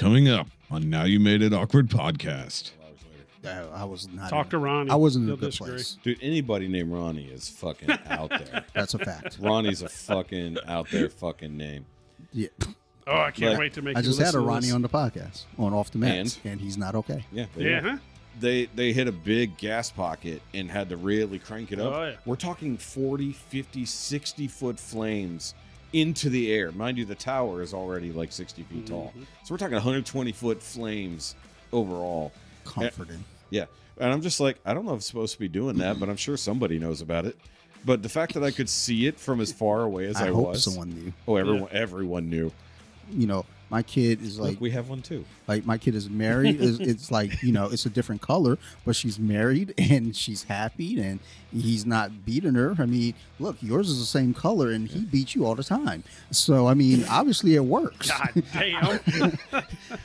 Coming up on Now You Made It Awkward podcast. I was not. Talk to Ronnie. I wasn't in He'll a good disagree. place. Dude, anybody named Ronnie is fucking out there. That's a fact. Ronnie's a fucking out there fucking name. Yeah. Oh, I can't Like, wait to make I you just had a listen to Ronnie this. on the podcast on Off the Mats, and he's not okay. Yeah. Yeah, huh? They hit a big gas pocket and had to really crank it up. Oh, yeah. We're talking 40, 50, 60-foot flames into the air. Mind you, the tower is already like 60 feet tall. So we're talking 120-foot flames overall. Comforting. Yeah. And I'm just like, I don't know if I'm supposed to be doing that, but I'm sure somebody knows about it. But the fact that I could see it from as far away as I hope was. someone knew. Oh, everyone knew. You know, my kid is like, Look, we have one too. like my kid is married. It's like, you know, it's a different color, but she's married and she's happy and he's not beating her. I mean, look, yours is the same color and he beats you all the time. So, I mean, obviously it works. God damn.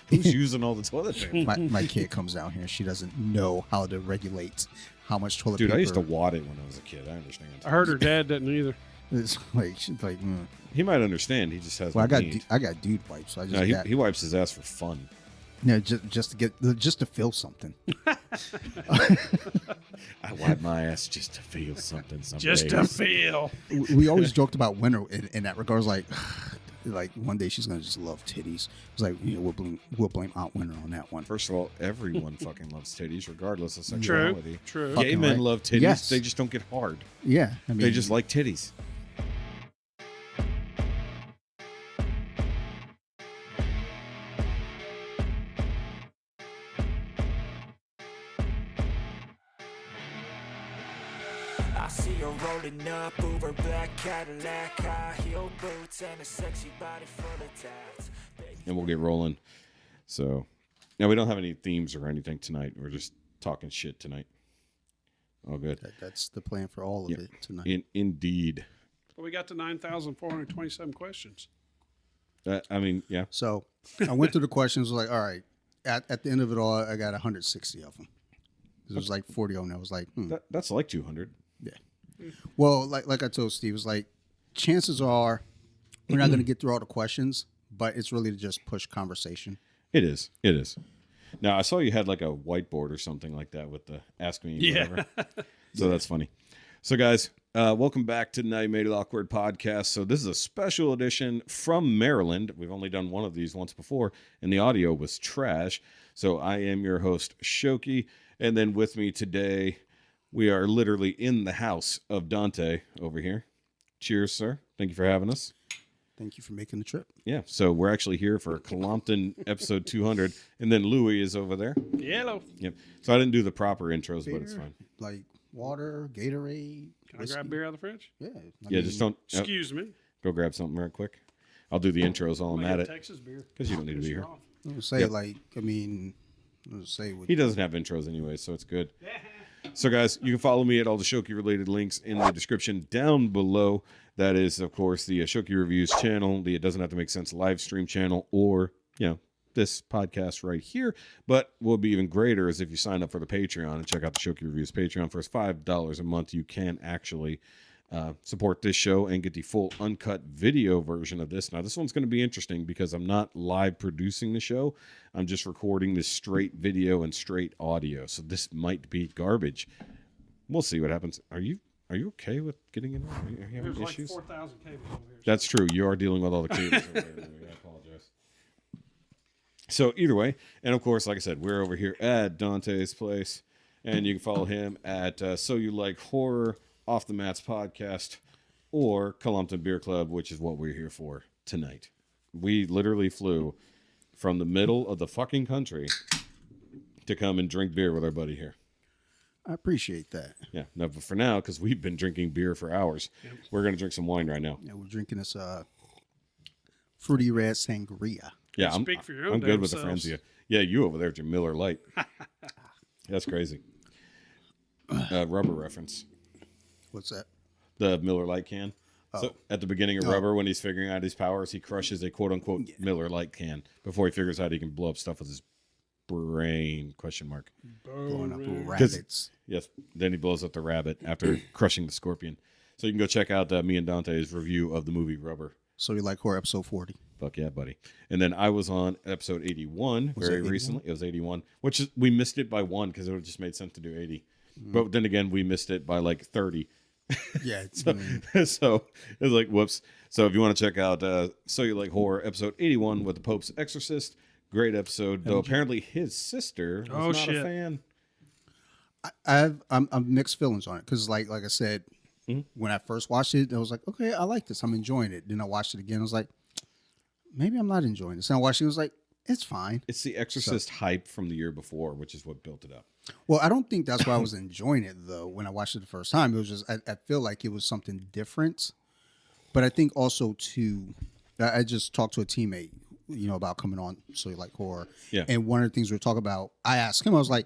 Who's using all the toilet paper? My kid comes down here. She doesn't know how to regulate how much toilet Dude, paper. I used to wad it when I was a kid. I understand. I heard her dad doesn't either. It's like, she's like, He might understand. He just has well, no I need. got dude wipes. So I just No, got, he wipes his ass for fun. no, just to feel something. I wipe my ass just to feel something. Some Just to days. feel. We always joked about winter in that regards. Like one day she's gonna just love titties. It's like, you know, we'll blame Aunt Winter on that one. First of all, everyone fucking loves titties, regardless of True. sexuality. True. Gay Fucking men right. love titties. Yes. They just don't get hard. Yeah, I mean, They just like titties. I see her rolling up, Uber black Cadillac, high heel boots, and a sexy body full of tats. And we'll get rolling. So, now we don't have any themes or anything tonight. We're just talking shit tonight. All good. that's the plan for all of Yeah. it tonight. Indeed. Well, we got to 9,427 questions. I mean, yeah. So I went through the questions. Was like, all right, at the end of it all, I got 160 of them. There was like 40 of them. I was like, That's like 200. yeah. Well, like I told Steve, it was like, chances are we're not going to get through all the questions, but it's really to just push conversation. It is. It is. Now, I saw you had like a whiteboard or something like that with the Ask Me whatever. So that's funny. So, guys, welcome back to Now You Made It Awkward podcast. So this is a special edition from Maryland. We've only done one of these once before, and the audio was trash. So I am your host, Shoky. And then with me today, we are literally in the house of Dante over here. Cheers, sir. Thank you for having us. Thank you for making the trip. Yeah, so we're actually here for Colompton episode 200, and then Louis is over there. Yellow. Yep. So I didn't do the proper intros, but it's Beer, fine. Like water, Gatorade. Can I grab beer out of the fridge? Yeah. Yeah, just don't Excuse me. go grab something real quick. I'll do the intros while I'm I at get it Texas beer. because you don't need to be here. Say Yep. like, I mean, let's say with He doesn't have intros anyway, so it's good. So, guys, you can follow me at all the Shoky related links in the description down below. That is, of course, the Shoky Reviews channel, the It Doesn't Have to Make Sense live stream channel, or, you know, this podcast right here. But what will be even greater is if you sign up for the Patreon and check out the Shoky Reviews Patreon. For $5 a month, you can actually support this show and get the full uncut video version of this. Now, this one's going to be interesting because I'm not live producing the show. I'm just recording this straight video and straight audio. So this might be garbage. We'll see what happens. Are you okay with getting in there? Are you having There's issues? like 4,000 cables over here. That's true. You are dealing with all the cables over there. I apologize. So either way, and of course, like I said, we're over here at Dante's place, and you can follow him at So You Like Horror, Off the Mats podcast, or Colompton Beer Club, which is what we're here for tonight. We literally flew from the middle of the fucking country to come and drink beer with our buddy here. I appreciate that. Yeah, no, but for now, because we've been drinking beer for hours, we're going to drink some wine right now. Yeah, we're drinking this fruity red sangria. Yeah, Speak for your own I'm good damn with the selves. Frenzia. Yeah, you over there with your Miller Lite. That's crazy. Rubber reference. What's that? The Miller Lite can. So at the beginning of Rubber, when he's figuring out his powers, he crushes a quote-unquote Miller Lite can before he figures out he can blow up stuff with his brain, question mark. Blowing up little 'Cause- rabbits. Yes, then he blows up the rabbit after crushing the scorpion. So you can go check out me and Dante's review of the movie Rubber. So you like horror episode 40? Fuck yeah, buddy. And then I was on episode 81 very recently. It was 81, which is, we missed it by one because it would have just made sense to do 80. But then again, we missed it by like 30. Yeah. So it was like, whoops. So if you want to check out So You Like Horror, episode 81 with the Pope's Exorcist, great episode. Though apparently his sister was not a fan. I'm mixed feelings on it because, like I said, when I first watched it, I was like, okay, I like this. I'm enjoying it. Then I watched it again. I was like, maybe I'm not enjoying this. And I watched it. I was like, it's fine. It's the Exorcist hype from the year before, which is what built it up. Well, I don't think that's why I was enjoying it, though. When I watched it the first time, it was just I feel like it was something different. But I think also too, I just talked to a teammate, about coming on So You Like Horror. Yeah. And one of the things we were talking about, I asked him, I was like,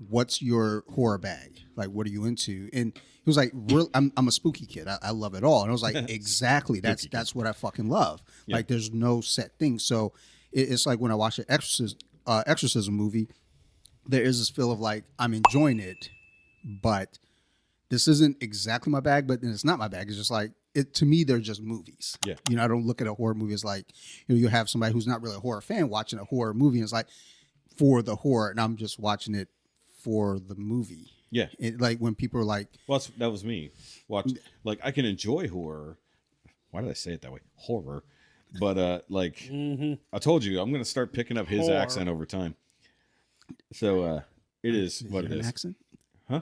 "What's your horror bag? Like, what are you into?" And he was like, I'm a spooky kid. I love it all." And I was like, "Exactly. That's what I fucking love. Yeah. Like, there's no set thing." So it's like when I watch an exorcism movie, there is this feel of like I'm enjoying it, but this isn't exactly my bag. But then it's not my bag. It's just like to me, they're just movies. Yeah. I don't look at a horror movie as like you have somebody who's not really a horror fan watching a horror movie, and it's like for the horror, and I'm just watching it for the movie. Yeah. Like when people are like, well, that was me. Like I can enjoy horror. Why did I say it that way? Horror. But I told you, I'm going to start picking up his accent over time. So it is what it is. Accent? Huh?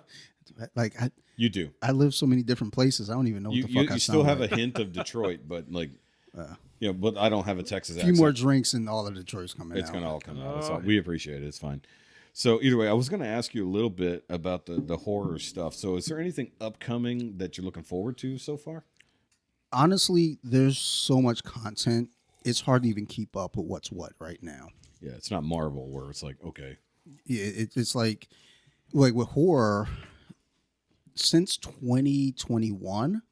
Like you do. I live so many different places. I don't even know what the fuck I sound You still have like. a hint of Detroit, but but I don't have a Texas accent. A few more drinks and all of Detroit's coming out. It's going to all come out. We appreciate it. It's fine. So either way, I was going to ask you a little bit about the horror stuff. So is there anything upcoming that you're looking forward to so far? Honestly, there's so much content. It's hard to even keep up with what's what right now. Yeah, it's not Marvel where it's like, okay. Yeah, it's like with horror, since 2021,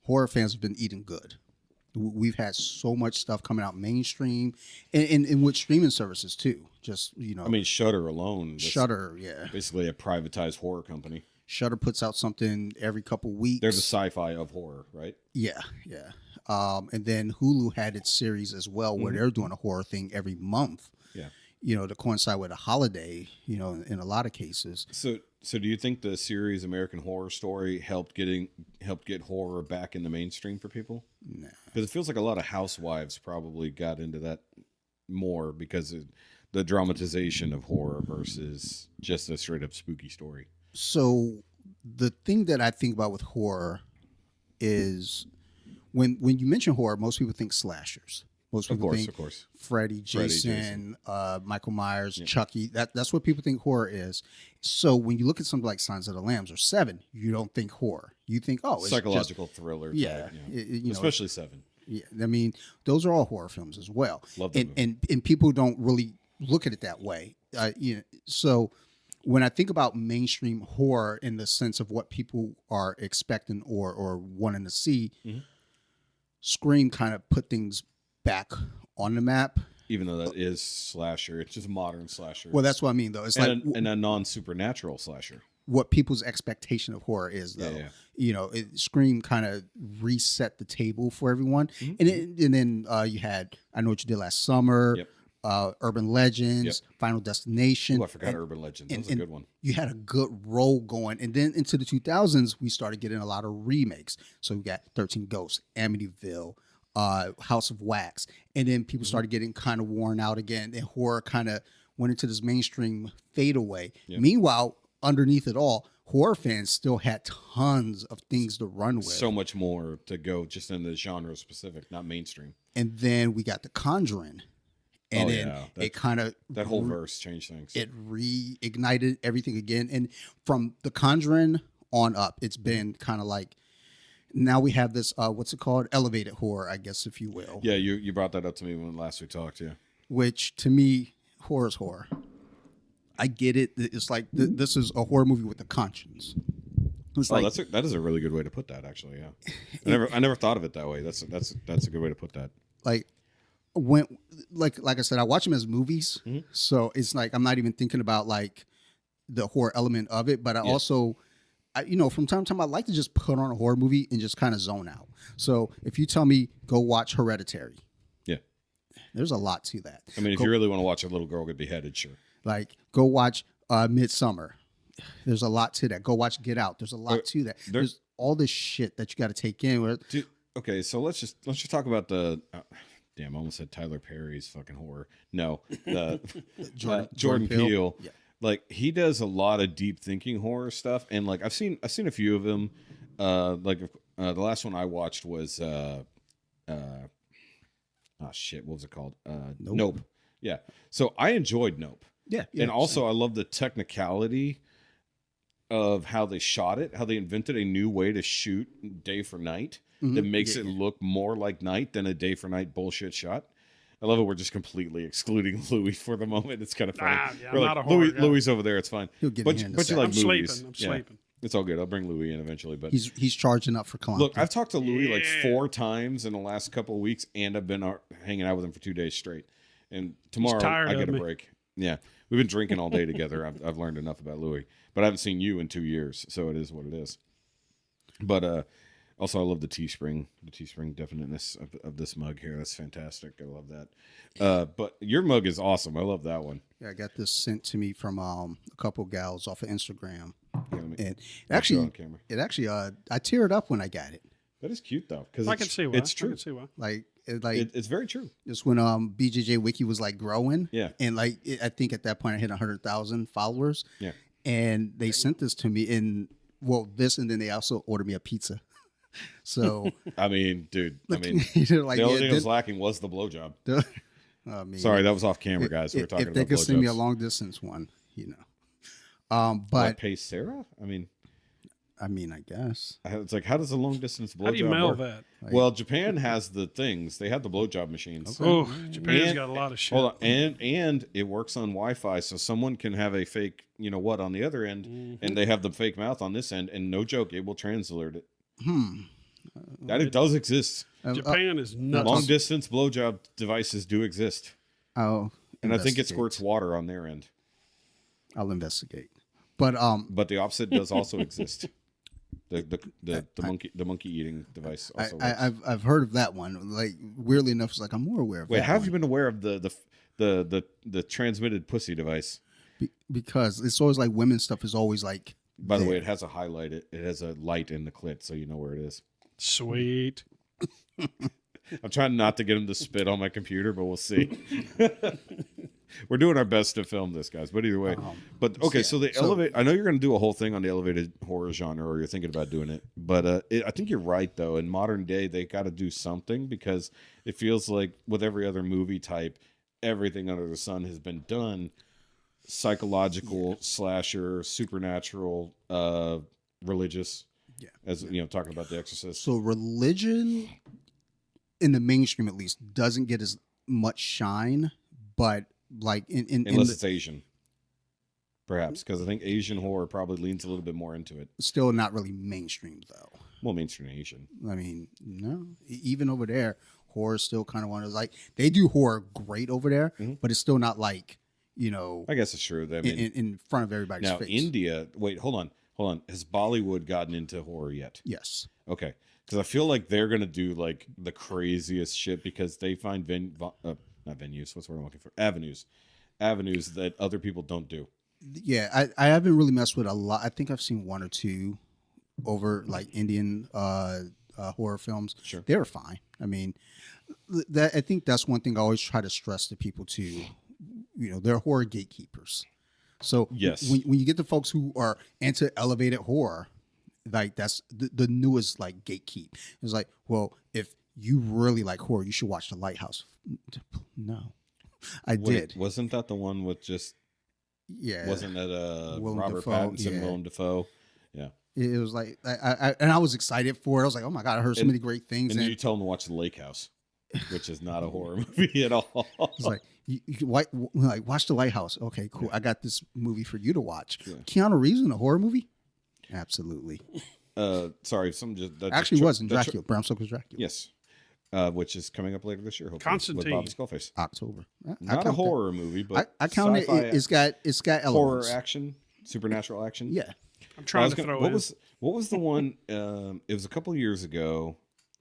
horror fans have been eating good. We've had so much stuff coming out mainstream and with streaming services too. Just, I mean, Shudder alone. Shudder, yeah. Basically a privatized horror company. Shudder puts out something every couple weeks. They're the sci-fi of horror, right? Yeah. And then Hulu had its series as well, where they're doing a horror thing every month. Yeah. To coincide with a holiday, in a lot of cases. So do you think the series American Horror Story helped get horror back in the mainstream for people? Nah. Because it feels like a lot of housewives probably got into that more because of the dramatization of horror versus just a straight up spooky story. So the thing that I think about with horror is when you mention horror, most people think slashers. Most people think of course. Freddy, Jason. Michael Myers, Chucky. That's what people think horror is. So when you look at something like Signs of the Lambs or Seven, you don't think horror. You think, it's psychological thriller. Yeah, especially Seven. Yeah, I mean, those are all horror films as well. Love them. And people don't really look at it that way. So when I think about mainstream horror in the sense of what people are expecting or wanting to see, Scream kind of put things back on the map. Even though that is slasher, it's just a modern slasher. Well, that's what I mean, though. It's and a non-supernatural slasher. What people's expectation of horror is, though. Yeah. Scream kind of reset the table for everyone. And then you had I Know What You Did Last Summer, Urban Legends, Final Destination. Oh, I forgot Urban Legends. That was a good one. You had a good roll going. And then into the 2000s, we started getting a lot of remakes. So we got 13 Ghosts, Amityville, House of Wax. And then people started getting kind of worn out again. And horror kind of went into this mainstream fade away. Yeah. Meanwhile, underneath it all, horror fans still had tons of things to run with. So much more to go just in the genre specific, not mainstream. And then we got The Conjuring. And it kind of... That whole verse changed things. It reignited everything again. And from The Conjuring on up, it's been kind of like... Now we have this, what's it called? Elevated horror, I guess, if you will. Yeah, you brought that up to me when last we talked, yeah. Which, to me, horror is horror. I get it. It's like, this is a horror movie with a conscience. It's that is a really good way to put that, actually, yeah. I never thought of it that way. That's a good way to put that. Like, like I said, I watch them as movies, so it's like I'm not even thinking about like the horror element of it. But I also, from time to time, I like to just put on a horror movie and just kind of zone out. So if you tell me go watch Hereditary, There's a lot to that. I mean, if you really want to watch a little girl get beheaded, sure. Like, go watch Midsummer. There's a lot to that. Go watch Get Out. There's a lot to that. There's all this shit that you got to take in. Dude, okay, so let's just talk about the. Damn, I almost said Tyler Perry's fucking horror. No, the Jordan Peele. Yeah. Like, he does a lot of deep thinking horror stuff, and like I've seen a few of them. The last one I watched was shit, what was it called? Nope. Yeah. So I enjoyed Nope. Yeah. And also I love the technicality of how they shot it, how they invented a new way to shoot day for night that makes it look more like night than a day for night bullshit shot. I love it. We're just completely excluding Louis for the moment. It's kind of funny. I'm not a horror guy. Louis over there. It's fine. He'll get but in here in a but you second. like I'm movies. sleeping. I'm sleeping. It's all good. I'll bring Louis in eventually. But he's charging up for Colompton. look, I've talked to Louis like 4 times in the last couple of weeks, and I've been hanging out with him for 2 days straight. And tomorrow tired I of get a me. break. Yeah, we've been drinking all day together. I've learned enough about Louis, but I haven't seen you in 2 years, so it is what it is. But also, I love the Teespring definiteness of this mug here. That's fantastic. I love that. But your mug is awesome. I love that one. Yeah, I got this sent to me from a couple gals off of Instagram, Yeah, and on camera. I teared up when I got it. That is cute though, because I can see why. it's I true. can see why. Like It's very true. it's when BJJWiki was like growing. Yeah. And like I think at that point I hit 100,000 followers. Yeah. And they sent this to me and then they also ordered me a pizza. So I mean, dude. I mean, they're like, the only yeah, thing that was lacking was the blowjob. I mean, Sorry, that was off camera, guys. We were talking if they about could send me a blowjobs. long distance one, What, but pay Sarah? I mean, I guess. it's like, how does a long distance blowjob How do you mail work? that? Well, Japan has the things. They have the blowjob machines. Oh, Japan's And- got a lot of shit. Hold on, and it works on Wi-Fi, so someone can have a fake, on the other end, and they have the fake mouth on this end, and no joke, it will translate it. That it does exist. Japan is nuts. Long distance blowjob devices do exist, and I think it investigate. squirts water on their end. I'll investigate. But But the opposite does also exist. The monkey eating device also works. I've heard of that one. Like weirdly enough, it's like I'm more aware of. Wait, that have one. you been aware of the transmitted pussy device? Because it's always like women's stuff is always like. By the there. way, it has a highlight. It has a light in the clit, so you know where it is. Sweet. I'm trying not to get him to spit on my computer, but we'll see. We're doing our best to film this, guys. But either way, but okay. So the elevate. I know you're going to do a whole thing on the elevated horror genre, or you're thinking about doing it. But I think you're right, though. In modern day, they got to do something because it feels like with every other movie type, everything under the sun has been done. Psychological slasher, supernatural, religious. Yeah. As talking about The Exorcist. So religion, in the mainstream at least, doesn't get as much shine, but like Unless it's Asian, perhaps, because I think Asian horror probably leans a little bit more into it. still not really mainstream though. Well, mainstream Asian. I mean, no, even over there, horror is still kind of one of those, like they do horror great over there, but it's still not like I guess it's true. I mean, in front of everybody's now face. India. Wait, hold on. Has Bollywood gotten into horror yet? Yes. Okay, because I feel like they're gonna do like the craziest shit because they find not venues. What's the word I'm looking for? Avenues that other people don't do. Yeah, I haven't really messed with a lot. I think I've seen 1 or 2 over like Indian horror films. Sure. They were fine. I mean, I think that's one thing I always try to stress to people too. They're horror gatekeepers. So Yes. when you get the folks who are into elevated horror, like that's the newest like gatekeep. It's like, well, if you really like horror, you should watch The Lighthouse. No, I did. Wasn't that the one with just? Yeah. Wasn't that Willem Robert Dafoe, Pattinson, yeah. Willem Dafoe? Yeah. It was like, I was excited for it. I was like, oh my God, I heard so many great things. And then And you tell them to watch The Lake House, which is not a horror movie at all. it's like, like watch The Lighthouse. Okay, cool. I got this movie for you to watch. Yeah. Keanu Reeves in a horror movie? Absolutely. Sorry, some just that Actually just- was in that Dracula. Bram Stoker's Dracula. Yes, which is coming up later this year. Hopefully, Constantine. with Bobby Skullface. October. I Not a count horror movie, that. but I count it. sci-fi It's got horror elements. action, supernatural action. Yeah. I'm trying to throw what in. was the one? It was a couple years ago.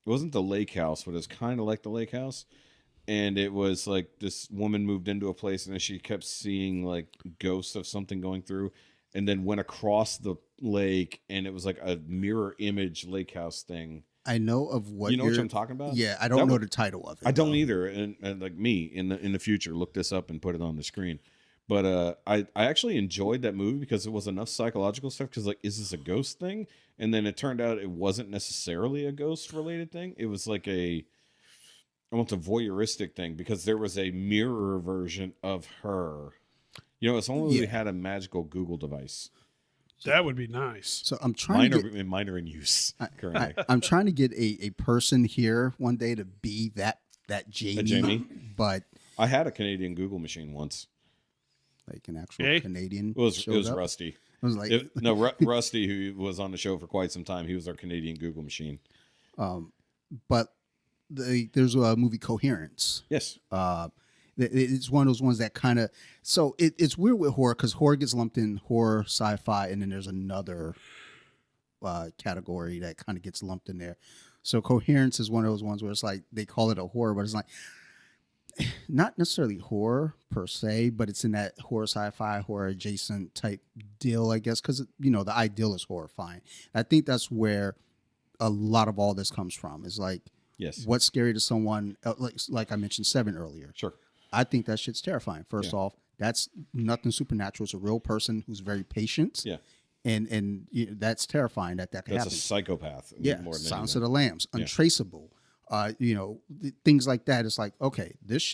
It wasn't The Lake House, but it was kind of like The Lake House. and it was like this woman moved into a place and then she kept seeing like ghosts of something going through, and then went across the lake and it was like a mirror image lake house thing. I know of what You know what I'm talking about? Yeah, I don't know the title of it. I don't either, and like me in the future, look this up and put it on the screen. But I actually enjoyed that movie because it was enough psychological stuff. Because like, is this a ghost thing? And then it turned out it wasn't necessarily a ghost related thing. It was like almost a voyeuristic thing because there was a mirror version of her. You know, it's only we had a magical Google device. That would be nice. So I'm trying minor in use currently. I'm trying to get a person here one day to be that Jamie. Jamie? But I had a Canadian Google machine once. like an actual Hey. There's It was Rusty. I was like, Rusty, who was on the show for quite some time, he was our Canadian Google machine. but there's a movie Coherence. Yes. It's one of those ones that kind of, so it's weird with horror because horror gets lumped in horror, sci-fi, and then there's another category that kind of gets lumped in there. So Coherence is one of those ones where it's like they call it a horror, but it's like not necessarily horror per se, but it's in that horror, sci-fi, horror adjacent type deal, I guess, because the ideal is horrifying. I think that's where a lot of all this comes from. Is like, Yes. what's scary to someone like I mentioned Seven earlier. Sure. I think that shit's terrifying. First off, that's nothing supernatural. It's a real person who's very patient. Yeah. And that's terrifying that can That's happen. a psychopath. Yeah. More than Silence anything. of the Lambs, untraceable. Things like that. It's like, okay, this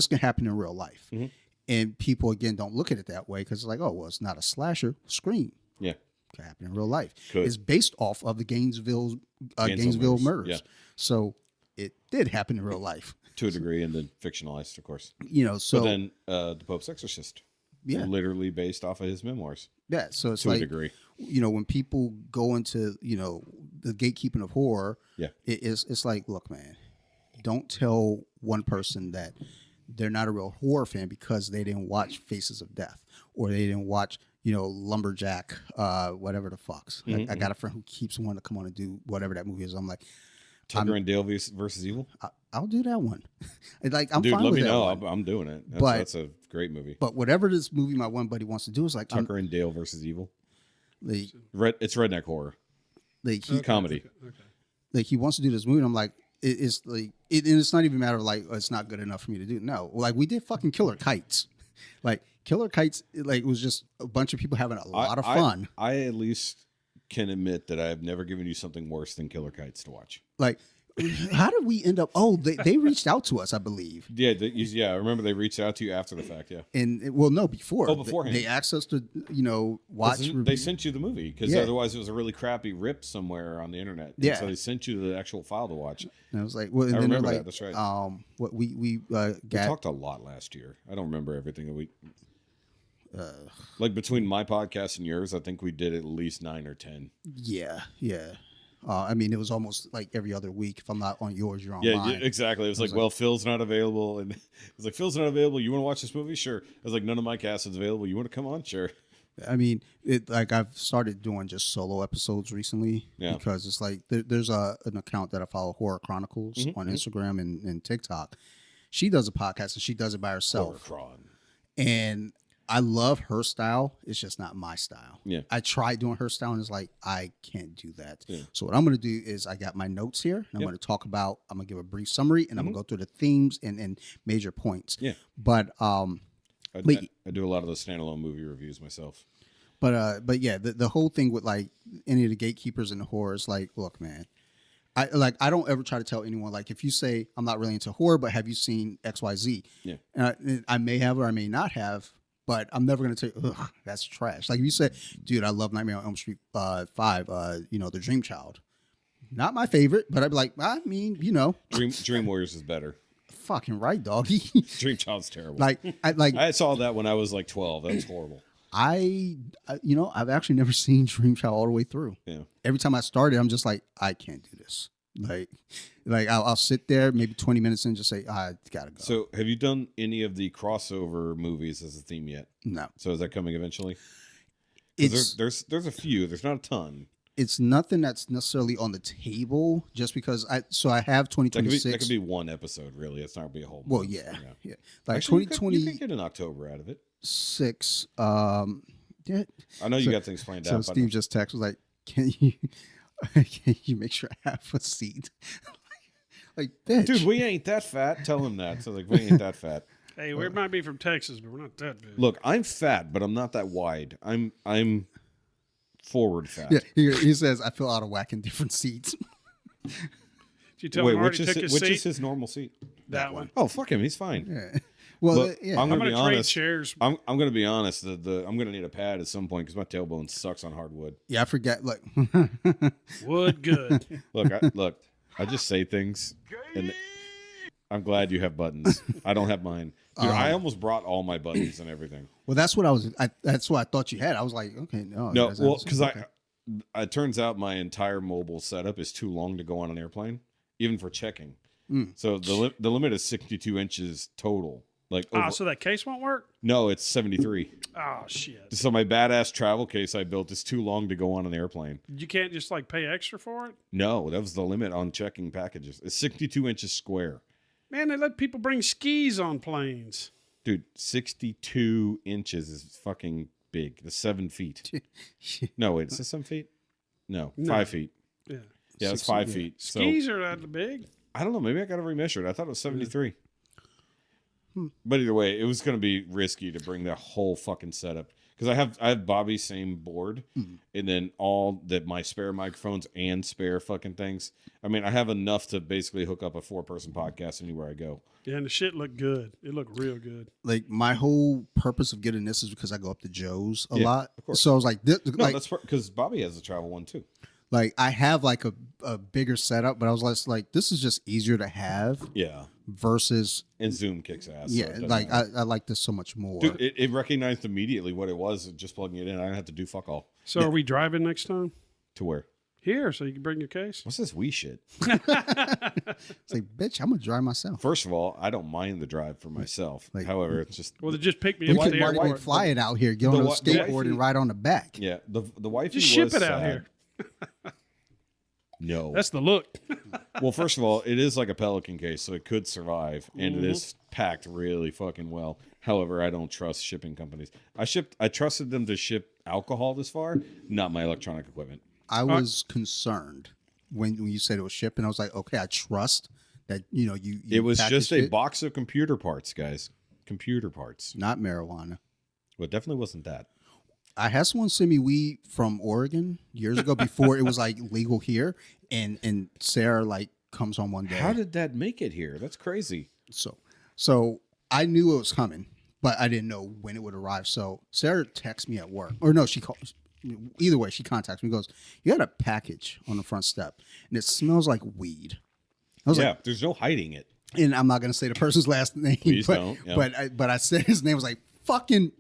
can happen in real life. Mm-hmm. And people again don't look at it that way because it's like, oh well, it's not a slasher. Scream. Yeah. Could happen in real life. Could. It's based off of the Gainesville murders. Yeah. So it did happen in real life. To a degree, and then fictionalized, of course. So But then the Pope's Exorcist. Yeah. Literally based off of his memoirs. yeah, so it's To like a degree. when people go into the gatekeeping of horror, Yeah. it's like, look, man, don't tell one person that they're not a real horror fan because they didn't watch Faces of Death or they didn't watch Lumberjack, whatever the fucks. I got a friend who keeps wanting to come on and do whatever that movie is. I'm like, Tucker and Dale versus Evil. I'll do that one. I'm Dude, fine let with me that know. one. I'm doing it. That's a great movie. But whatever this movie my one buddy wants to do is like, Tucker and Dale versus Evil. like It's redneck horror. Comedy. like he wants to do this movie. And I'm like, it's like, it's not even a matter of like, it's not good enough for me to do. No, like we did fucking Killer Kites. Like Killer Kites, like it was just a bunch of people having a lot of fun. I at least can admit that I have never given you something worse than Killer Kites to watch. Like, how did we end up? Oh, they reached out to us, I believe. Yeah, I remember they reached out to you after the fact. Yeah. And no, before. Oh, beforehand. They asked us to, watch. They sent you the movie because Yeah. otherwise it was a really crappy rip somewhere on the internet. And Yeah. so they sent you the actual file to watch. And I was like, well, and I then they're remember like, that, that's right. what we We got. talked a lot last year. I don't remember everything that we. Like between my podcast and yours, I think we did at least 9 or 10. Yeah. I mean, it was almost like every other week. If I'm not on yours, you're on Yeah, mine. exactly. It was like, well, Phil's not available, and it was like, Phil's not available. You want to watch this movie? Sure. I was like, none of my cast is available. You want to come on? Sure. I mean, I've started doing just solo episodes recently because it's like there's an account that I follow, Horror Chronicles, on Instagram and TikTok. She does a podcast and she does it by herself. And I love her style. It's just not my style. Yeah. I tried doing her style and it's like, I can't do that. Yeah. So what I'm going to do is I got my notes here and I'm going to talk about, I'm going to give a brief summary and I'm going to go through the themes and major points. Yeah. But, I do a lot of those standalone movie reviews myself. But yeah, the whole thing with like any of the gatekeepers in the horror is like, look, man, I don't ever try to tell anyone, like, if you say I'm not really into horror, but have you seen XYZ? Yeah. And I may have or I may not have, but I'm never going to tell you, ugh, that's trash. Like if you said, dude, I love Nightmare on Elm Street 5, The Dream Child. Not my favorite, but I'd be like, I mean, Dream Warriors is better. Fucking right, doggy. Dream Child's terrible. I saw that when I was like 12. That was horrible. I've actually never seen Dream Child all the way through. Yeah. Every time I started, I'm just like, I can't do this. Like I'll sit there maybe 20 minutes and just say, I gotta go. So have you done any of the crossover movies as a theme yet? No. So is that coming eventually? There's a few. There's not a ton. It's nothing that's necessarily on the table, just because I have That 2026. could be one episode, really. It's not gonna be a whole. Well, month, yeah. Like Actually, you 2026. could get an October out of it. Yeah. I know you got things planned So out. Steve just texted was like, "Can you make sure I have a seat?" Like, bitch. Dude, we ain't that fat. Tell him that. So like, we ain't that fat. Hey, we might be from Texas, but we're not that big. Look, I'm fat, but I'm not that wide. I'm forward fat. Yeah, he says I feel out of whack in different seats. Did you tell Wait, him which already took his is seat? his normal seat? That one. Oh, fuck him. He's fine. Yeah. Well, Look, yeah. I'm I'm gonna going be to trade honest. chairs. I'm gonna be honest. I'm gonna need a pad at some point because my tailbone sucks on hardwood. Yeah, I forget. Like, Wood good. Look. I just say things, and I'm glad you have buttons. I don't have mine. Dude, I almost brought all my buttons and everything. well, that's what I was. That's what I thought you had. I was like, okay, no. No, that's- well, because okay. it turns out my entire mobile setup is too long to go on an airplane, even for checking. So the limit is 62 inches total. Like, So that case won't work? no, it's 73. Oh, shit. So my badass travel case I built is too long to go on an airplane. You can't just like pay extra for it? No, that was the limit on checking packages. It's 62 inches square. Man, they let people bring skis on planes. Dude, 62 inches is fucking big. That's 7 feet. No, wait, is this 7 feet? No, 5 feet. Yeah. Yeah, it's 5 feet. So Skis are that big. I don't know. Maybe I got to remeasure it. I thought it was 73. But either way, it was going to be risky to bring that whole fucking setup because I have Bobby's same board, and then all that my spare microphones and spare fucking things. I mean, I have enough to basically hook up a 4-person podcast anywhere I go. Yeah, and the shit looked good. It looked real good. like my whole purpose of getting this is because I go up to Joe's a lot. of course. So I was like, this, No, like, that's because Bobby has a travel one too. like I have like a bigger setup, but I was just like, this is just easier to have Yeah, versus and Zoom kicks ass. so yeah. it doesn't Like matter. I like this so much more. Dude, it recognized immediately what it was, just plugging it in. I didn't have to do fuck all. So are we driving next time? To where? Here, so you can bring your case? What's this wee shit? It's like, bitch, I'm gonna drive myself. First of all, I don't mind the drive for myself. Like- However, it's just Well, they just pick me We up at could the Marty airport. McFly it out here, get on a the skateboard wifey- and ride on the back. yeah. The wifey Just ship was it out sad. here. No. That's the look. Well, first of all, it is like a Pelican case, so it could survive, and it is packed really fucking well. However, I don't trust shipping companies. I trusted them to ship alcohol this far, not my electronic equipment. I was concerned when you said it was shipping. I was like, okay, I trust that you It was just a packaged it, box of computer parts, guys. Computer parts. not marijuana. Well, it definitely wasn't that. I had someone send me weed from Oregon years ago before it was like legal here, and Sarah like comes on one day. How did that make it here? That's crazy. So I knew it was coming, but I didn't know when it would arrive. So Sarah texts me at work, or no, she calls. Either way, she contacts me. Goes, you got a package on the front step, and it smells like weed. I was like, There's no hiding it. and I'm not gonna say the person's last name, Please but don't, yeah. but I said his name. Was like fucking.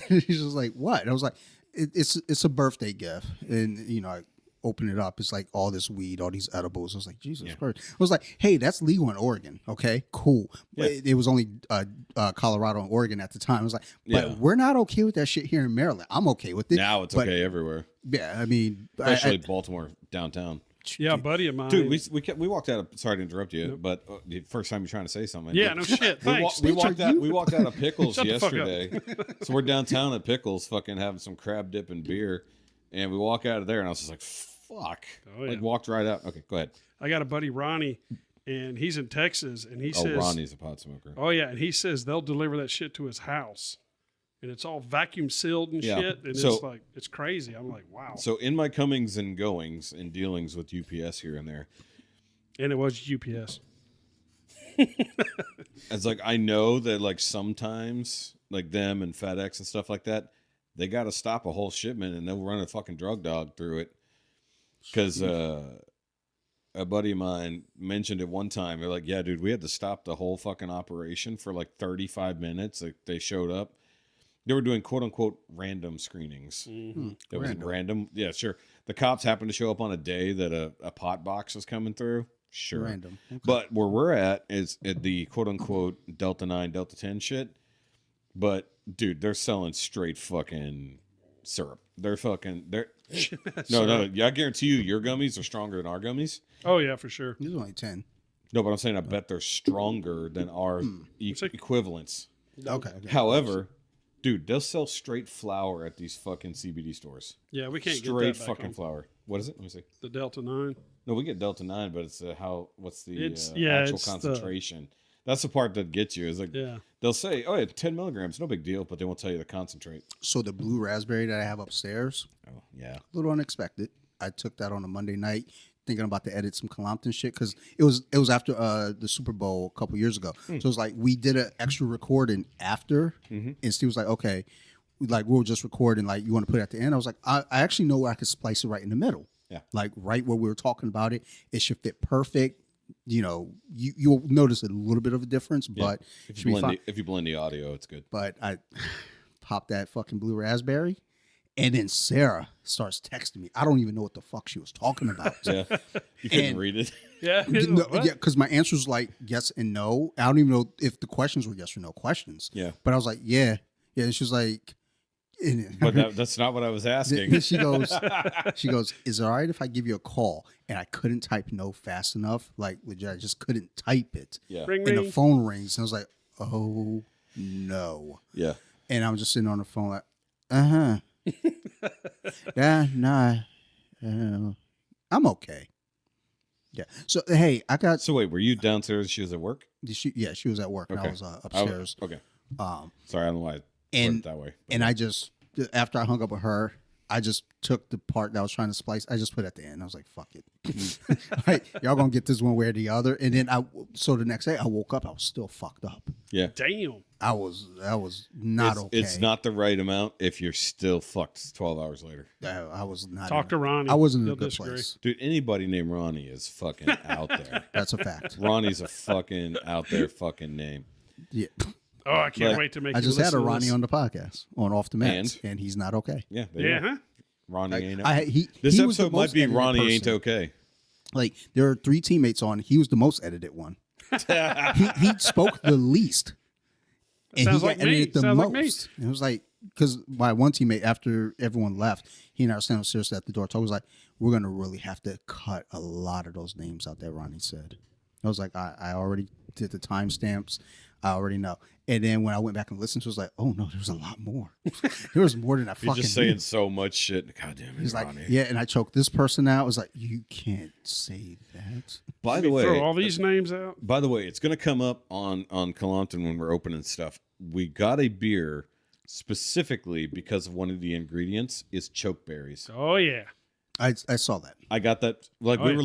He's just like, what? And I was like, it's a birthday gift, and I open it up. It's like all this weed, all these edibles. I was like, Jesus Christ. I was like, hey, that's legal in Oregon. Okay, cool. Yeah. It was only Colorado and Oregon at the time. I was like, but we're not okay with that shit here in Maryland. I'm okay with it. Now it's but, okay everywhere, Yeah, I mean, especially Baltimore downtown. Yeah, a buddy of mine. Dude, we walked out. Sorry to interrupt you, but the first time you're trying to say something. Yeah, but no shit. We, Thanks. we walked out of Pickles Shut the fuck up. yesterday. So we're downtown at Pickles, fucking having some crab dip and beer, and we walk out of there, and I was just like, "Fuck!" Oh, yeah. Like walked right out. Okay, go ahead. I got a buddy, Ronnie, and he's in Texas, and he says, Ronnie's a pot smoker. oh, yeah, and he says they'll deliver that shit to his house. And it's all vacuum sealed and Yeah. shit. And So- it's like, it's crazy. I'm like, wow. So in my comings and goings and dealings with UPS here and there, And it was UPS. it's like I know that like sometimes like them and FedEx and stuff like that, they got to stop a whole shipment and they'll run a fucking drug dog through it. Because a buddy of mine mentioned it one time. They're like, yeah, dude, we had to stop the whole fucking operation for like 35 minutes. Like they showed up. They were doing quote unquote random screenings. It was random. Yeah, sure. The cops happened to show up on a day that a pot box was coming through. Sure. Random. Okay. But where we're at is at the quote unquote Delta 9, Delta 10 shit. But dude, they're selling straight fucking syrup. They're no. I guarantee you, your gummies are stronger than our gummies. Oh yeah, for sure. This is only 10. No, but I'm saying I bet they're stronger than our equivalents. Okay. However, dude, they'll sell straight flour at these fucking CBD stores. Yeah, we can't Straight get that back fucking on. flour. What is it? Let me see. The Delta 9. No, we get Delta 9, but it's what's the It's actual it's concentration? That's the part that gets you. Is like they'll say, oh, yeah, 10 milligrams, no big deal, but they won't tell you the concentrate. So the blue raspberry that I have upstairs, Oh, yeah. a little unexpected. I took that on a Monday night, thinking about to edit some Colompton shit because it was after the Super Bowl a couple years ago. So it was like we did an extra recording after, and Steve was like, okay, we'll just record and like you want to put it at the end. I was like, I actually know where I could splice it right in the middle. Yeah. Like right where we were talking about it. It should fit perfect. You know, you'll notice a little bit of a difference, but If you blend the audio, it's good. But I popped that fucking blue raspberry, and then Sarah starts texting me. I don't even know what the fuck she was talking about. Yeah. You couldn't read it. Yeah. Because my answer was like yes and no. I don't even know if the questions were yes or no questions. Yeah. But I was like, yeah. And she was like, But that's not what I was asking. then she goes, is it all right if I give you a call? And I couldn't type no fast enough. Like legit, I just couldn't type it. Yeah. Ring, And ring. the phone rings, and I was like, oh no. Yeah. And I was just sitting on the phone like, yeah, nah, I'm okay. Yeah. So hey, I got. So wait, were you downstairs? She was at work. She was at work, and I Okay. was upstairs. Okay. Um, Sorry, I don't know why I put and it that way. But and I just after I hung up with her, I just took the part that I was trying to splice. I just put it at the end. I was like, fuck it. Like, y'all gonna get this one way or the other. And then so the next day I woke up, I was still fucked up. yeah. Damn. I was not okay. It's not the right amount if you're still fucked 12 hours later. I was not. Talk to Ronnie. I wasn't in a He'll good disagree. place. Dude, anybody named Ronnie is fucking out there. That's a fact. Ronnie's a fucking out there fucking name. Yeah. Oh, I can't Like, wait to make I you just had listen a to Ronnie this. on the podcast on Off the Mats, and he's not okay. Yeah. there you Yeah, go. huh? Ronnie ain't This This episode might be Ronnie ain't okay. okay. Like there are 3 teammates on. He was the most edited one. he spoke the least, and Sounds he like got me. edited the Sounds like most. me. And it was like because my one teammate after everyone left, he and I were standing seriously at the door. So I was like, "We're gonna really have to cut a lot of those names out that Ronnie said." I was like, "I already did the timestamps. I already know." And then when I went back and listened to it, I was like, "Oh no, there was a lot more. There was more than I You're fucking just knew." saying so much shit. God damn it, He's like, Ronnie. yeah, and I choked this person out. I was like, you can't say that. By the Throw way, all these names out. it's going to come up on Colompton when we're opening stuff. We got a beer specifically because of one of the ingredients is chokeberries. Oh yeah. I saw that. I got that. Like Oh, we yeah. were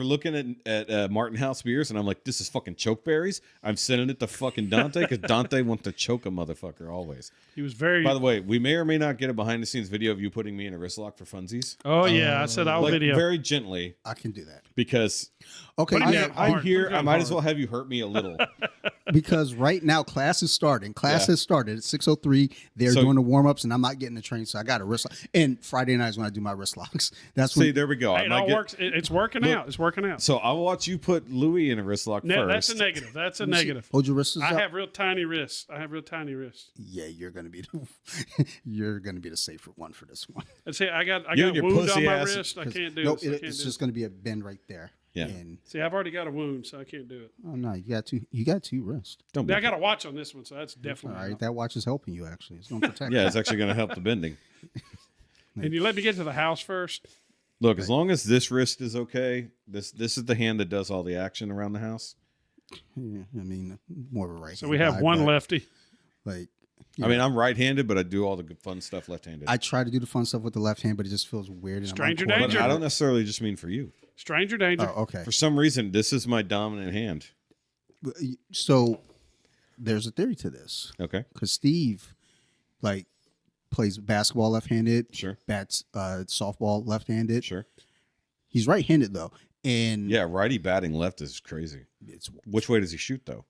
looking at Martin House beers, and I'm like, this is fucking chokeberries. I'm sending it to fucking Dante because Dante wants to choke a motherfucker always. He was very. By the way, we may or may not get a behind the scenes video of you putting me in a wrist lock for funsies. oh yeah, I said I'll Like video. very gently I can do that. because Okay, Put him down. I'm Hard. here. Put him I might as hard. well have you hurt me a little. because right now class is starting. Class Yeah. has started at 6:03. They're So- doing the warm ups, and I'm not getting the train, so I got a wrist lock. And Friday night is when I do my wrist locks. That's See, when. there we go. Hey, I it might all get- works. It's working Look, out. It's working out. So I'll watch you put Louis in a wrist lock No, first. that's a negative. That's a negative. Hold your wrists I up. have real tiny wrists. Yeah, you're gonna be the safer one for this one. And see, I got You and your wounds on pussy my ass. wrist. I can't do Nope, this. I can't it's do just it. gonna be a bend right there. Yeah. And See, I've already got a wound, so I can't do it. oh no, you got two wrists. Don't Now, be I got a watch on this one, so that's All definitely. right, that watch is helping you actually. It's gonna protect. Yeah, you. it's actually going to help the bending. And you let me get to the house first. Look, as long as this wrist is okay, this is the hand that does all the action around the house. Yeah, I mean, more of a right. So we have one lefty. Like, I mean, I'm right-handed, but I do all the good fun stuff left-handed. I try to do the fun stuff with the left hand, but it just feels weird. And Stranger I'm but danger. I don't necessarily just mean for you. Stranger danger. Oh, okay. For some reason, this is my dominant hand. So there's a theory to this Okay, because Steve, like, plays basketball left-handed. sure, Bats softball left-handed. sure. He's right-handed though, and Yeah, righty batting left is crazy. it's Which way does he shoot, though?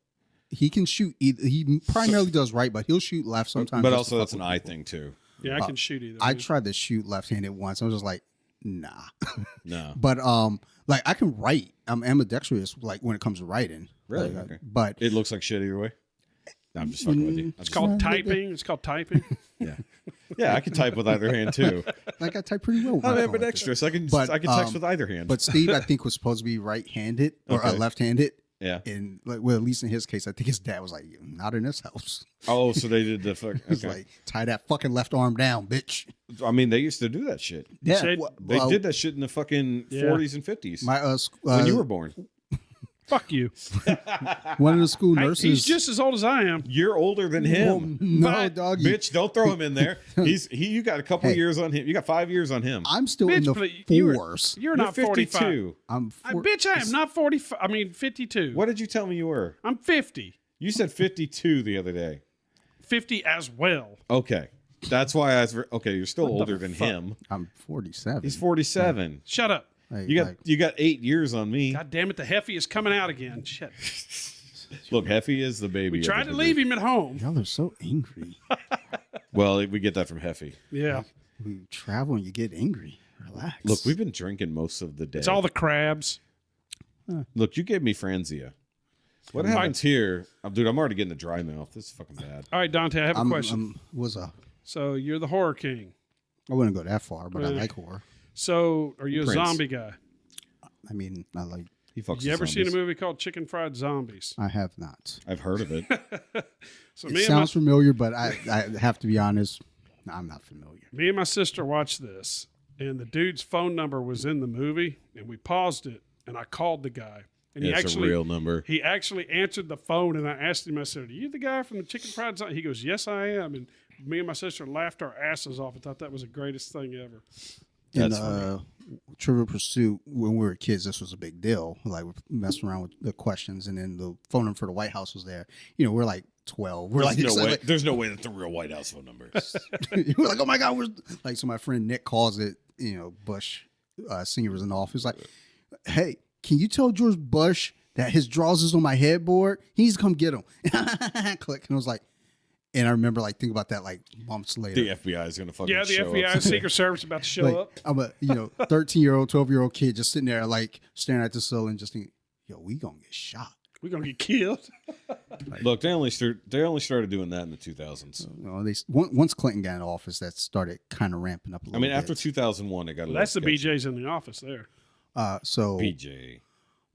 he can shoot. He primarily does right, but he'll shoot left sometimes. But just to also, fuck that's an with eye people. thing, too. Yeah, I can shoot either. I way. tried to shoot left-handed once. I was just like, nah. No. But like I can write. I'm ambidextrous. Like when it comes to writing. Really? Like, Okay. But It looks like shit either way? No, I'm just fucking with you. It's called typing. It's called typing. Yeah. Yeah, I can type with either hand too. Like I type pretty well. With my I'm phone like ambidextrous. I can But, text with either hand. But Steve, I think, was supposed to be right-handed or Okay. left-handed. yeah. And like, well, at least in his case, I think his dad was like, "Not in this house." Oh, so they did the fuck. He's Okay. like, "Tie that fucking left arm down, bitch." I mean, they used to do that shit. Yeah, Shit. They did that shit in the fucking Yeah. 40s and 50s My when you were born. Fuck you. one of the school Hey, nurses. he's just as old as I am. You're older than him. no, But- dog. Bitch, don't throw him in there. You got a couple Hey. years on him. You got 5 years on him. I'm still in Bitch, the but you were- fours. You're You're not 45. 52. I'm Bitch, I am not 45. I mean, 52. What did you tell me you were? I'm 50. You said 52 the other day. 50 as well. Okay. That's why I was. Okay, you're still older than fuck? him. I'm 47. He's 47. Shut up. Like- You got 8 years on me. God damn it, the Heffy is coming out again. Shit. Look, Heffy is the baby. We of tried the to group. leave him at home. Y'all are so angry. Well, we get that from Heffy. Yeah. We travel and you get angry. Relax. Look, we've been drinking most of the day. It's all the crabs. Look, you gave me Franzia. What happens here? Oh, dude, I'm already getting a dry mouth. This is fucking bad. All right, Dante, I have a question. So you're the horror king. I wouldn't go that far, but I Really? like horror. So are you a Prince. zombie guy? I mean, I like. He fucks You with ever seen a zombies. movie called Chicken Fried Zombies? I have not. I've heard of it. So It sounds familiar, but I have to be honest. I'm not familiar. me and my sister watched this, and the dude's phone number was in the movie, and we paused it, and I called the guy. And It's a real number. He actually answered the phone, and I asked him, I said, "Are you the guy from the Chicken Fried Zombie?" He goes, "Yes, I am." And me and my sister laughed our asses off and thought that was the greatest thing ever. In That's Trivial Pursuit, when we were kids, this was a big deal. Like we're messing around with the questions, and then the phone number for the White House was there. You know, we're like 12. We're like, There's no way that's the real White House phone number. we're like, oh my god, we're like. So my friend Nick calls it. You know, Bush Senior was in the office. Like, hey, can you tell George Bush that his drawers is on my headboard? He needs to come get them. Click, and I was like. And I remember like thinking about that like months later. The FBI is gonna fucking Yeah, the show FBI up. Secret Service about to show Like, up. I'm a 13-year-old, 12-year-old kid just sitting there like staring at the ceiling, just thinking, "Yo, we gonna get shot." We're gonna get killed. Look, they only started doing that in the 2000s. You know, once Clinton got in office, that started kind of ramping up a little. I mean, bit. after 2001, it got. That's the sketchy. BJs in the office there. So BJ.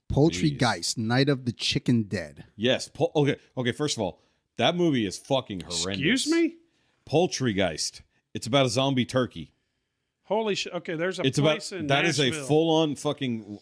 Poultry Jeez. Geist, Night of the Chicken Dead. Yes. Okay. First of all, that movie is fucking horrendous. Excuse me? Poultrygeist. It's about a zombie turkey. Holy shit. Okay, there's a It's about place in that Nashville. is a full-on fucking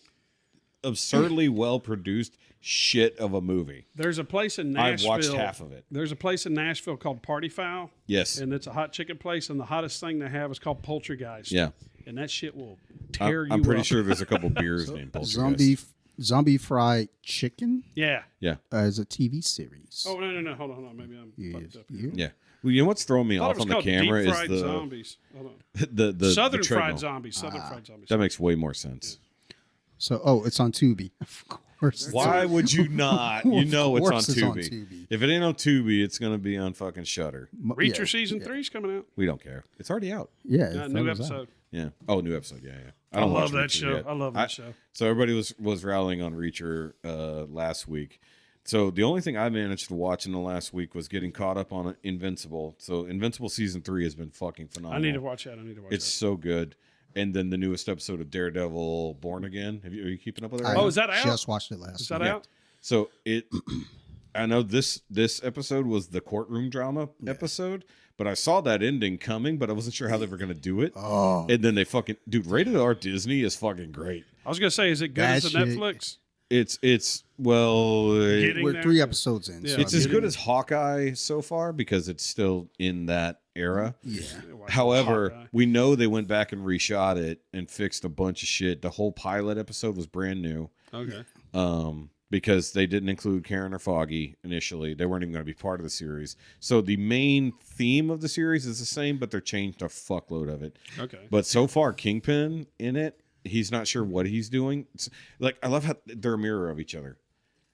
absurdly well-produced shit of a movie. There's a place in I've Nashville. watched half of it. There's a place in Nashville called Party Fowl, Yes. and it's a hot chicken place, and the hottest thing they have is called Poultrygeist. Yeah. And that shit will tear you I'm pretty up. sure there's a couple beers named Poultrygeist. Zombie Fried Chicken Yeah. Yeah. is a TV series. Oh, no. Hold on. Maybe I'm fucked up here. Yeah. Well, you know what's throwing me I thought off it was on the called camera deep is fried the zombies. Hold on. the Southern treadmill. fried zombies. Southern fried zombies. That makes way more sense. So, it's on Tubi. Of course. Why would you not? You know Of it's on course it's on Tubi. Tubi. If it ain't on Tubi, it's gonna be on fucking Shudder. Reacher season 3 is coming out. We don't care. It's already out. Yeah, New episode. Yeah. Oh, new episode. Yeah. I don't watch love that Reacher show. yet. I love that show. So everybody was rallying on Reacher last week. So the only thing I managed to watch in the last week was getting caught up on Invincible. So Invincible season 3 has been fucking phenomenal. I need to watch that. It's so good. And then the newest episode of Daredevil Born Again. Are you keeping up with it? I Right now? is that out? Just watched it last. Is that week. out? So I know this episode was the courtroom drama episode, but I saw that ending coming, but I wasn't sure how they were going to do it. Oh, And then they fucking, dude, rated R Disney is fucking great. I was going to say, is it good That as a shit- Netflix? It's well, Getting we're there? 3 episodes in. Yeah. so it's I'm as getting- good as Hawkeye so far because it's still in that era. Yeah. However, Hawkeye. we know they went back and reshot it and fixed a bunch of shit. The whole pilot episode was brand new. Okay. Because they didn't include Karen or Foggy initially. They weren't even going to be part of the series. So the main theme of the series is the same, but they're changed a fuckload of it. Okay. But so far, Kingpin in it, he's not sure what he's doing. It's, like, I love how they're a mirror of each other.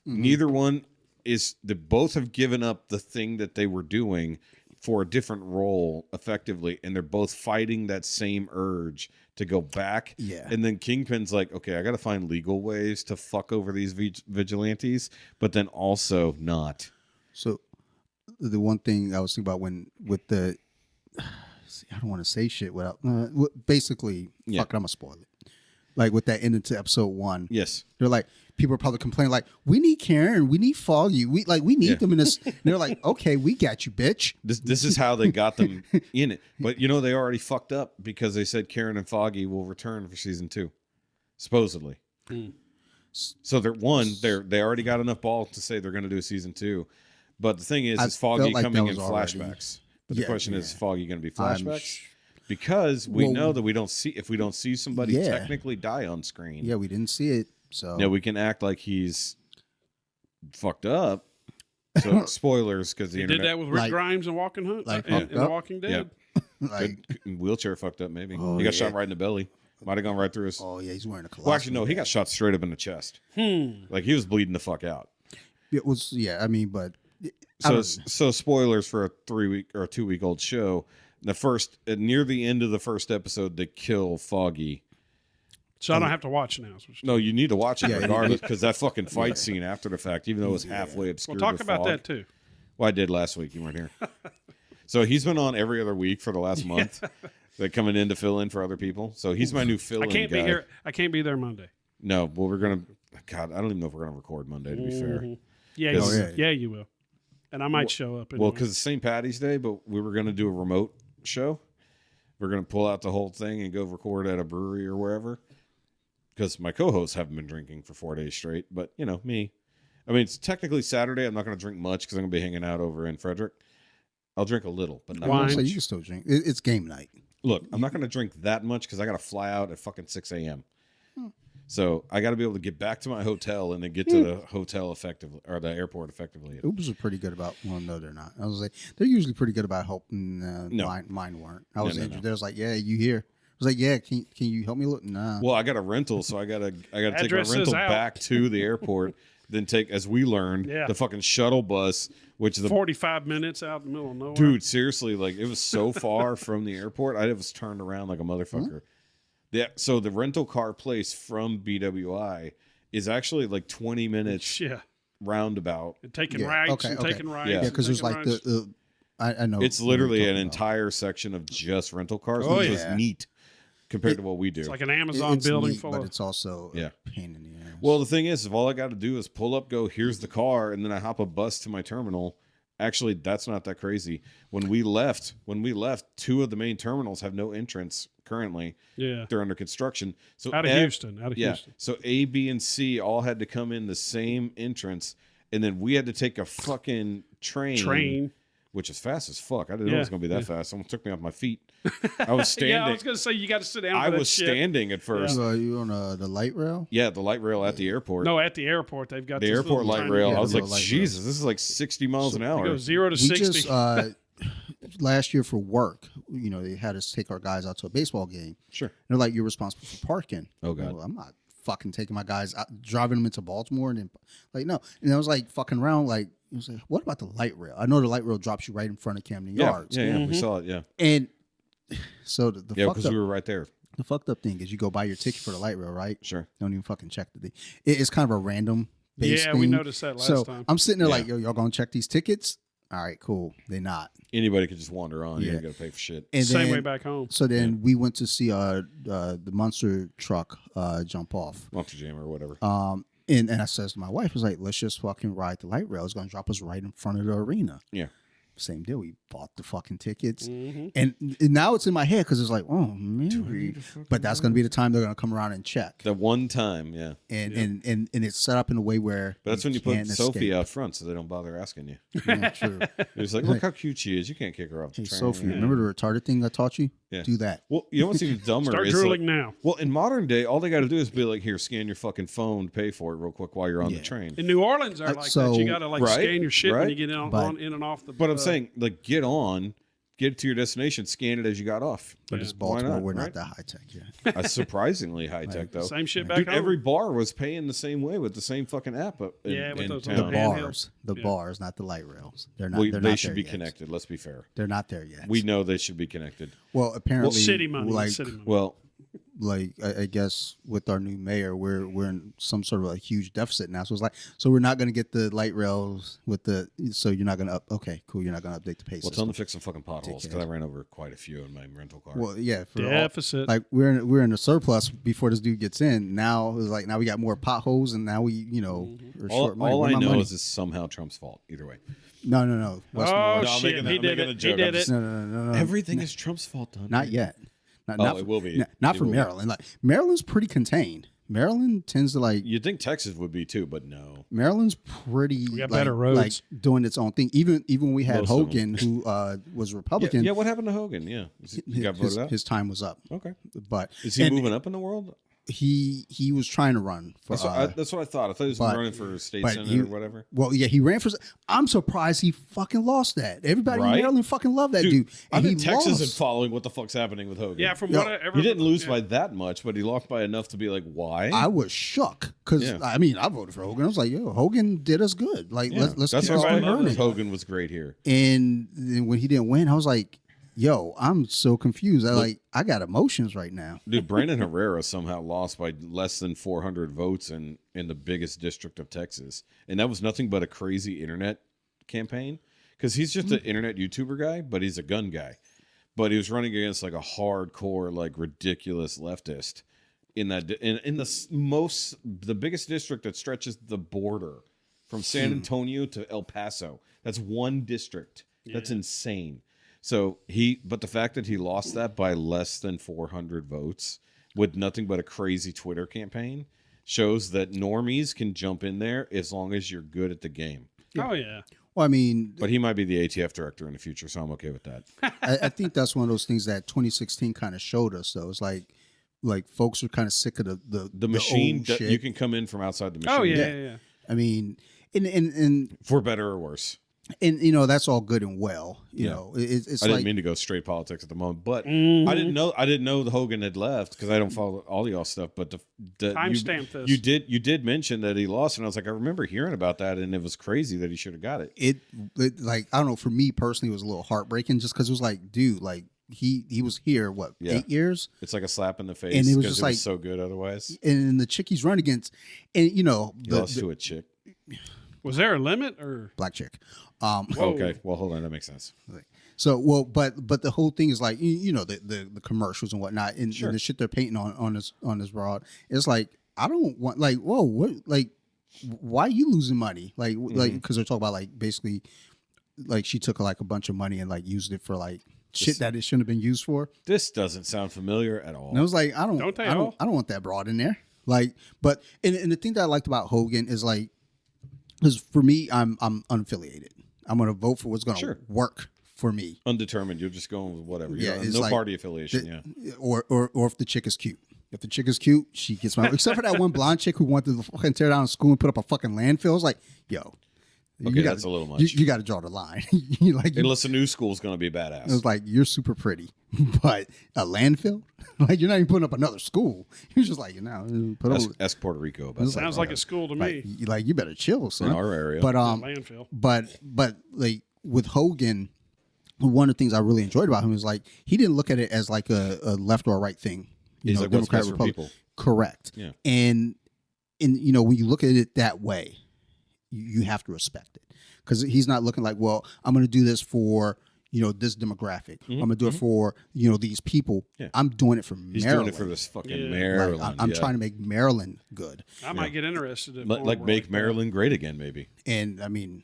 Neither one is, they both have given up the thing that they were doing for a different role effectively, and they're both fighting that same urge to go back. Yeah. And then Kingpin's like, okay, I got to find legal ways to fuck over these vigilantes, but then also not. So the one thing I was thinking about with the I don't want to say shit without basically. Yeah. Fuck it, I'm gonna spoil it. Like with that ending to episode 1. Yes. They're like, people are probably complaining like, we need Karen, we need Foggy, we need them in this. And they're like, okay, we got you, bitch. This is how they got them in it. But they already fucked up because they said Karen and Foggy will return for season 2, supposedly. So they already got enough balls to say they're going to do a season 2. But the thing is Foggy like coming in already, flashbacks. But the question is Foggy going to be flashbacks? I'm Because we know that if we don't see somebody technically die on screen. Yeah, we didn't see it. So we can act like he's fucked up. So spoilers because the He internet did that with Rick Grimes and Walking Hunt and Walking Dead. like, wheelchair fucked up. Maybe Oh, he got yeah. shot right in the belly. Might have gone right through his. oh yeah, he's wearing a colostomy. Well, actually, no. He got shot straight up in the chest. Like he was bleeding the fuck out. It was I mean, but I So spoilers for a 3-week or a 2-week-old show. Near the end of the first episode, they kill Foggy. So I don't have to watch now. No, you need to watch it Yeah, regardless because that fucking fight scene after the fact, even though it was halfway obscured. We'll talk with about fog. that too. Well, I did last week. You weren't here. So he's been on every other week for the last month. They're coming in to fill in for other people. So he's my new fill-in I can't guy. be here. I can't be there Monday. No, well, we're gonna. God, I don't even know if we're gonna record Monday. To be fair, Yeah, Oh, yeah, you will. And I might show up. well, anyway. because it's St. Patty's Day, but we were gonna do a remote show. We're gonna pull out the whole thing and go record at a brewery or wherever. Because my co-hosts haven't been drinking for 4 days straight, but me. I mean, it's technically Saturday. I'm not gonna drink much because I'm gonna be hanging out over in Frederick. I'll drink a little, but not Wine. much. so you can still drink. It's game night. Look, I'm not going to drink that much because I got to fly out at fucking 6 a.m. So I got to be able to get back to my hotel and then get to the hotel effectively or the airport effectively. Ubers are pretty good about. Well, no, they're not. I was like, they're usually pretty good about helping. No. Mine weren't. I was No. injured. They was like, yeah, you here? I was like, yeah. Can you help me look? Nah. Well, I got a rental, so I got to take my Address is rental out. back to the airport. Then take, as we learned, Yeah. the fucking shuttle bus, which is 45 minutes out in the middle of nowhere. dude. Seriously, like it was so far from the airport, I was turned around like a motherfucker. Yeah. So the rental car place from BWI is actually like 20 minutes Yeah. roundabout. And taking Yeah, rights okay, and okay. taking rights. Yeah. yeah, and because there's taking like rights. I know. It's what you're literally an talking about. entire section of just rental cars, Oh, which yeah. was neat compared to what we do. It's like an Amazon It's building neat, full but of. it's also Yeah. a pain in the ass. Well, the thing is, if all I got to do is pull up, go, here's the car, and then I hop a bus to my terminal. Actually, that's not that crazy. When we left, 2 of the main terminals have no entrance currently. Yeah. They're under construction. So Out of Houston. Out of yeah. Houston. So A, B, and C all had to come in the same entrance, and then we had to take a fucking train. Which is fast as fuck. I didn't know it was going to be that fast. Someone took me off my feet. I was standing. Yeah, I was going to say you got to sit down. I for that was shit. standing at first. So are you on the light rail? Yeah, the light rail at the airport. No, at the airport they've got The this airport little light tiny- rail. Yeah, I was the like, little light Jesus, this is like 60 miles an It hour. goes 0 to We 60. just last year for work, they had us take our guys out to a baseball game. Sure. They're like, you're responsible for parking. Oh, God. Well, I'm not fucking taking my guys out, driving them into Baltimore and then like no. And I was like fucking around like it was like, what about the light rail? I know the light rail drops you right in front of Camden Yeah, Yards. yeah, we saw it. Yeah, And so the yeah, fucked because up, we were right there. the fucked up thing is you go buy your ticket for the light rail, right? Sure. Don't even fucking check the thing. It's kind of a random base Yeah, thing. we noticed that last so time. I'm sitting there like, Yeah. yo, y'all gonna check these tickets? All right, cool. They're not. Anybody could just wander on. You Yeah. ain't got to pay for shit. And Same then, way back home. So then we went to see the monster truck jump off. Monster Jam or whatever. And I says to my wife, I was like, let's just fucking ride the light rail. It's going to drop us right in front of the arena. Yeah. Same deal. We bought the fucking tickets. Mm-hmm. And now it's in my head because it's like, oh, man. But that's going to be the time they're going to come around and check. The one time, yeah. And it's set up in a way where But that's when you put can't Sophie escape. out front so they don't bother asking you. Yeah, true. It's like, look how cute she is. You can't kick her off the Hey, train. Sophie, Yeah. remember the retarded thing I taught you? Yeah. Do that. Well, you know what's even dumber Start is drooling like, now. well, in modern day, all they got to do is be like, here, scan your fucking phone, pay for it real quick while you're on Yeah. the train. In New Orleans, are like so- that. You got to like Right, scan your shit when right. you get in, But- on in and off the. But I'm saying, like, get to your destination, scan it as you got off. But it's Baltimore. not, We're right? not that high tech yet. Surprisingly high tech, though. same shit back Dude, home. every bar was paying the same way with the same fucking app in, Yeah, with in those town. little The handheld. bars, the Yeah. bars, not the light rails. They're not. We- they're they not should there be yet. connected. Let's be fair. They're not there yet. We know they should be connected. Well, apparently, city money. like City money. Well, like I guess with our new mayor, we're in some sort of a huge deficit now. So it's like, so we're not going to get the light rails with the. So you're not going to okay, cool. You're not going to update the pace. Well, tell them to fix some fucking potholes because I ran over quite a few in my rental car. Well, yeah, for Deficit. like we're in a surplus before this dude gets in. Now it's like now we got more potholes, and now we are short money. All Where's I my know money? is it's somehow Trump's fault. Either way, No. Westmore. Oh, No, I'm shit. making a- He I'm did making a it. joke. He I'm did just- it. No. everything is Trump's fault, Dante. Not yet. Oh, Not it will be. Not It for will be. Maryland. Like Maryland's pretty contained. Maryland tends to like. You'd think Texas would be too, but no. Maryland's pretty. We got like, better roads. like doing its own thing. Even when we had Most of Hogan, who was Republican. Yeah, what happened to Hogan? Yeah. He got voted out? his time was up. Okay. But Is he and moving up in the world? He was trying to run for. That's what I thought. I thought he was but- running for state but senate he- or whatever. Well, yeah, he ran for. I'm surprised he fucking lost that. Everybody Right? in Maryland fucking loved that dude. I'm And in he Texas and lost. following what the fuck's happening with Hogan. Yeah, from Yo, what I ever. He didn't lose yeah. by that much, but he lost by enough to be like, why? I was shook because Yeah. I mean I voted for Hogan. I was like, yo, Hogan did us good. Like Yeah. let's That's keep why on running. Hogan was great here. And then when he didn't win, I was like, yo, I'm so confused. I got emotions right now. Dude, Brandon Herrera somehow lost by less than 400 votes in the biggest district of Texas. And that was nothing but a crazy internet campaign because he's just an internet YouTuber guy, but he's a gun guy. But he was running against like a hardcore, like ridiculous leftist in that in the biggest district that stretches the border from San Antonio to El Paso. That's one district. That's insane. So but the fact that he lost that by less than 400 votes with nothing but a crazy Twitter campaign shows that normies can jump in there as long as you're good at the game. Oh yeah. Well, I mean, But he might be the ATF director in the future, so I'm okay with that. I think that's one of those things that 2016 kind of showed us. Though it's like folks are kind of sick of The machine, old shit. you can come in from outside the machine. Oh yeah. I mean, and For better or worse. you know that's all good and well. You Yeah. know, it's I like didn't mean to go straight politics at the moment, but Mm-hmm. I didn't know the Hogan had left because I don't follow all y'all stuff. But Timestamp this. You did mention that he lost, and I was like, I remember hearing about that, and it was crazy that he should have got it. it like I don't know. For me personally, it was a little heartbreaking just because it was like, dude, like he was here 8 years, It's like a slap in the face, And it was because just it like- was so good otherwise. and the chick he's run against, and you know He lost to a chick. Was there a limit or? black chick. Whoa. Okay, well, hold on, that makes sense. So but the whole thing is like you know the commercials and whatnot and the shit they're painting on this broad. It's like I don't want like whoa what like why are you losing money like because they're talking about like basically like she took like a bunch of money and like used it for like shit that it shouldn't have been used for. This doesn't sound familiar at all. And I was like I don't want that broad in there. Like but and the thing that I liked about Hogan is like because for me I'm unaffiliated. I'm gonna vote for what's gonna work for me. Undetermined. You're just going with whatever. Yeah, No it's like party affiliation. Or if the chick is cute. If the chick is cute, she gets my except for that one blonde chick who wanted to fucking tear down a school and put up a fucking landfill. I was like, yo, Okay, that's a little much. You got to draw the line. Unless a new school's going to be badass. It was like you're super pretty, but a landfill, like you're not even putting up another school. You're just like put up. Ask Puerto Rico about that. Sounds like a school to me. Like you better chill, son. In our area. But Landfill. but like with Hogan, one of the things I really enjoyed about him is like he didn't look at it as like a left or a right thing. He's like, what's best for people. Correct. Yeah. And you know when you look at it that way, you have to respect it because he's not looking like, well, I'm going to do this for this demographic. I'm going to do it for these people. Yeah. I'm doing it for He's Maryland. doing it for this fucking Yeah. Maryland. Like, I'm trying to make Maryland good. I might get interested in like more make that. Maryland great again, maybe. And I mean,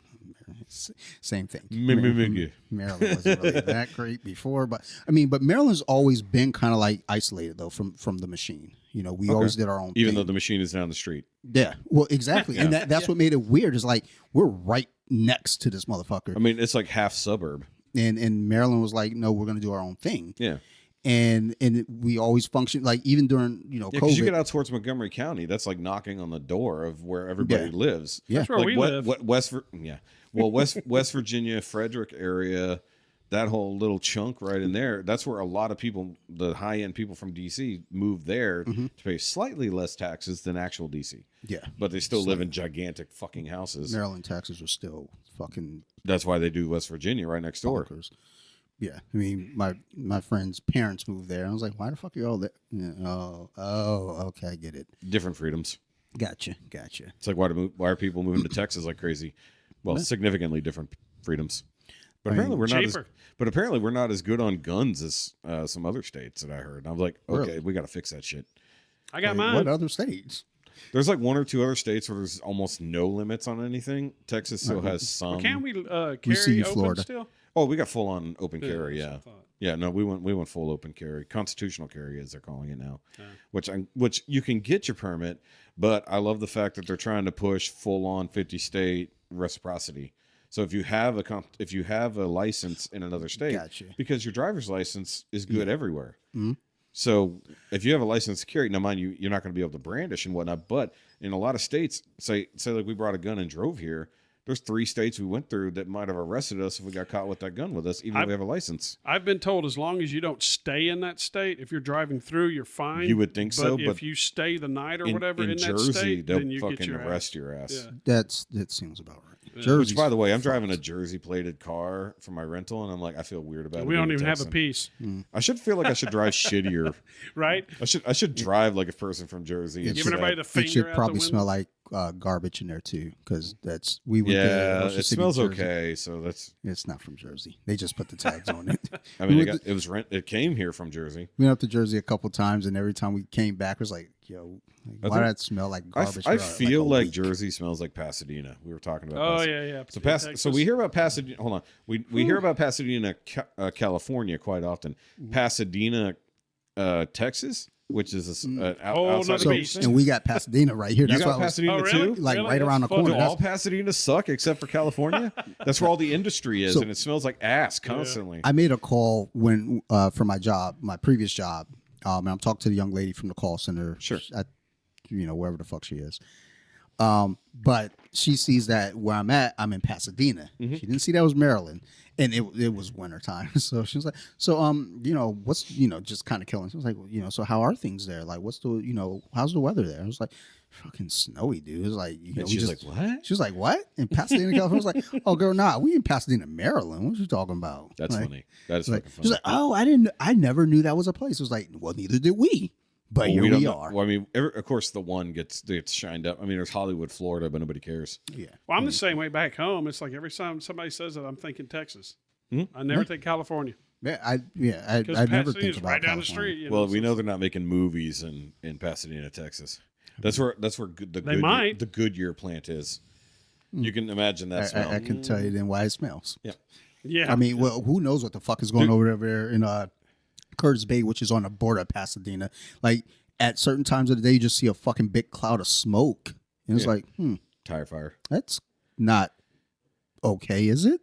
same thing. Maryland Maryland wasn't really that great before, but I mean, but Maryland's always been kind of like isolated though from the machine. We always did our own Even thing. though the machine is down the street. Yeah, well, exactly, and that's what made it weird. Is like we're right next to this motherfucker, I mean, it's like half suburb. and Maryland was like, no, we're going to do our own thing. Yeah. And we always functioned like even during Yeah, COVID. because you get out towards Montgomery County, that's like knocking on the door of where everybody Yeah. lives. Yeah. That's where like we live. West Virginia, Frederick area, that whole little chunk right in there. That's where a lot of people, the high end people from DC, move there to pay slightly less taxes than actual DC. Yeah, But they still live in gigantic fucking houses. Maryland taxes are still fucking That's why they do West Virginia right next door. bonkers. Yeah, I mean, my friend's parents moved there. I was like, why the fuck are you all there? Yeah, okay, I get it. Different freedoms. Gotcha. It's like why are people moving to Texas like crazy? Well, significantly different freedoms. But apparently we're not. But apparently we're not as good on guns as some other states that I heard. And I was like, okay, Really? we got to fix that shit. I got mine. What other states? There's like one or two other states where there's almost no limits on anything. Texas still has some. Can we We see carry open Florida. still? Oh, we got full on open carry. that's Yeah, what I thought. yeah. No, we went full open carry, constitutional carry as they're calling it now, which you can get your permit, but I love the fact that they're trying to push full on 50 state reciprocity. So if you have a license in another state, Gotcha. because your driver's license is good everywhere. Mhm. So if you have a license to carry, now mind you, you're not going to be able to brandish and whatnot. But in a lot of states, say like we brought a gun and drove here. There's 3 states we went through that might have arrested us if we got caught with that gun with us, even though we have a license. I've been told as long as you don't stay in that state, if you're driving through, you're fine. You would think so, But but if you stay the night or whatever in that Jersey, state, they'll then you fucking get your arrest your ass. Yeah. That seems about right. Yeah. Jersey's Which, by the way, I'm driving a Jersey plated car for my rental, and I'm like, I feel weird about it. We don't being even have a Texan. piece, I should feel like I should drive shittier. right? I should drive like a person from Jersey. and Giving shit. everybody the finger It should out probably the smell window. like garbage in there too, because we went to Yeah, Ocean it City, smells Jersey. okay. So that's. It's not from Jersey. They just put the tags on it. I mean, We it, went it was rent. It came here from Jersey. We went up to Jersey a couple times, and every time we came back, it was like, yo, I why think- did that smell like I, garbage? I for, feel a like week? Jersey smells like Pasadena. We were talking about. Oh Pasadena. yeah. So we hear about Pasadena. Hold on, we hear about Pasadena, California, quite often. Pasadena, Texas, which is outside another of beast. Houston. And we got Pasadena right here. You That's got why I was Pasadena Oh, really? too. like Really? right around the That's fun. corner. Do all Pasadenas suck except for California? That's where all the industry is, So- and it smells like ass constantly. I made a call when for my job, my previous job. And I'm talking to the young lady from the call center. Sure. At, wherever the fuck she is. But she sees that where I'm at, I'm in Pasadena. Mm-hmm. She didn't see that was Maryland, and it was wintertime. So she was like, so what's just kind of killing. She was like, so how are things there? Like, what's the how's the weather there? I was like, fucking snowy, dude. It was like, and she's like, "What?" She was like, what? In Pasadena, California? I was like, oh, girl, nah, we in Pasadena, Maryland. What you talking about? That's Like, funny. That is like, fucking she's funny. like, oh, I never knew that was a place. It was like, well, neither did we. But Well, here don't we know. are. Well, I mean, of course, the one gets shined up. I mean, there's Hollywood, Florida, but nobody cares. Yeah. Well, I'm the same way back home. It's like every time somebody says that, I'm thinking Texas. Hmm? I never think California I because never think Pasadena's about right down California. the street. You know, Well, so we know they're not making movies in Pasadena, Texas. That's where might. the Goodyear plant is. You can imagine that smell. I can tell you then why it smells. Yeah. Yeah, I mean, well, who knows what the fuck is going over there in Curtis Bay, which is on the border of Pasadena. Like, at certain times of the day, you just see a fucking big cloud of smoke. And it's Yeah. like, Tire fire. that's not okay, is it?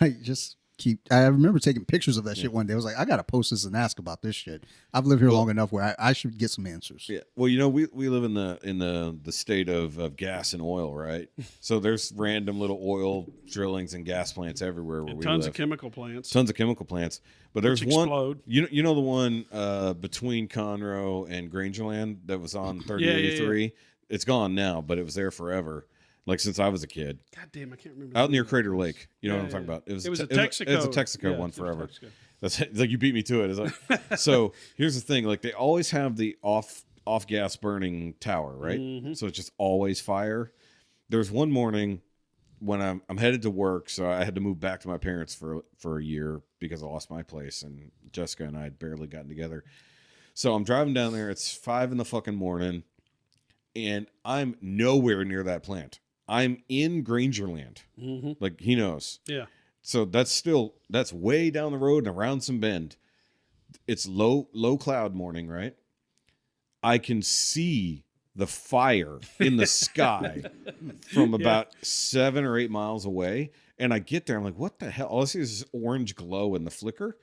Like, just keep. I remember taking pictures of that shit one day. I was like, I got to post this and ask about this shit. I've lived here long enough where I should get some answers. Yeah. Well, we live in the state of gas and oil, right? So there's random little oil drillings and gas plants everywhere where and we tons live. of chemical plants. Tons of chemical plants. But there's Which one. explode. You know the one between Conroe and Grangerland that was on 3083. It's gone now, but it was there forever. Like since I was a kid. God damn, I can't remember. Out the near name. Crater Lake. You know Yeah, what I'm talking yeah. about? It was a It was Texaco. a Texaco Yeah, one it was forever. Texaco. That's it's like you beat me to it. It's like so. Here's the thing: like they always have the off gas burning tower, right? Mm-hmm. So it's just always fire. There's one morning when I'm headed to work, so I had to move back to my parents for a year because I lost my place, and Jessica and I had barely gotten together. So I'm driving down there. It's 5 in the fucking morning, and I'm nowhere near that plant. I'm in Grangerland. Mm-hmm. Like he knows. Yeah. So that's way down the road and around some bend. It's low cloud morning, right? I can see the fire in the sky from about 7 or 8 miles away. And I get there, I'm like, what the hell? All I see is this orange glow in the flicker.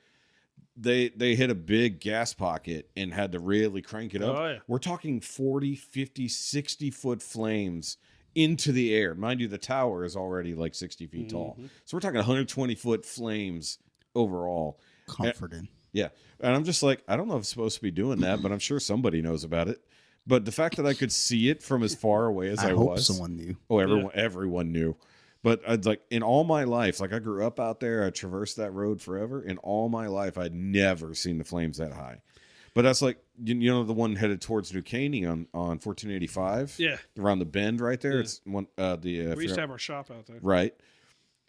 They hit a big gas pocket and had to really crank it up. Oh, yeah. We're talking 40, 50, 60-foot flames into the air. Mind you, the tower is already like 60 feet tall. So we're talking 120-foot flames overall. Comforting. Yeah. And I'm just like, I don't know if I'm supposed to be doing that, but I'm sure somebody knows about it. But the fact that I could see it from as far away as I hope was. someone knew. Oh, everyone knew. But I'd like in all my life, like I grew up out there, I traversed that road forever. In all my life, I'd never seen the flames that high. But that's like you know the one headed towards New Caney on 1485. Yeah, around the bend right there. Yeah. It's one we used to have our shop out there. Right,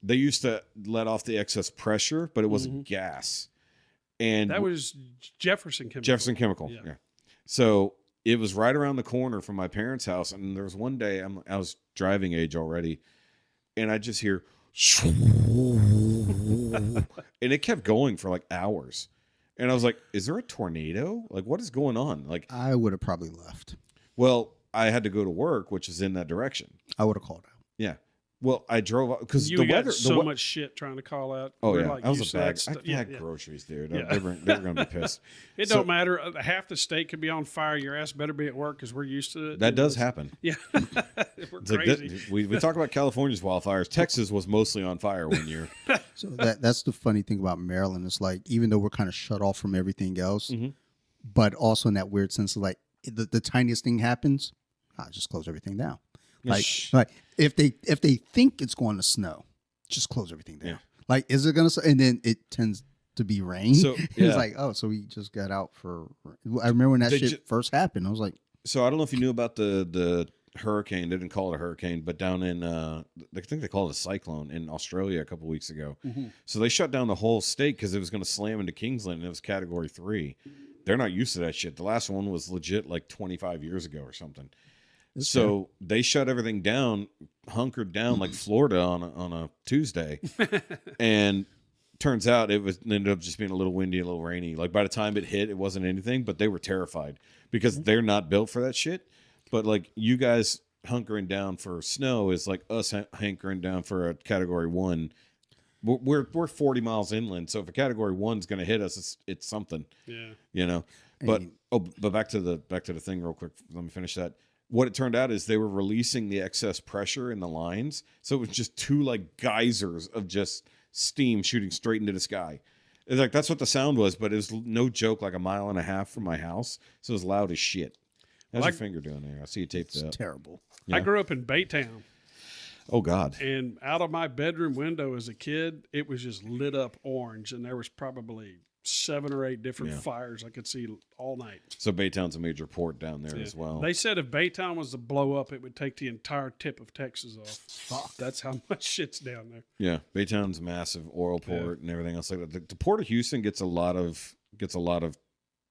they used to let off the excess pressure, but it wasn't gas. And that was Jefferson Chemical. Jefferson Chemical. Yeah. So it was right around the corner from my parents' house, and there was one day I was driving age already. And I just hear, and it kept going for like hours. And I was like, is there a tornado? Like, what is going on? Like, I would have probably left. Well, I had to go to work, which is in that direction. I would have called out. Yeah. Well, I drove because the weather. Had so much shit trying to call out. Oh yeah, like I was a bag. I had yeah. groceries, dude. Yeah. They were going to be pissed. It don't matter. Half the state could be on fire. Your ass better be at work because we're used to it. That does happen. Yeah, we're it's crazy. Like we talk about California's wildfires. Texas was mostly on fire one year. So that's the funny thing about Maryland. It's like even though we're kind of shut off from everything else, but also in that weird sense of like the tiniest thing happens, just close everything down. Like if they think it's going to snow, just close everything down. Yeah. Like, is it going to? And then it tends to be rain. So it's like, oh, so we just got out for. I remember when that shit first happened. I was like, so I don't know if you knew about the hurricane. They didn't call it a hurricane, but down in I think they called it a cyclone in Australia a couple weeks ago. So they shut down the whole state because it was going to slam into Kingsland, and it was Category 3. They're not used to that shit. The last one was legit like 25 years ago or something. So they shut everything down, hunkered down like Florida on a Tuesday, and turns out it ended up just being a little windy, a little rainy. Like by the time it hit, it wasn't anything, but they were terrified because they're not built for that shit. But like you guys hunkering down for snow is like us hunkering down for a Category 1. We're 40 miles inland, so if a Category 1's going to hit us, it's something. Yeah, you know. But but back to the thing real quick. Let me finish that. What it turned out is they were releasing the excess pressure in the lines. So it was just two like geysers of just steam shooting straight into the sky. It's like, that's what the sound was, but it was no joke, like a mile and a half from my house. So it was loud as shit. How's your finger doing there? I see you taped up. It's terrible. Yeah. I grew up in Baytown. Oh God. And out of my bedroom window as a kid, it was just lit up orange. And there was probably 7 or 8 different fires I could see all night. So Baytown's a major port down there as well. They said if Baytown was to blow up, it would take the entire tip of Texas off. Fuck. That's how much shit's down there. Yeah, Baytown's a massive oil port and everything else like that. The Port of Houston gets a lot of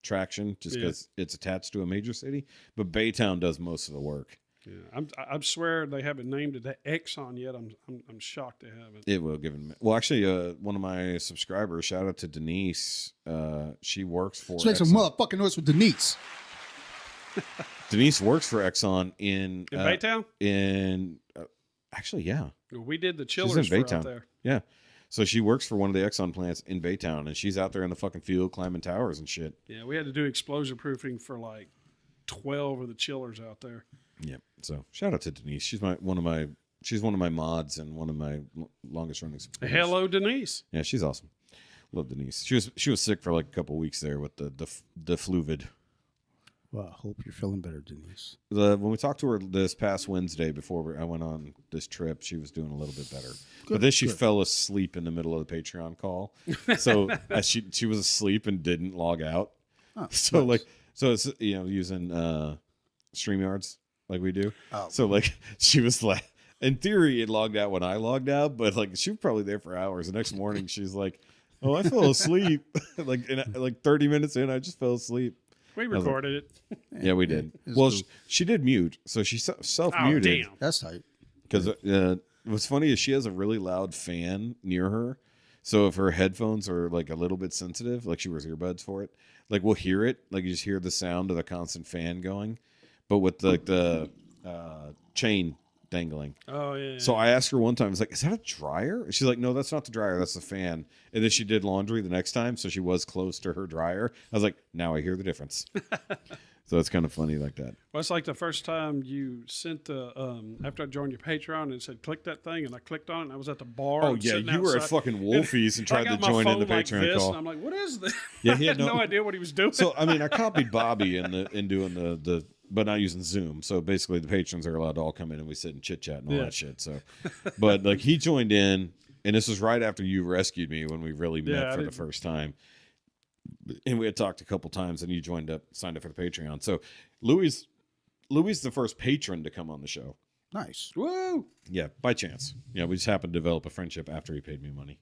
traction just because it's attached to a major city, but Baytown does most of the work. Yeah, I swear they haven't named it Exxon yet. I'm shocked they haven't. It will give them. Well, actually, one of my subscribers, shout out to Denise. She works for. Let's make some motherfucking noise with Denise. Denise works for Exxon in Baytown. Actually, yeah. We did the chillers for out there. Yeah. So she works for one of the Exxon plants in Baytown, and she's out there in the fucking field climbing towers and shit. Yeah, we had to do explosion proofing for like 12 of the chillers out there. Yeah. So shout out to Denise. She's one of my mods and one of my longest running supporters. Hello, Denise. Yeah, she's awesome. Love Denise. She was sick for like a couple weeks there with the fluvid. Well, I hope you're feeling better, Denise. When we talked to her this past Wednesday before I went on this trip, she was doing a little bit better. But then she fell asleep in the middle of the Patreon call. So she was asleep and didn't log out. Oh, so nice. So it's using StreamYards like we do. Oh. So like she was like, in theory it logged out when I logged out, but like she was probably there for hours. The next morning she's like, "Oh, I fell asleep." like 30 minutes in, I just fell asleep. We recorded it. Yeah, we did. Well, cool. She did mute, so she self-muted. Oh, damn. That's tight. Because what's funny is she has a really loud fan near her, so if her headphones are like a little bit sensitive, like she wears earbuds for it, like we'll hear it, like you just hear the sound of the constant fan going, but with like the chain dangling. Oh yeah. So I asked her one time, I was like, "Is that a dryer?" She's like, "No, that's not the dryer. That's the fan." And then she did laundry the next time, so she was close to her dryer. I was like, "Now I hear the difference." So it's kind of funny like that. Well, it's like the first time you sent the after I joined your Patreon and it said click that thing, and I clicked on it and I was at the bar. Oh yeah, you were at fucking Wolfie's and tried to join in the Patreon call. And I'm like, "What is this?" Yeah, he had no idea what he was doing. So I mean, I copied Bobby in doing the but not using Zoom. So basically, the patrons are allowed to all come in and we sit and chit chat and all that shit. So, but like he joined in, and this was right after you rescued me when we really met for the first time. And we had talked a couple times, and you signed up for the Patreon. So Louis the first patron to come on the show. Nice. Woo! Yeah, by chance. Yeah, we just happened to develop a friendship after he paid me money.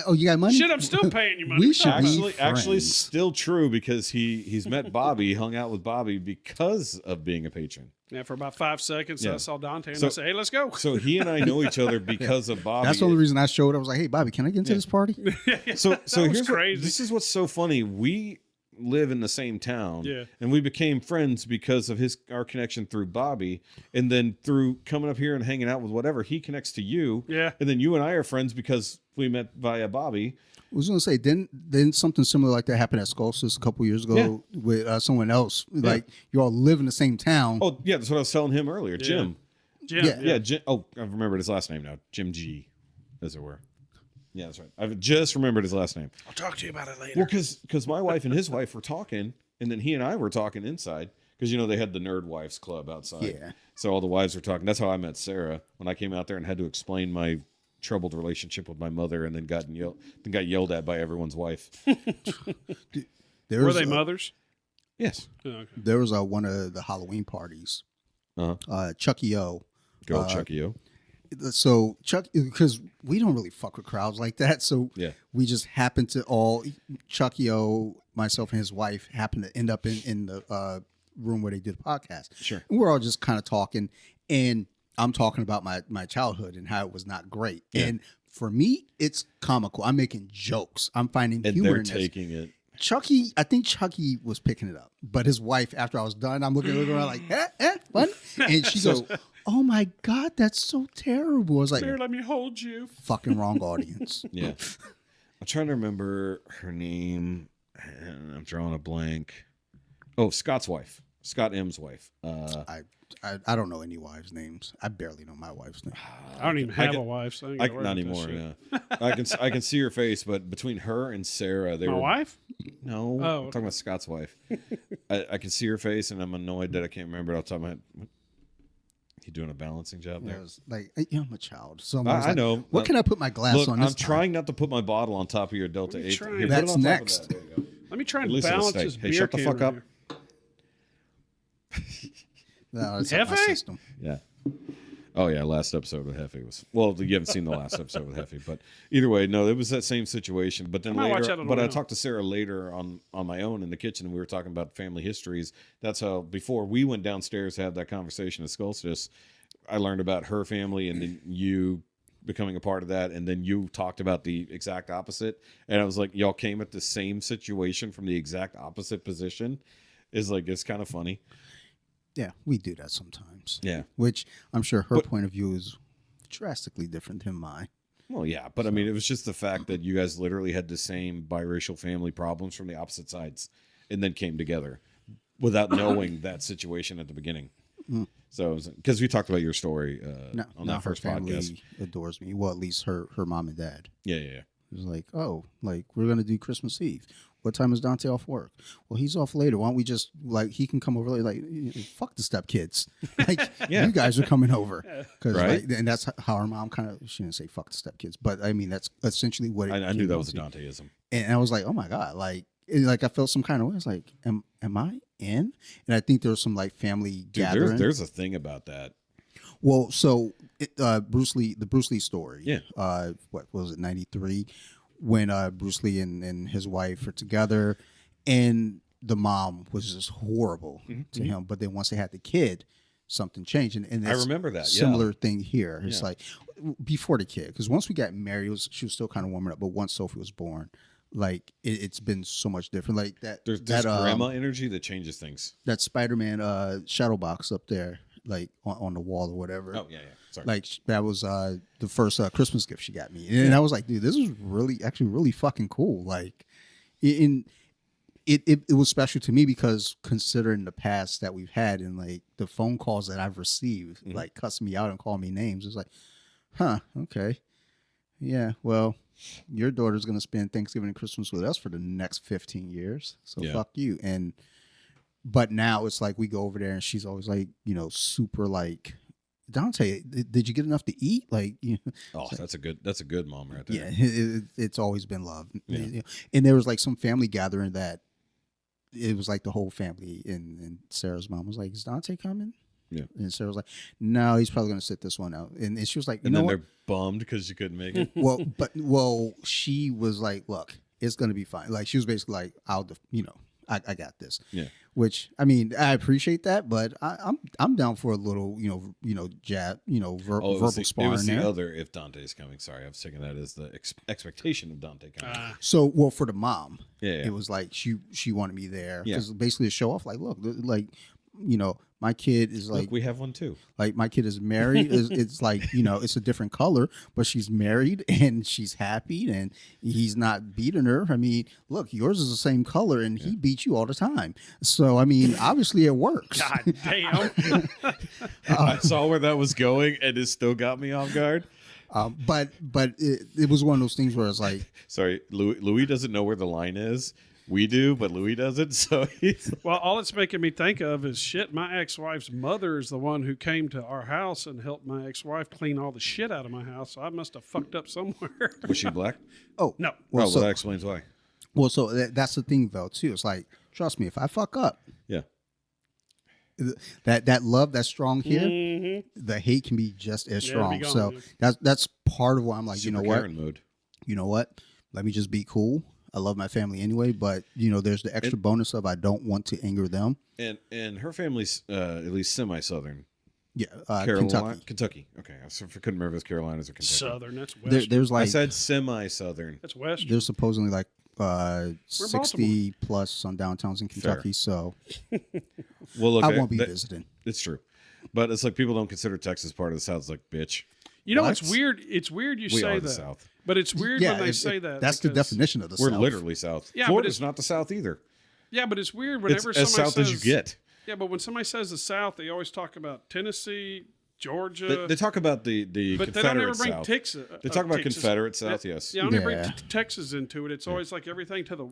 Oh, you got money? Shit, I'm still paying you money. We should be Actually, friends. still true because he's met Bobby, hung out with Bobby because of being a patron. Yeah, for about 5 seconds, Yeah. I saw Dante, and So- I said, hey, let's go. So he and I know each other because of Bobby. That's the only reason I showed up. I was like, hey, Bobby, can I get into this party? So was here's crazy. this is what's so funny. We live in the same town, Yeah. and we became friends because of our connection through Bobby, and then through coming up here and hanging out with whatever he connects to you. Yeah. And then you and I are friends because we met via Bobby. I was going to say, didn't something similar like that happen at Skolsis a couple years ago with someone else? Like, you all live in the same town. Oh yeah, that's what I was telling him earlier. Jim. Jim, Yeah. Jim. Oh, I've remembered his last name now. Jim G, as it were. Yeah, that's right. I've just remembered his last name. I'll talk to you about it later. Well, because my wife and his wife were talking, and then he and I were talking inside because they had the Nerd Wives Club outside. Yeah. So all the wives were talking. That's how I met Sarah when I came out there and had to explain my troubled relationship with my mother, and then got yelled at by everyone's wife. Were they mothers? Yes. Oh, okay. There was one of the Halloween parties. Chucky O. Good old Chucky O. So Chuck, because we don't really fuck with crowds like that, so Yeah. we just happened to all Chucky O, myself and his wife happened to end up in the room where they did the podcast. Sure. And we're all just kind of talking, and I'm talking about my childhood and how it was not great. Yeah. And for me, it's comical. I'm making jokes. I'm finding And humor they're in this. taking it. Chucky, I think Chucky was picking it up, but his wife, after I was done, I'm looking around like, what? And she goes, oh my God, that's so terrible. I was like, Here, let me hold you. fucking wrong audience. Yeah. I'm trying to remember her name, and I'm drawing a blank. Oh, Scott's wife. Scott M's wife. I don't know any wives' names. I barely know my wife's name. I don't even have a wife, so I ain't gotta worry not about that anymore. shit. Yeah, I can see her face, but between her and Sarah, they My were wife? No, Oh, I'm talking about Scott's wife. I can see her face, and I'm annoyed that I can't remember it off the top of my head. You doing a balancing job I there? was like, I'm a child. So I like, know. What can I put my glass Look, on I'm this time? trying not to put my bottle on top of your Delta Let me 8. try. Here, put it That's on top of next. that. There you go. Let me try At and least it'll balance stay. this Hey, beer shut the can fuck over up. here. No, it's not my Hefe? system. Yeah. Oh yeah, last episode with Heffy was you haven't seen the last episode with Heffy, but either way, no, it was that same situation. But then I might watch later, that on but my I own. talked to Sarah later on my own in the kitchen, and we were talking about family histories. That's how before we went downstairs to have that conversation at Skullstis, I learned about her family, and then you becoming a part of that, and then you talked about the exact opposite, and I was like, y'all came at the same situation from the exact opposite position. It's kind of funny. Yeah, we do that sometimes. Yeah. Which I'm sure her point of view is drastically different than mine. Well, yeah, but I mean, it was just the fact that you guys literally had the same biracial family problems from the opposite sides, and then came together without knowing that situation at the beginning. So, because we talked about your story on that first her family podcast. adores me. Well, at least her mom and dad. Yeah. It was like, oh, like we're gonna do Christmas Eve. What time is Dante off work? Well, he's off later. Why don't we just he can come over later? Like, fuck the stepkids. Like, you guys are coming over, because Right. and that's how her mom kind of. She didn't say fuck the stepkids, but I mean that's essentially what I knew that was a Danteism. And I was like, oh my God, like I felt some kind of way. I was like, am I in? And I think there was some like family Dude, gathering. there's a thing about that. Well, so the Bruce Lee story. Yeah. What was it, 93? When Bruce Lee and his wife are together, and the mom was just horrible to him. But then once they had the kid, something changed. And I remember that. similar thing here. It's Yeah. like before the kid, because once we got married, she was still kind of warming up. But once Sophie was born, like it's been so much different. Like that. There's that grandma energy that changes things. that Spider-Man shadow box up there, like on the wall or whatever. Oh yeah. Sorry. Like that was the first Christmas gift she got me, and I was like, dude, this is really fucking cool. Like, it was special to me because considering the past that we've had and like the phone calls that I've received, like cussing me out and calling me names, it's like, huh, okay, yeah, well, your daughter's gonna spend Thanksgiving and Christmas with us for the next 15 years, so Yeah. fuck you. But now it's like we go over there and she's always like, super like, Dante, did you get enough to eat? Like, Oh, that's a good mom right there. Yeah, it's always been love. Yeah. And there was like some family gathering that it was like the whole family, and Sarah's mom was like, "Is Dante coming?" Yeah. And Sarah was like, "No, he's probably going to sit this one out." And she was like, And know then what? they're bummed because you couldn't make it. Well, she was like, "Look, it's going to be fine." Like she was basically like, I got this. Yeah. Which, I mean, I appreciate that, but I'm down for a little, jab, verbal sparring. It was the there. other if Dante's coming. Sorry, I was taking that as the expectation of Dante coming. So, well, for the mom, Yeah. it was like she wanted me there Yeah. because basically to show off, like, look, like, my kid is like, Look, we have one too. like my kid is married. It's like, it's a different color, but she's married and she's happy and he's not beating her. I mean, look, yours is the same color and he beats you all the time. So, I mean, obviously it works. God damn. I saw where that was going, and it still got me off guard. But it was one of those things where it's like, Sorry, Louis doesn't know where the line is. We do, but Louis doesn't. So he's Well, all it's making me think of is shit. My ex-wife's mother is the one who came to our house and helped my ex-wife clean all the shit out of my house. So I must have fucked up somewhere. was she black? oh, No. well, Well, that explains why. so that's the thing though too. It's like, trust me, if I fuck up, Yeah. that love that's strong here, Mhm. the hate can be just as Yeah, strong. be gone, So yeah. that's part of why I'm like, Super you know what? Karen mode. You know what? Let me just be cool. I love my family anyway, but there's the extra bonus of I don't want to anger them. And her family's at least semi-southern. Yeah, Kentucky. Kentucky. Okay, I couldn't remember if it was Carolinas or Kentucky. Southern. That's There, west. there's I like said semi-southern. That's west. there's supposedly like Baltimore. 60 plus on downtowns in Kentucky, so Well, look, I won't be visiting. It's true, but it's like people don't consider Texas part of the South. It's like, bitch, You know, What? it's weird. It's weird you we say are that. the South. But it's weird when they say that. That's the because- definition of the We're South. literally South. Yeah, but Florida's it's- not the South either. Yeah, but it's weird It's whenever as somebody South says, as you get. Yeah, but when somebody says the South, they always talk about Tennessee, Georgia. They talk about the but they don't ever Confederate bring South. Texas. They talk about Texas. Confederate South, yes. Yeah, when they bring Yeah. Texas into it, it's always like everything to the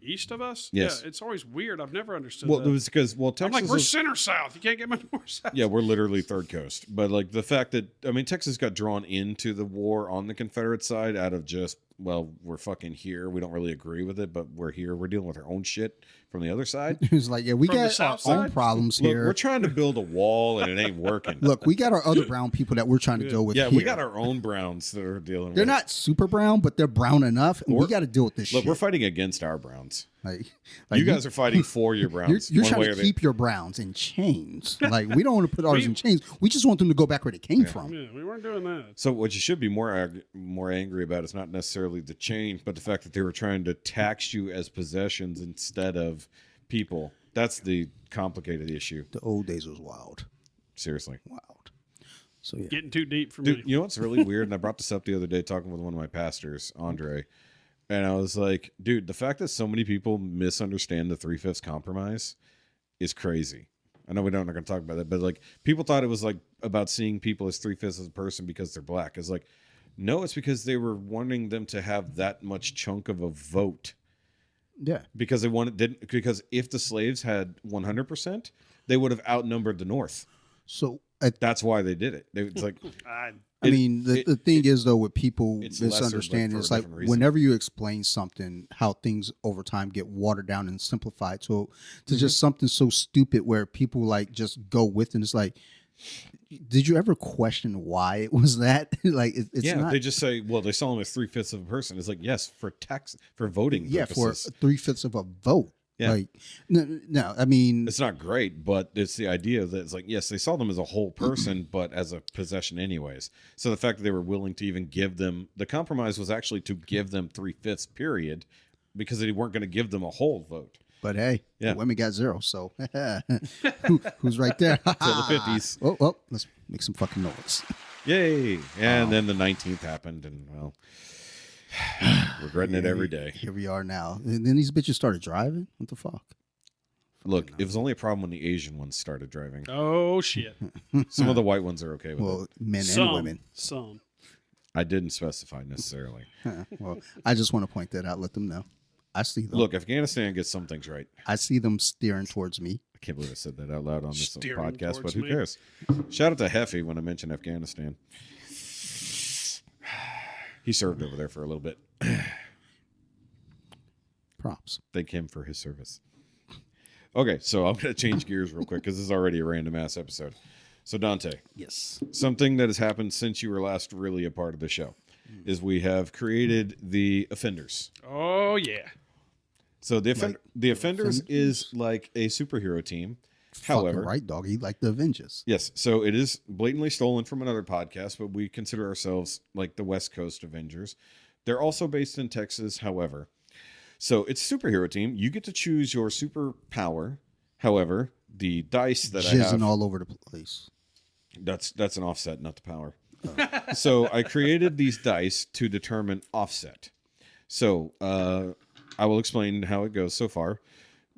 east of us. Yes. Yeah, it's always weird. I've never understood Well, that. it was because I'm Texas. like, we're is- center south. You can't get much more south. yeah, we're literally third coast. But like the fact that Texas got drawn into the war on the Confederate side out of just we're fucking here. We don't really agree with it, but we're here. We're dealing with our own shit from the other side. It's like, yeah, we From the got our South own side? problems Look, here. we're trying to build a wall and it ain't working. Look, we got our other brown people that we're trying to deal with. yeah, here. we got our own Browns that are dealing They're with. not super brown, but they're brown enough, and we got to deal with this Look, shit. we're fighting against our Browns. Like You guys are fighting for your Browns. You're one trying way to or the- keep your browns in chains. Like we don't want to put ours in chains. We just want them to go back where they came from. Yeah, we weren't doing that. So what you should be more angry about is not necessarily the change, but the fact that they were trying to tax you as possessions instead of people. That's the complicated issue. The old days was wild, Seriously. wild. So yeah, Getting too deep for Dude, me. you know what's really weird? And I brought this up the other day talking with one of my pastors, Andre. And I was like, dude, the fact that so many people misunderstand the 3/5 compromise is crazy. I know we're not going to talk about that, but like people thought it was like about seeing people as 3/5 as a person because they're black. It's like, no, it's because they were wanting them to have that much chunk of a vote. yeah. Because because if the slaves had 100%, they would have outnumbered the North. So That's why they did it. It's like I mean, the thing is though, with people it's lesser, but misunderstanding, for a it's like different reason. whenever you explain something, how things over time get watered down and simplified to just something so stupid where people like just go with it. And it's like, did you ever question why it was that? Like, it's yeah, not. they just say, well, they saw him as 3/5 of a person. It's like, yes, for voting Yeah, purposes. for 3/5 of a vote. Yeah. Like, no, I mean, It's not great, but it's the idea that it's like, yes, they saw them as a whole person, but as a possession anyways. So the fact that they were willing to even give them, the compromise was actually to give them 3/5 period because they weren't going to give them a whole vote. but hey, Yeah. the women got 0. So who's right there? So the 50s. Oh, let's make some fucking noise. Yay. And then the 19th happened, and well, regretting it every day. Here we are now. And then these bitches started driving. What the fuck? Look, it was only a problem when the Asian ones started driving. Oh shit. Some of the white ones are okay with Well, it. men Some. and women. Some. I didn't specify necessarily. Well, I just want to point that out. Let them know. I see them. Look, Afghanistan gets some things right. I see them steering towards me. I can't believe I said that out loud on this Steering podcast, but towards who me. cares? Shout out to Heffy when I mentioned Afghanistan. He served over there for a little bit. Props. Thank him for his service. Okay, so I'm going to change gears real quick because this is already a random ass episode. So Dante, Yes. something that has happened since you were last really a part of the show is we have created the Offenders. Oh yeah. So the Offenders Offenders? is like a superhero team. Fucking However, right, doggy. Like the Avengers. yes, so it is blatantly stolen from another podcast, but we consider ourselves like the West Coast Avengers. They're also based in Texas, however. So it's a superhero team. You get to choose your superpower. However, the dice that I have, Jizzing all over the place. that's an offset, not the power. So I created these dice to determine offset. So I will explain how it goes so far.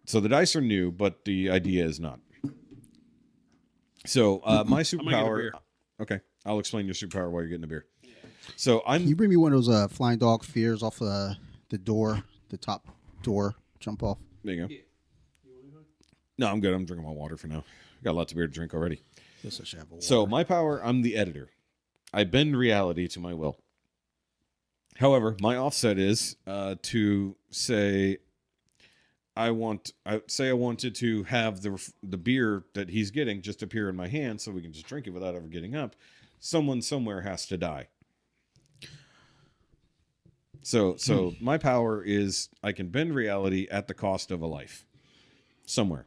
So the dice are new, but the idea is not. So my get a superpower. beer. Okay, I'll explain your superpower while you're getting a beer. So Can you bring me one of those flying dog fears off the door, the top door, jump off? There you go. No, I'm good. I'm drinking my water for now. Got lots of beer to drink already. Yes, I should have a water. So my power, I'm the editor. I bend reality to my will. However, my offset is to say I wanted to have the beer that he's getting just appear in my hand so we can just drink it without ever getting up. Someone somewhere has to die. So my power is I can bend reality at the cost of a life. Somewhere.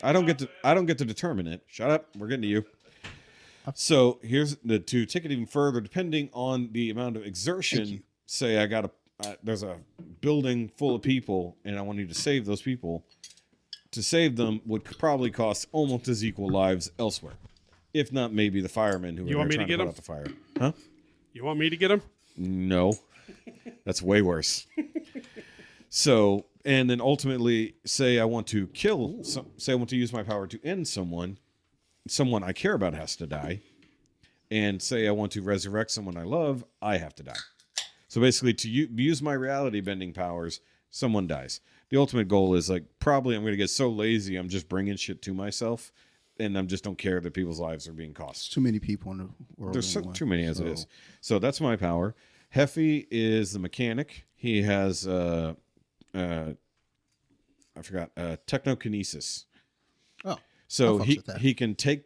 I don't get to determine it. Shut up. We're getting to you. So here's to take it even further, depending on the amount of exertion. Say I got there's a building full of people, and I want you to save those people. To save them would probably cost almost as equal lives elsewhere, if not maybe the firemen who You are want me trying to to get put 'em? out the fire. Huh? You want me to get him? No, that's way worse. So, and then ultimately, say I want to kill, say I want to use my power to end someone I care about has to die, and say I want to resurrect someone I love, I have to die. So basically, to use my reality bending powers, someone dies. The ultimate goal is like probably I'm going to get so lazy I'm just bringing shit to myself, and I just don't care that people's lives are being cost. Too many people in the world. There's anyway, too many as it so- is. So that's my power. Heffy is the mechanic. He has I forgot technokinesis. Oh, So I'll fucks with that. he can take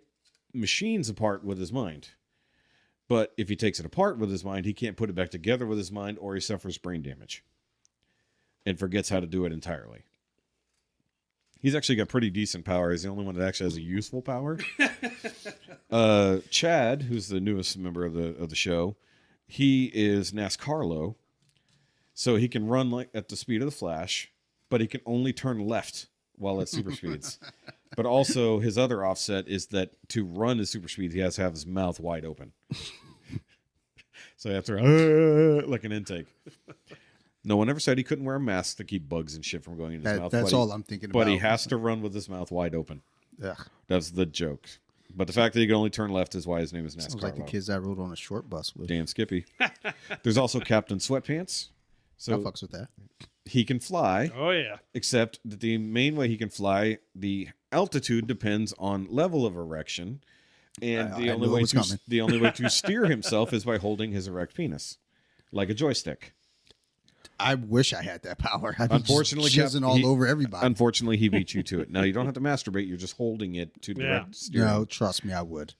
machines apart with his mind. But if he takes it apart with his mind, he can't put it back together with his mind, or he suffers brain damage and forgets how to do it entirely. He's actually got pretty decent power. He's the only one that actually has a useful power. Chad, who's the newest member of the show, he is NASCARlo, so he can run like at the speed of the Flash, but he can only turn left while at super speeds. But also his other offset is that to run at super speed, he has to have his mouth wide open. So you have to run like an intake. No one ever said he couldn't wear a mask to keep bugs and shit from going in his mouth. That's all I'm thinking But about. he has to run with his mouth wide open. Ugh. That's the joke. But the fact that he can only turn left is why his name is NASCAR. Sounds like the kids I rode on a short bus with. Dan Skippy. There's also Captain Sweatpants. I So fucks with that. he can fly, Oh yeah. except that the main way he can fly, the altitude depends on level of erection. And I the only knew it way was to coming. the only way to steer himself is by holding his erect penis. Like a joystick. I wish I had that power. I'd be Unfortunately, just jizzing all he- over everybody. Unfortunately, he beat you to it. Now you don't have to masturbate, you're just holding it to direct steering. No, trust me, I would.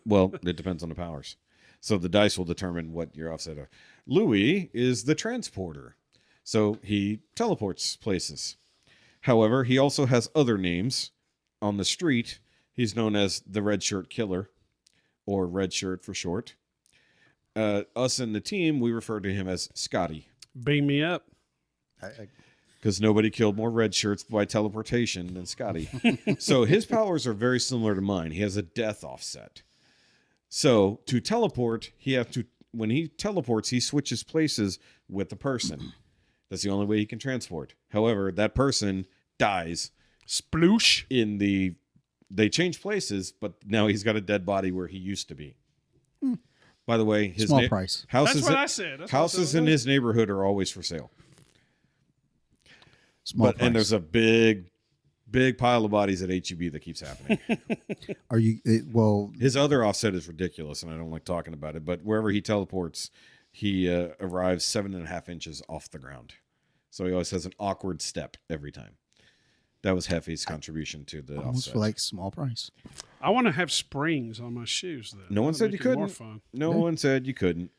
Well, it depends on the powers. So the dice will determine what your offset are. Louis is the transporter. So he teleports places. However, he also has other names. On the street, he's known as the Red Shirt Killer, or Red Shirt for short. Us in the team, we refer to him as Scotty, Beam me up. because nobody killed more red shirts by teleportation than Scotty. So his powers are very similar to mine. He has a death offset. So to teleport, when he teleports, he switches places with the person. That's the only way he can transport. However, that person dies Sploosh. they change places, but now he's got a dead body where he used to be. By the way, his Small price. That's houses what I said. That's what I houses said. in his neighborhood are always for sale. Small and there's a big pile of bodies at HEB that keeps happening. Are you well? His other offset is ridiculous, and I don't like talking about it. But wherever he teleports, he arrives 7.5 inches off the ground. So he always has an awkward step every time. That was Hefe's contribution to the Almost offset. for like small price. I want to have springs on my shoes. Then No one said you That'd make it more couldn't. fun. No one said you couldn't.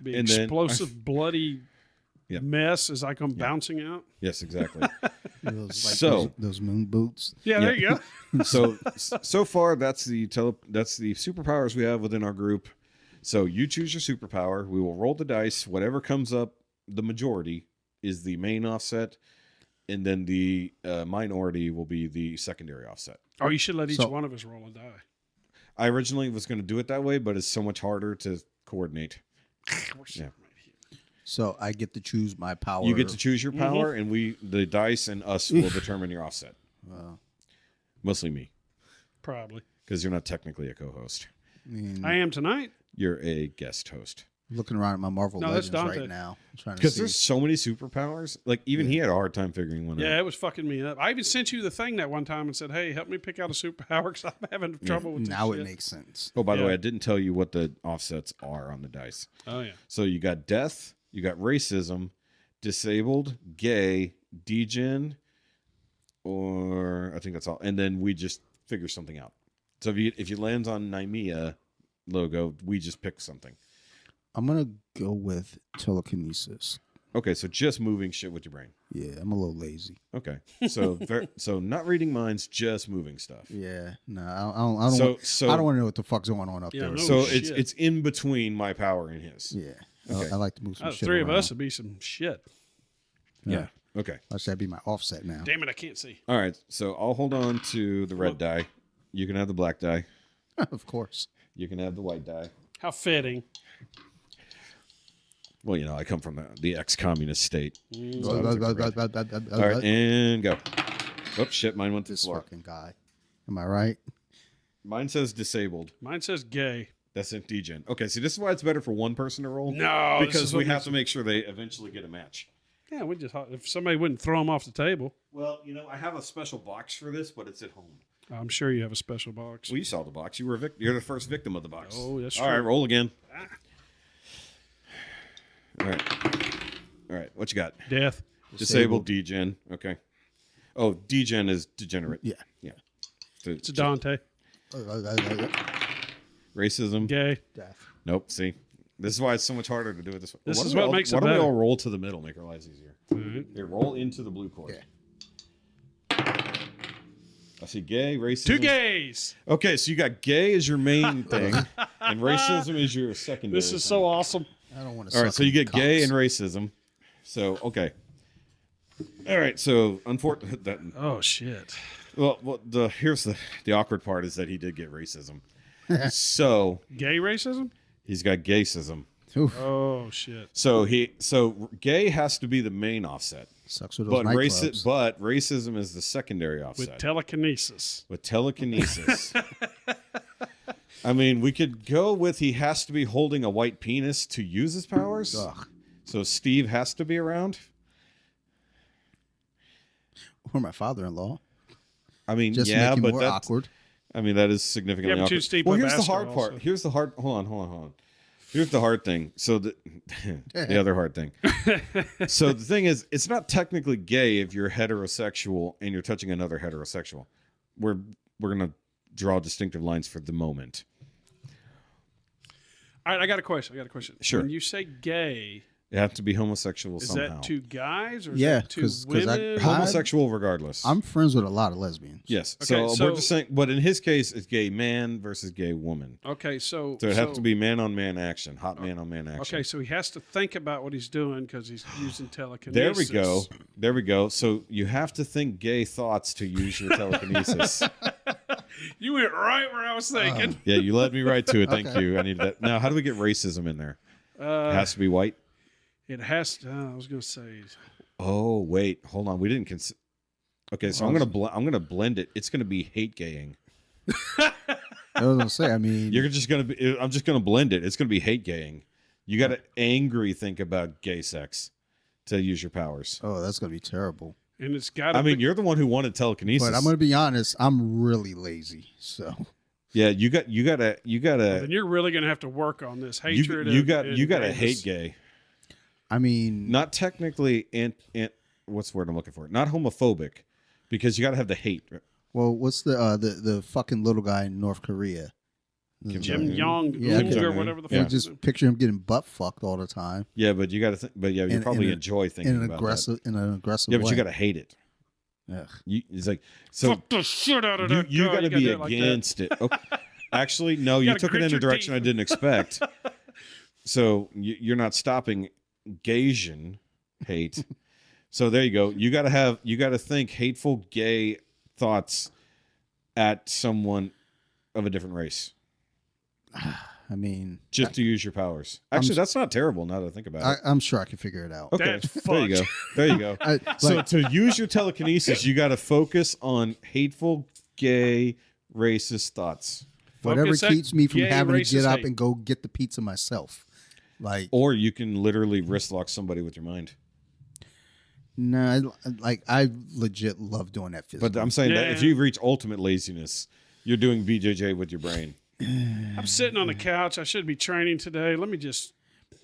Be And then- explosive, bloody Yeah. mess as I come bouncing out. Yes, exactly. Those, those moon boots. Yeah, there you go. So far that's the superpowers we have within our group. So you choose your superpower. We will roll the dice. Whatever comes up, the majority is the main offset, and then the minority will be the secondary offset. Oh, you should let each So- one of us roll a die. I originally was going to do it that way, but it's so much harder to coordinate. Yeah. So I get to choose my power. You get to choose your power, and the dice and us will determine your offset. Mostly me, Probably. because you're not technically a co-host. I mean, I am tonight. You're a guest host. looking around at my Marvel No, that's Legends Dante. right now, trying to Because see. there's so many superpowers. Like, even he had a hard time figuring one Yeah, out. it was fucking me up. I even sent you the thing that one time and said, "Hey, help me pick out a superpower because I'm having trouble with this Now it shit." makes sense. Oh, by the Yeah. way, I didn't tell you what the offsets are on the dice. Oh yeah. So you got death, you got racism, disabled, gay, degen, or I think that's all. And then we just figure something out. So if you land on NYMIA logo, we just pick something. I'm gonna go with telekinesis. Okay, so just moving shit with your brain. Yeah, I'm a little lazy. Okay, so so not reading minds, just moving stuff. Yeah, no, I don't. So I don't want to know what the fuck's going on up Yeah, there. no so shit. it's in between my power and his. Yeah, Okay. I like to move some shit Three of around. us would be some shit. Yeah. Okay. That should be my offset now. Damn it, I can't see. All right. So I'll hold on to the red die. You can have the black die. Of course. You can have the white die. How fitting. Well, I come from the ex-communist state. All All right, and go. Oh, shit. Mine went to the This floor. fucking guy. Am I right? Mine says disabled. Mine says gay. That's in degen. Okay, see, this is why it's better for one person to roll. No, this because is we what have makes to make sure they eventually get a match. Yeah, we just if somebody wouldn't throw them off the table. Well, I have a special box for this, but it's at home. I'm sure you have a special box. Well, you saw the box. You were you're the first victim of the box. Oh, that's All right, true. roll again. All right. What you got? Death. Disabled, degen. Okay. Oh, degen is degenerate. Yeah. Yeah. It's a Dante. Racism. Gay. Death. Nope. See, this is why it's so much harder to do it this way. This Why is don't we what all- makes it Why don't we better. all roll to the middle, make our lives easier? All right. Here, roll into the blue cord. Yeah. I see gay, racism. Two gays. Okay, so you got gay as your main thing, and racism is your secondary. This is so awesome. I don't want to. All right, so you get gay and racism. So all right, so unfortunately, that Oh shit. well, here's the awkward part is that he did get racism. So Gay racism? he's got gaysism. Oh shit. So gay has to be the main offset, Sucks with those but nightclubs. racism is the secondary With offset telekinesis. with telekinesis. I mean, we could go with he has to be holding a white penis to use his powers. Ugh. So Steve has to be around. Or my father-in-law. I mean, Just yeah, make it but more that's awkward. I mean, that is significantly Yeah, but awkward. you Steve Well, play here's the hard basketball, part. so- Here's the hard. Hold on. Here's the hard thing. So the other hard thing. So the thing is, it's not technically gay if you're heterosexual and you're touching another heterosexual. We're gonna draw distinctive lines for the moment. All right, I got a question. Sure. When you say gay, It has to be homosexual is somehow. that two guys or is Yeah, that two 'cause women? Homosexual, regardless. I'm friends with a lot of lesbians. yes. Okay, so we're just saying, but in his case, it's gay man versus gay woman. Okay, so So it has to be man on man action, hot man on man action. Okay, so he has to think about what he's doing because he's using telekinesis. There we go. So you have to think gay thoughts to use your telekinesis. You went right where I was thinking. Yeah, you led me right to it. Thank Okay. you. I need that. Now, how do we get racism in there? It has to be white. It has to. I was going to say. Oh, wait. Hold on. We didn't Okay, so I'm gonna blend it. It's gonna be hate gaying. I was gonna say. I mean, I'm just gonna blend it. It's gonna be hate gaying. You got to angry think about gay sex to use your powers. oh, that's gonna be terrible. And it's got to I mean, you're the one who wanted telekinesis. But I'm going to be honest, I'm really lazy. So yeah, you gotta. then you're really going to have to work on this hatred. You got to hate gay. I mean, Not technically, what's the word I'm looking for? Not homophobic, because you got to have the hate. well, what's the fucking little guy in North Korea? Jim Young Yeah, or okay. whatever the Yeah. fuck. Just picture him getting butt fucked all the time. Yeah, but you got to think. But yeah, you In- probably in a- enjoy thinking in an about aggressive that. way. Yeah, but you got to hate it. Ugh. It's like so. Fuck the shit out of that You guy. got to gotta be do it like that. against it. Okay. Actually, no, you gotta took it grit in a your direction teeth. I didn't expect. So you're not stopping Gaysian hate. So there you go. You got to think hateful gay thoughts at someone of a different race, I mean, just to use your powers. Actually, that's not terrible now that I think about it. I'm sure I can figure it out. Okay, That's there you go. fucked. There you go. So like- to use your telekinesis, you got to focus on hateful, gay, racist thoughts, Whatever Focus that keeps me from gay having to racist get up hate. and go get the pizza myself. Like, or you can literally wrist lock somebody with your mind. no, I legit love doing that physically. But I'm saying that if Yeah. you reach ultimate laziness, you're doing BJJ with your brain. I'm sitting on the couch. I should be training today. Let me just.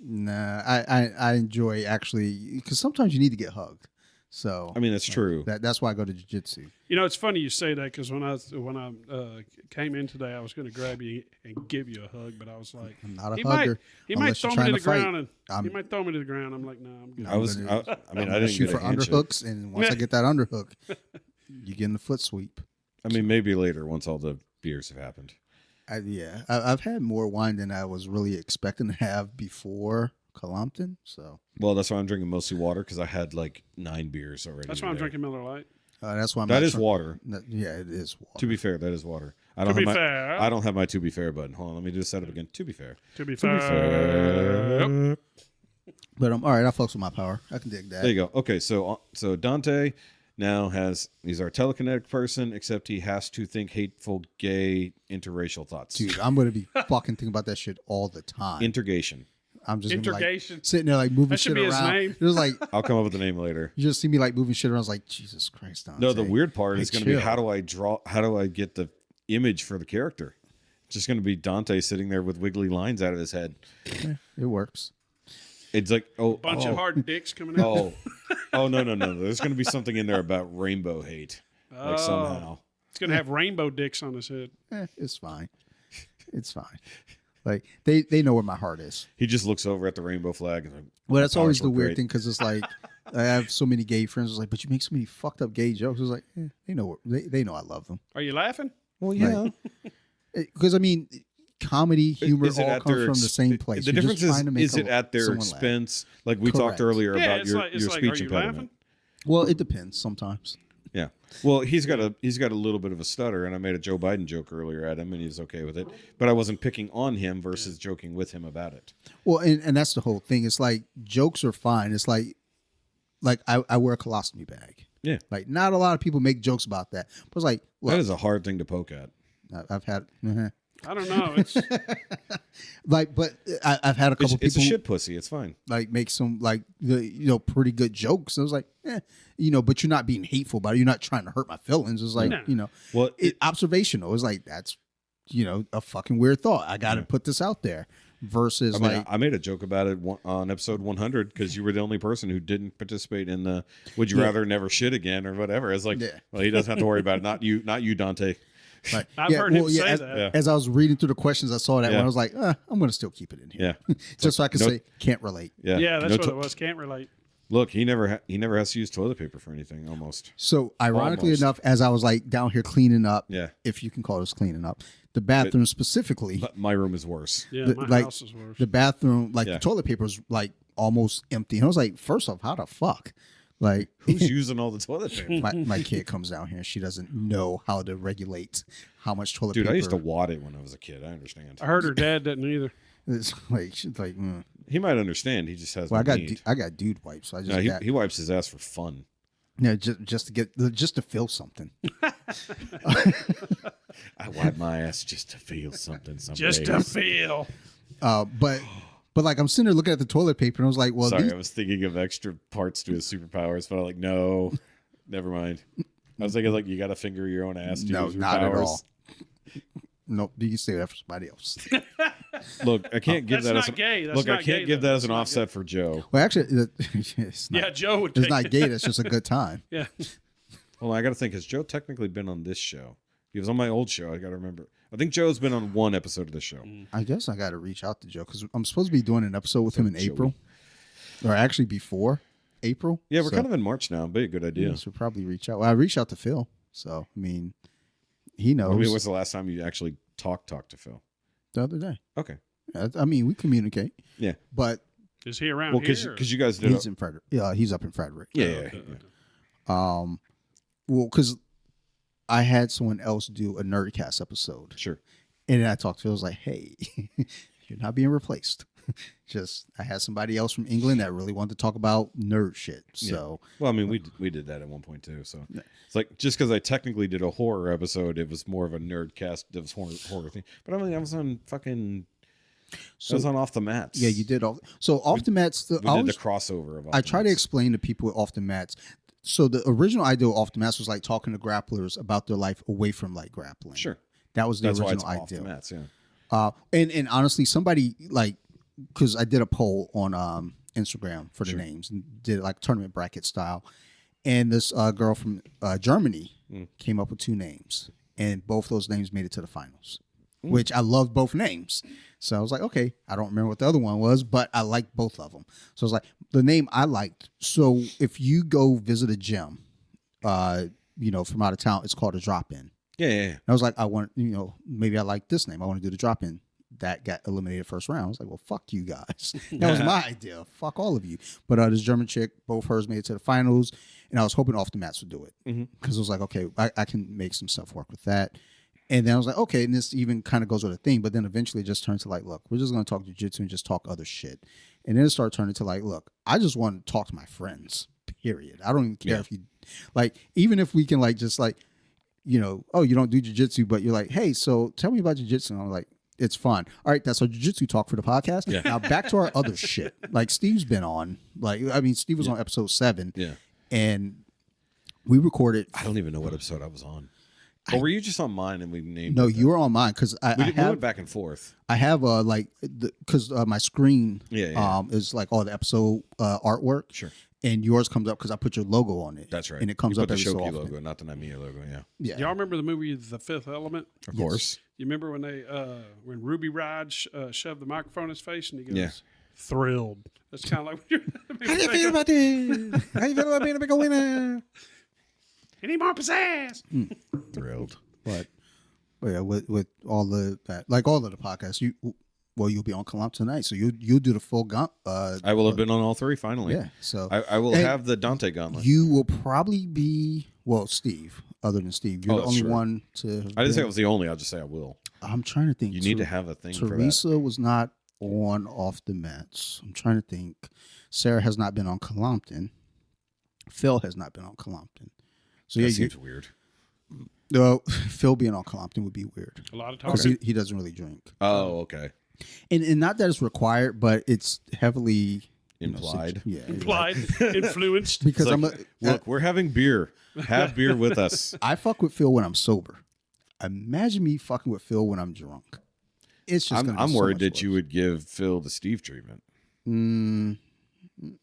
Nah, I enjoy actually because sometimes you need to get hugged. So I mean, that's true. that's why I go to jiu-jitsu. You know, it's funny you say that because when I came in today, I was going to grab you and give you a hug, but I was like, I'm not a he hugger. might unless throw you're me to trying the to fight. ground, and I'm- he might throw me to the ground. I'm like, no, I'm good. I didn't shoot get for a handshake. underhooks, and once I get that underhook, you get in the foot sweep. I mean, maybe later once all the beers have happened. I've had more wine than I was really expecting to have before Colompton. So Well, that's why I'm drinking mostly water because I had like 9 beers already. That's why I'm today. drinking Miller Lite. that's why I'm That not is trying- water. Yeah, it is water. To be fair, that is water. I To don't be have my. fair. I don't have my to be fair button. Hold on, let me do the setup again. To be fair. To be To be fair. But I'm all right. I fucks with my power. I can dig that. There you go. Okay, so Dante now he's our telekinetic person, except he has to think hateful, gay, interracial thoughts. Dude, I'm gonna be fucking thinking about that shit all the time. Intergation. I'm just gonna be like Intergation. sitting there like moving That should shit be his around. name. It was like I'll come up with the name later. you just see me like moving shit around. I was like, Jesus Christ, Dante. No, the weird part Hey, is going to be chill. how do I get the image for the character? It's just going to be Dante sitting there with wiggly lines out of his head. It works. It's like Bunch of hard dicks coming out. no. There's going to be something in there about rainbow hate, like somehow. It's going to have rainbow dicks on his head. It's fine. It's fine. Like they know where my heart is. He just looks over at the rainbow flag and like, Well, that's "My always powers the look weird great." thing because it's like I have so many gay friends. It's like, but you make so many fucked up gay jokes. It's like they know they know I love them. Are you laughing? Well, yeah. Because I mean, comedy, humor Is it all at comes their from the ex- same place. The You're difference just trying to make is it at their someone laugh. expense? Like we talked Correct. earlier Yeah, about it's your like, speech are you impediment. laughing? Well, it depends sometimes. Yeah. Well, he's got a little bit of a stutter, and I made a Joe Biden joke earlier at him, and he's okay with it. But I wasn't picking on him versus joking with him about it. Well, and that's the whole thing. It's like jokes are fine. It's like I wear a colostomy bag. Yeah. Like not a lot of people make jokes about that. But it's like, look, That is a hard thing to poke at. I've had I don't know. It's like, but I've had a couple It's a people shit pussy. It's fine. like make some like the pretty good jokes. I was like, but you're not being hateful about it. You're not trying to hurt my feelings. It's like No. Well, observational. It's like that's a fucking weird thought. I got to put this out there. Versus I mean, like I made a joke about it on episode 100 because you were the only person who didn't participate in the "Would you rather never shit again" or whatever. It's like, well, he doesn't have to worry about it. Not you, Dante. like, I've heard him say as, that. Yeah. as I was reading through the questions, I saw that Yeah. one. I was like, I'm going to still keep it in here. Yeah, Just so I can no- say can't relate. yeah, Yeah, that's No what to- it was. Can't relate. Look, he never has to use toilet paper for anything. Almost. So ironically Almost. enough, as I was like down here cleaning up, Yeah. if you can call this cleaning up, the bathroom specifically, But my room is worse. Yeah, the- my like, house is worse. the bathroom, like Yeah. the toilet paper was like almost empty. And I was like, first off, how the fuck? Like Who's using all the toilet paper? my kid comes down here, she doesn't know how to regulate how much toilet Dude, paper. I used to wad it when I was a kid. I understand. I heard her dad didn't either. It's like she's like, He might understand. He just has well, no I need. got dude wipes. So I just No, got, he wipes his ass for fun. just to feel something. I wipe my ass just to feel something. Some Just to days. feel. But like I'm sitting there looking at the toilet paper and I was like, well, Sorry, these, I was thinking of extra parts to his superpowers, but I'm like, no, Never mind. I was thinking like you got to finger your own ass. To No, use your not at powers. all. Nope. You can say that for somebody else. Look, I can't give That's that not as an, gay. That's look. I not can't gay, give though. that as That's an not offset for Joe. Well, actually, it's not, Yeah, Joe would it's take not it. gay. That's just a good time. Yeah. Well, I got to think. Has Joe technically been on this show? He was on my old show. I got to remember. I think Joe's been on one episode of the show. I guess I got to reach out to Joe because I'm supposed to be doing an episode with him in Joey. April, or actually before April. Yeah, we're So, kind of in March now. Be a good idea. yeah, so probably reach out. Well, I reached out to Phil, so I mean, he knows. When was the last time you actually talked to Phil? The other day. Okay. I mean, we communicate. Yeah. But Is he around Well, here? because you guys did. he's in Frederick. Yeah, he's up in Frederick. Yeah. Well, because I had someone else do a Nerdcast episode, Sure. and then I talked to Phil. I was like, "Hey, you're not being replaced." Just I had somebody else from England that really wanted to talk about nerd shit. So Well, I mean, we did that at one point too. So it's like just because I technically did a horror episode, it was more of a nerd cast. It was horror thing. But I mean, I was on fucking. I was on Off the Mats. yeah, you did. Off the mats. We did the crossover of. Off I the try to Mats. explain to people with Off the Mats. So the original idea of Off the Mats was like talking to grapplers about their life away from like grappling. Sure. That was the That's why original it's Off the idea. Mats. Yeah. And honestly, somebody like, because I did a poll on Instagram for the names and did like tournament bracket style, and this girl from Germany came up with 2 names, and both those names made it to the finals, which I loved both names. So I was like, okay, I don't remember what the other one was, but I liked both of them. So I was like, the name I liked. So if you go visit a gym, from out of town, it's called a drop-in. Yeah. And I was like, I want, maybe I like this name. I want to do the drop in. That got eliminated first round. I was like, well, fuck you guys. That was my idea. Fuck all of you. But this German chick, both hers made it to the finals. And I was hoping Off the Mats would do it. Because it was like, okay, I can make some stuff work with that. And then I was like, okay, and this even kind of goes with a thing. But then eventually it just turned to like, look, we're just going to talk jiu-jitsu and just talk other shit. And then it started turning to like, look, I just want to talk to my friends, period. I don't even care if you, like, even if we can like, just like, oh, you don't do jiu-jitsu, but you're like, hey, so tell me about jiu-jitsu. And I'm like, it's fun. All right, that's our jiu-jitsu talk for the podcast. Yeah. Now back to our other shit. Like Steve's been on. Steve was on episode 7. Yeah. And we recorded. I don't even know what episode I was on. Or were you just on mine and we named? No, it you were on mine because we went back and forth. I have because my screen is like all the episode artwork. Sure. And yours comes up because I put your logo on it. That's right. And it comes you up put the every so SHOKY often. logo, not the NYMIA logo. Yeah. Yeah. Y'all remember the movie The Fifth Element? Of course. You remember when they when Ruby Raj shoved the microphone in his face and he goes, Yeah. thrilled. That's kind of like How do you feel about this? How you feel about being a big winner? Any more pizzazz? Thrilled. But yeah, with all of that, like all of the podcasts, you'll be on Colompton tonight, so you'll do the full gauntlet. I will have been on all 3 finally. Yeah, so I will and have the Dante gauntlet. You will probably be Steve. Other than Steve, you're the only one to. I didn't say I was the only. I'll just say I will. I'm trying to think. You need to have a thing for that. Teresa was not on Off the Mats. I'm trying to think. Sarah has not been on Colompton. Phil has not been on Colompton. So That yeah, seems weird. no, Phil being on Colompton would be weird A lot of because talking. he doesn't really drink. Oh, okay. And not that it's required, but it's heavily Implied. Implied, influenced. Because It's look, we're having beer. Have beer with us. I fuck with Phil when I'm sober. Imagine me fucking with Phil when I'm drunk. It's just. I'm worried that you would give Phil the Steve treatment.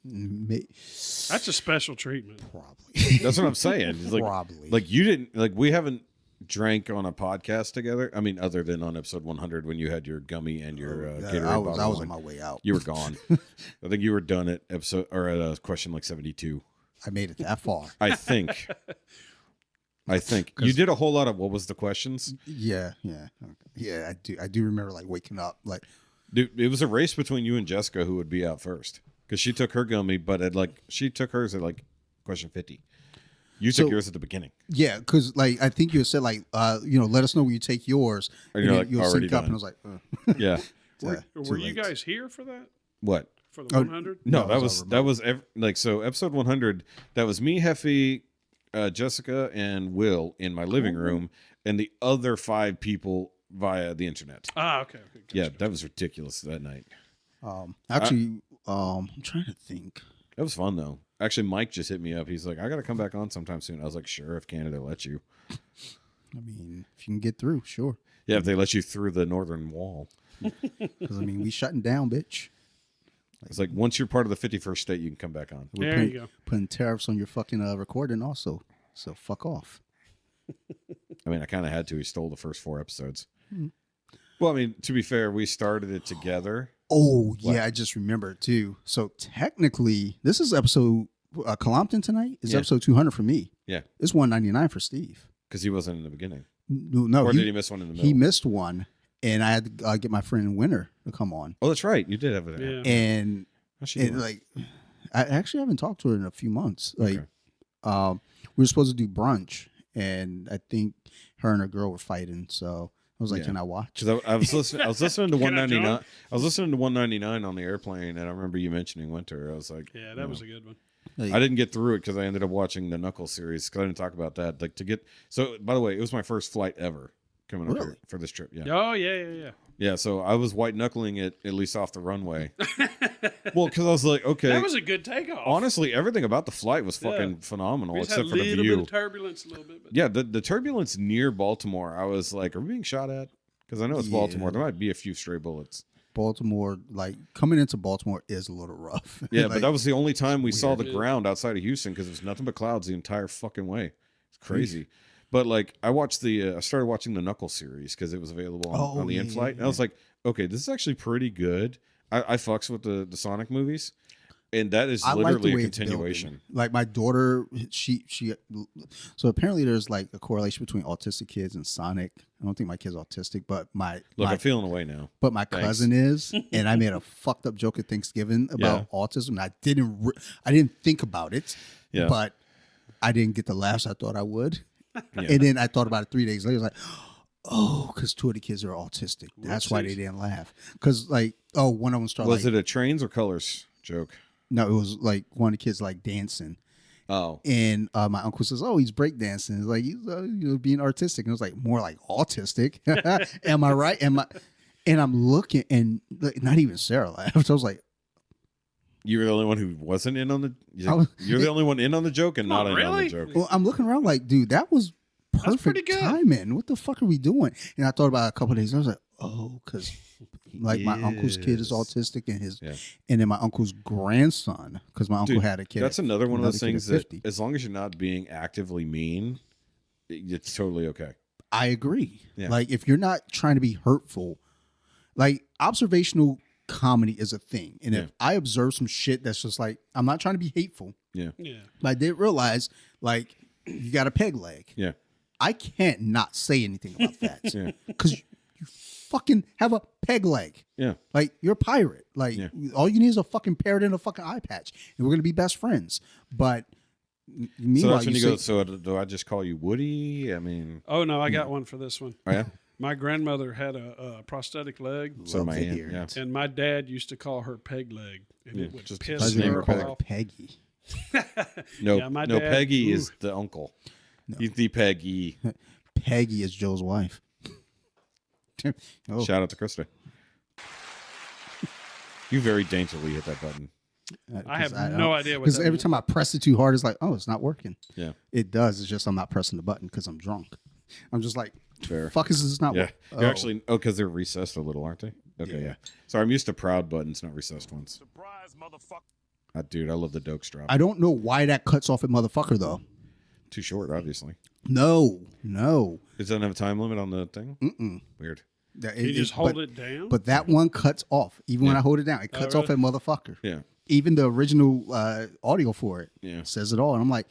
That's a special treatment. Probably. That's what I'm saying. It's like, Probably. Like you didn't like we haven't drank on a podcast together. I mean, other than on episode 100 when you had your gummy and your Gatorade I bottle. was on my way out. You were gone. I think you were done at episode or at question like 72. I made it that far. I think. You did a whole lot of what was the questions? Yeah. I do remember like waking up like. Dude, it was a race between you and Jessica who would be out first because she took her gummy, but she took hers at like question 50. You took yours at the beginning. Yeah, because like I think you said like let us know when you take yours. And you're like, you'll already sync up, done. and I was like, Yeah. Were you guys here for that? What? For the 100? No, No, that it was was so episode 100. That was me, Heffy, Jessica, and Will in my living room, and the other 5 people via the internet. Ah, okay. Yeah, that was ridiculous that night. actually, I'm trying to think. That was fun though. Actually, Mike just hit me up. He's like, I got to come back on sometime soon. I was like, sure, if Canada lets you. I mean, if you can get through, sure. Yeah, if they let you through the northern wall. Because, I mean, we shutting down, bitch. It's like, once you're part of the 51st state, you can come back on. We're There you go. putting tariffs on your fucking recording also. So fuck off. I mean, I kind of had to. He stole the first 4 episodes. Well, I mean, to be fair, we started it together. Oh, yeah, I just remembered too. So technically, this is episode Colompton tonight is Yeah. episode 200 for me. Yeah, It's 199 for Steve. because he wasn't in the beginning. No, Or did he miss one in the middle? He missed one, and I had to get my friend Winter to come on. Oh, that's right. You did have it. Yeah. And How's she doing? like, I actually haven't talked to her in a few months. Like, Okay. we were supposed to do brunch, and I think her and her girl were fighting. So I was like, Yeah. "Can I watch?" Because I was listening. I was listening to Can I 199. join? I was listening to 199 on the airplane, and I remember you mentioning Winter. I was like, Yeah, you that know. was a good one. Like, I didn't get through it because I ended up watching the Knuckles series. Because I didn't talk about that. Like to get. So, by the way, it was my first flight ever coming up Really? here for this trip. Yeah, Oh, yeah. yeah. So I was white knuckling it at least off the runway. Well, because I was like, okay. That was a good takeoff. Honestly, everything about the flight was Yeah. fucking phenomenal, we just had a except for the little bit view. of turbulence, a little bit. But Yeah, the turbulence near Baltimore, I was like, are we being shot at? Because I know it's Yeah. Baltimore. There might be a few stray bullets. Baltimore, like coming into Baltimore is a little rough. Yeah, Like, but that was the only time we saw the Weird. ground outside of Houston because it was nothing but clouds the entire fucking way. It's crazy. But like, I watched I started watching the Knuckles series because it was available on the yeah, in-flight. And I was like, okay, this is actually pretty good. I fucks with the Sonic movies. And that is I like the literally a way it's continuation. building. Like my daughter, she. So apparently, there's like a correlation between autistic kids and Sonic. I don't think my kid's autistic, but Look, my I'm feeling away now. but my Thanks. cousin is, and I made a fucked up joke at Thanksgiving about autism. And I didn't think about it, Yeah. but I didn't get the laughs I thought I would. Yeah. And then I thought about it 3 days later. I was like, oh, because 2 of the kids are autistic. That's why they Whoopsies. didn't laugh. Because like, oh, one of them started. Was like, it a trains or colors joke? No, it was like one of the kids like dancing. Oh. And my uncle says, "Oh, he's breakdancing." It's like he's being artistic, and it was like more like autistic. Am I right? And I'm looking, and like, not even Sarah laughed. I was like, You were the only one who wasn't in on the. was- You're the only one in on the joke and Come not on, in on the really? joke. "Well, I'm looking around, like, dude, that was pretty perfect good. timing. What the fuck are we doing?" And I thought about it a couple of days. I was like, "Oh, because like my uncle's kid is Yes. autistic, and Yeah. and then my uncle's grandson, because my uncle Dude, had a kid. That's at- another one of those another kid things at that, 50. as long as you're not being actively mean, it's totally okay. I agree. Yeah. Like if you're not trying to be hurtful, like observational comedy is a thing. And if I observe some shit that's just like, I'm not trying to be hateful, Yeah. yeah. but I did realize like you got a peg leg. Yeah. I can't not say anything about that. Yeah. Because you fucking have a peg leg. Yeah. Like you're a pirate. Like Yeah. all you need is a fucking parrot and a fucking eye patch, and we're gonna be best friends. But So meanwhile, that's when you say, go, so do I just call you Woody? I mean, Oh no, I got one for this one. oh yeah? My grandmother had a prosthetic leg, So Love my to aunt, hear yeah. it. and my dad used to call her Peg Leg, and Yeah, it would just piss I name her her call her off. Peggy. No, Yeah, my no, dad- Peggy ooh. is the uncle. He's the Peggy. Peggy is Joe's wife. Oh. Shout out to Krista. You very daintily hit that button. I have no idea what Because that every meant. time I press it too hard, it's like, oh, it's not working. Yeah. It does. It's just I'm not pressing the button because I'm drunk. I'm just like, Fair. fuck is this not Yeah. working? You're actually, because they're recessed a little, aren't they? Okay, yeah. So I'm used to proud buttons, not recessed ones. Surprise, motherfucker. Dude, I love the Dokes drop. I don't know why that cuts off at motherfucker though. Too short, obviously. No. It doesn't have a time limit on the thing? Mm-mm. Weird. You just hold it down. But that one cuts off. Even when I hold it down, it cuts off at motherfucker. Yeah. Even the original audio for it Yeah. says it all. And I'm like,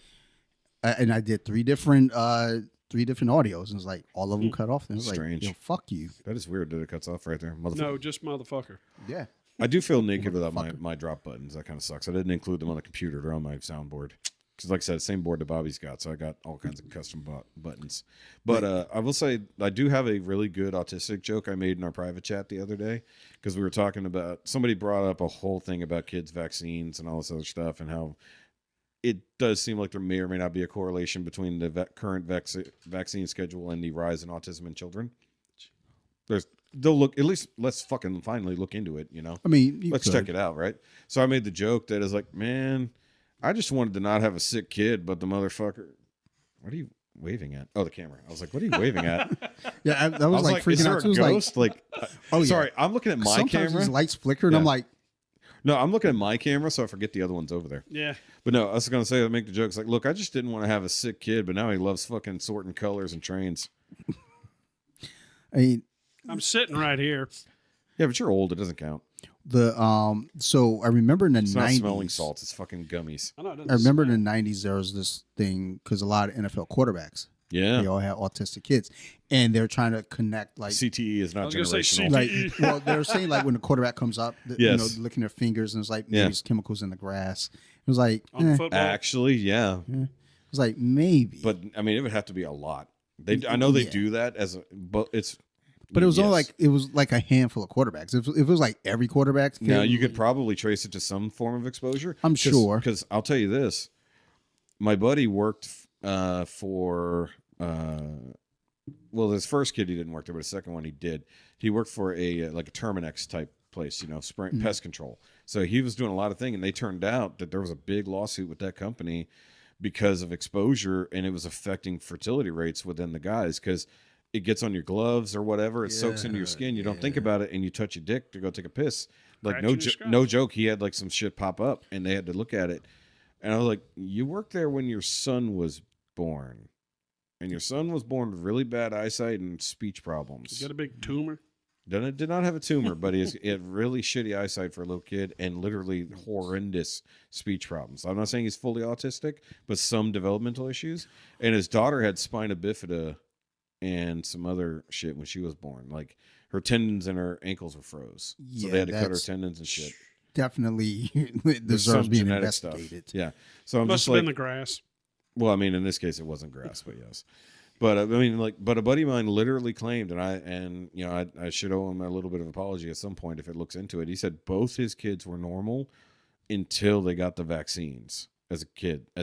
and I did three different audios, and it's like all of them cut off. And it's Strange. like, yo, fuck you. That is weird that it cuts off right there. Motherfucker. no, just motherfucker. Yeah. I do feel naked without my drop buttons. That kind of sucks. I didn't include them on the computer. They're on my soundboard. Because, like I said, same board that Bobby's got. So I got all kinds of custom buttons. But I will say, I do have a really good autistic joke I made in our private chat the other day. Because we were talking about, somebody brought up a whole thing about kids' vaccines and all this other stuff. And how it does seem like there may or may not be a correlation between the current vaccine schedule and the rise in autism in children. They'll look, at least let's fucking finally look into it, you know? I mean, Let's check it out, right? So I made the joke that is like, man, I just wanted to not have a sick kid, but the motherfucker. What are you waving at? Oh, the camera. I was like, what are you waving at? Yeah, I was like is freaking there out a too. It was ghost? oh, yeah. Sorry, I'm looking at my Sometimes camera. these lights flicker, and Yeah. I'm like, No, I'm looking at my camera, so I forget the other one's over there. Yeah. But no, I was going to say, I make the jokes like, look, I just didn't want to have a sick kid, but now he loves fucking sorting colors and trains. I mean, I'm sitting right here. Yeah, but you're old. It doesn't count. So I remember in the It's not 90s, smelling salts. It's fucking gummies. I know it doesn't I remember in smell. the 90s there was this thing because a lot of NFL quarterbacks, Yeah. they all had autistic kids, and they're trying to connect like. CTE is I not was gonna say generational. Like, well, they're saying like when the quarterback comes up, Yes. you know, licking their fingers, and it's like maybe Yeah. there's chemicals in the grass. It was like, On football. Actually, yeah. it was like maybe, But I mean, it would have to be a lot. I know they Yeah. do that but it's. but it was only yes. like it was like a handful of quarterbacks. If it was like every quarterback, Now you could probably trace it to some form of exposure. I'm sure. Because I'll tell you this, my buddy worked for. Well, his first kid he didn't work there, but his second one he did. He worked for a like a Terminex type place, you know, pest control. So he was doing a lot of things, and they turned out that there was a big lawsuit with that company because of exposure, and it was affecting fertility rates within the guys because it gets on your gloves or whatever, it soaks into your skin. You don't think about it, and you touch your dick to go take a piss. Like Scratching your scalp. no joke, he had like some shit pop up, and they had to look at it. And I was like, "You worked there when your son was born." And your son was born with really bad eyesight and speech problems. You got a big tumor. Did not have a tumor, but he had really shitty eyesight for a little kid and literally horrendous speech problems. I'm not saying he's fully autistic, but some developmental issues. And his daughter had spina bifida and some other shit when she was born. Like her tendons and her ankles were froze. So Yeah, they had to cut her that's- tendons and shit. definitely There's deserves some being genetic stuff. investigated. Yeah. So I'm Must just have like, been the grass. well, I mean, in this case, it wasn't grass, but yes. But I mean, like, but a buddy of mine literally claimed, and you know, I should owe him a little bit of apology at some point if it looks into it. He said both his kids were normal until they got the vaccines as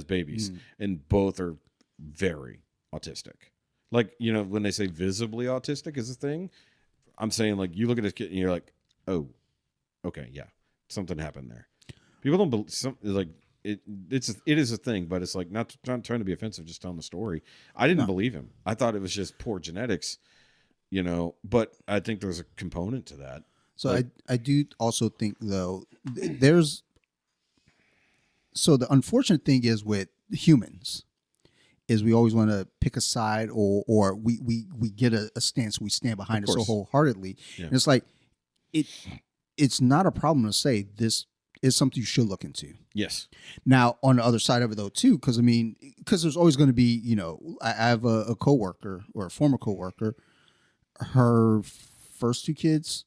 babies, and both are very autistic. Like, you know, when they say visibly autistic is a thing, I'm saying like you look at his kid and you're like, oh, okay, yeah, something happened there. People don't believe like. It is a thing, but it's like not trying to be offensive, just telling the story. I didn't believe him. I thought it was just poor genetics, you know. But I think there's a component to that. So Like- I do also think though there's so the unfortunate thing is with humans is we always want to pick a side or we get a stance, we stand behind it so course. wholeheartedly. Yeah. And it's like it's not a problem to say this is something you should look into. Yes, Now, on the other side of it, though, too, because there's always going to be, you know, I have a coworker or a former coworker. Her first two kids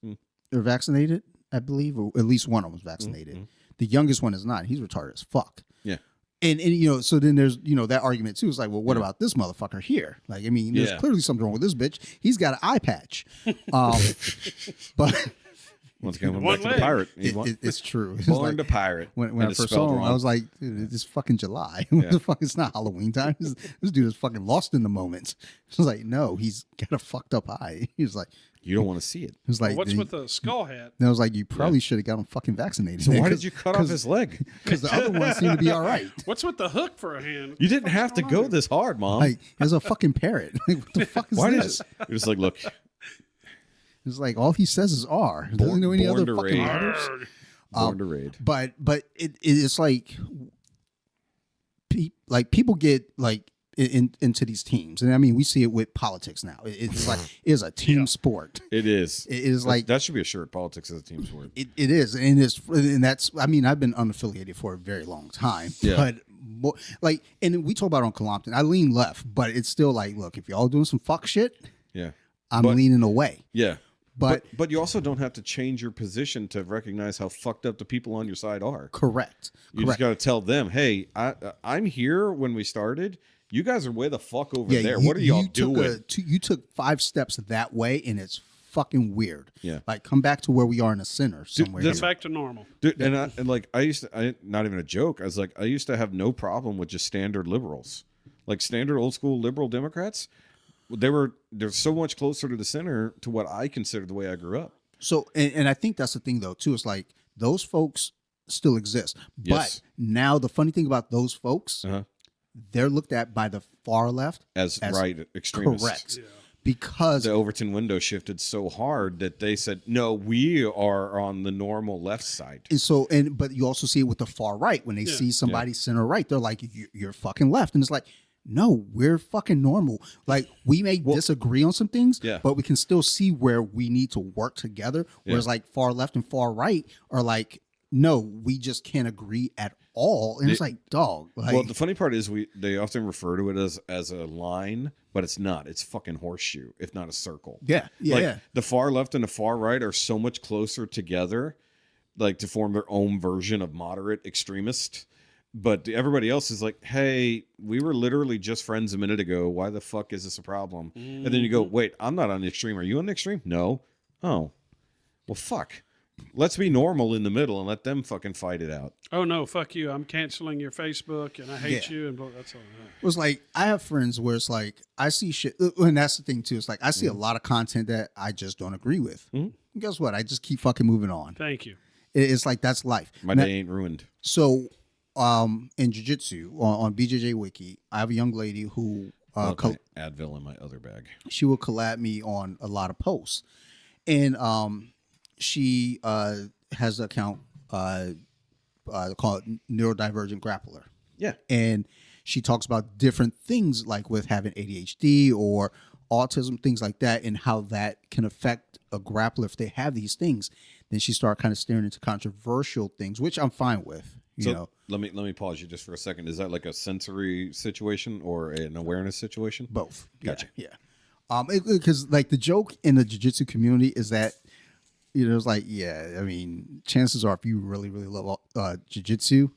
are vaccinated, I believe, or at least one of them was vaccinated. The youngest one is not. He's retarded as fuck. yeah, And you know, so then there's, you know, that argument too. It's like, well, what about this motherfucker here? Like, I mean, there's Yeah. clearly something wrong with this bitch. He's got an eye patch. But once again, One back to the leg. pirate. it's true. It's Born like- to pirate. when And I it's first spelled saw him, wrong. I was like, dude, it's fucking July. Yeah. What the fuck? It's not Halloween time. This dude is fucking lost in the moment. It's like, no, he's got a fucked up eye. He was like, you don't want to see it. he was like, What's with the skull hat? and I was like, you probably should have got him fucking vaccinated. So why did you cut off his leg? Because the other one seemed to be all right. What's with the hook for a hand? You didn't have to go this hard, Mom. Like, there's a fucking parrot. Like, what the fuck is Why did this? You're just like, look, It's like all he says is R. He doesn't know any born other to fucking raid. letters. born to raid. But it's like people get like into these teams, and I mean we see it with politics now. It's like it is a team sport. It is. It is like that should be a shirt. Politics as a team sport. it is, and that's. I mean, I've been unaffiliated for a very long time, Yeah. but like, and we talk about it on Colompton. I lean left, but it's still like, look, if y'all doing some fuck shit, Yeah. I'm But- leaning away. Yeah. But But you also don't have to change your position to recognize how fucked up the people on your side are. correct, You just got to tell them, hey, I'm here when we started. You guys are way the fuck over there. What are y'all doing? You took 5 steps that way, and it's fucking weird. Yeah. Like come back to where we are in the center somewhere. That's here. back to normal. Dude, and like I used to, not even a joke. I was like, I used to have no problem with just standard liberals, like standard old school liberal Democrats. They're so much closer to the center to what I consider the way I grew up. So, and I think that's the thing though too. It's like those folks still exist. Yes. But now the funny thing about those folks, they're looked at by the far left as right extremists. Correct. Yeah. Because the Overton window shifted so hard that they said, no, we are on the normal left side. And so, but you also see it with the far right when they see somebody center right, they're like, you're fucking left. And it's like, no, we're fucking normal. Like, we may disagree on some things, but we can still see where we need to work together. Whereas like far left and far right are like, no, we just can't agree at all. And it's like, dog. Like, well, the funny part is they often refer to it as a line, but it's not. It's fucking horseshoe, if not a circle. Yeah. Like, the far left and the far right are so much closer together, like to form their own version of moderate extremist. But everybody else is like, hey, we were literally just friends a minute ago. Why the fuck is this a problem? And then you go, wait, I'm not on the extreme. Are you on the extreme? No. Oh, well, fuck. Let's be normal in the middle and let them fucking fight it out. Oh, no, fuck you. I'm canceling your Facebook and I hate you. And that's all right. It was like, I have friends where it's like, I see shit. And that's the thing, too. It's like, I see a lot of content that I just don't agree with. And guess what? I just keep fucking moving on. Thank you. It's like, that's life. My day ain't ruined. So, in jiu-jitsu, on BJJWiki, I have a young lady who... Advil in my other bag. She will collab me on a lot of posts. And she has an account called Neurodivergent Grappler. Yeah. And she talks about different things like with having ADHD or autism, things like that, and how that can affect a grappler if they have these things. Then she started kind of staring into controversial things, which I'm fine with. You know. Let me pause you just for a second. Is that like a sensory situation or an awareness situation? Both. Gotcha. Yeah. Because like the joke in the jiu-jitsu community is that, you know, it's like, I mean, chances are if you really, really love jiu-jitsu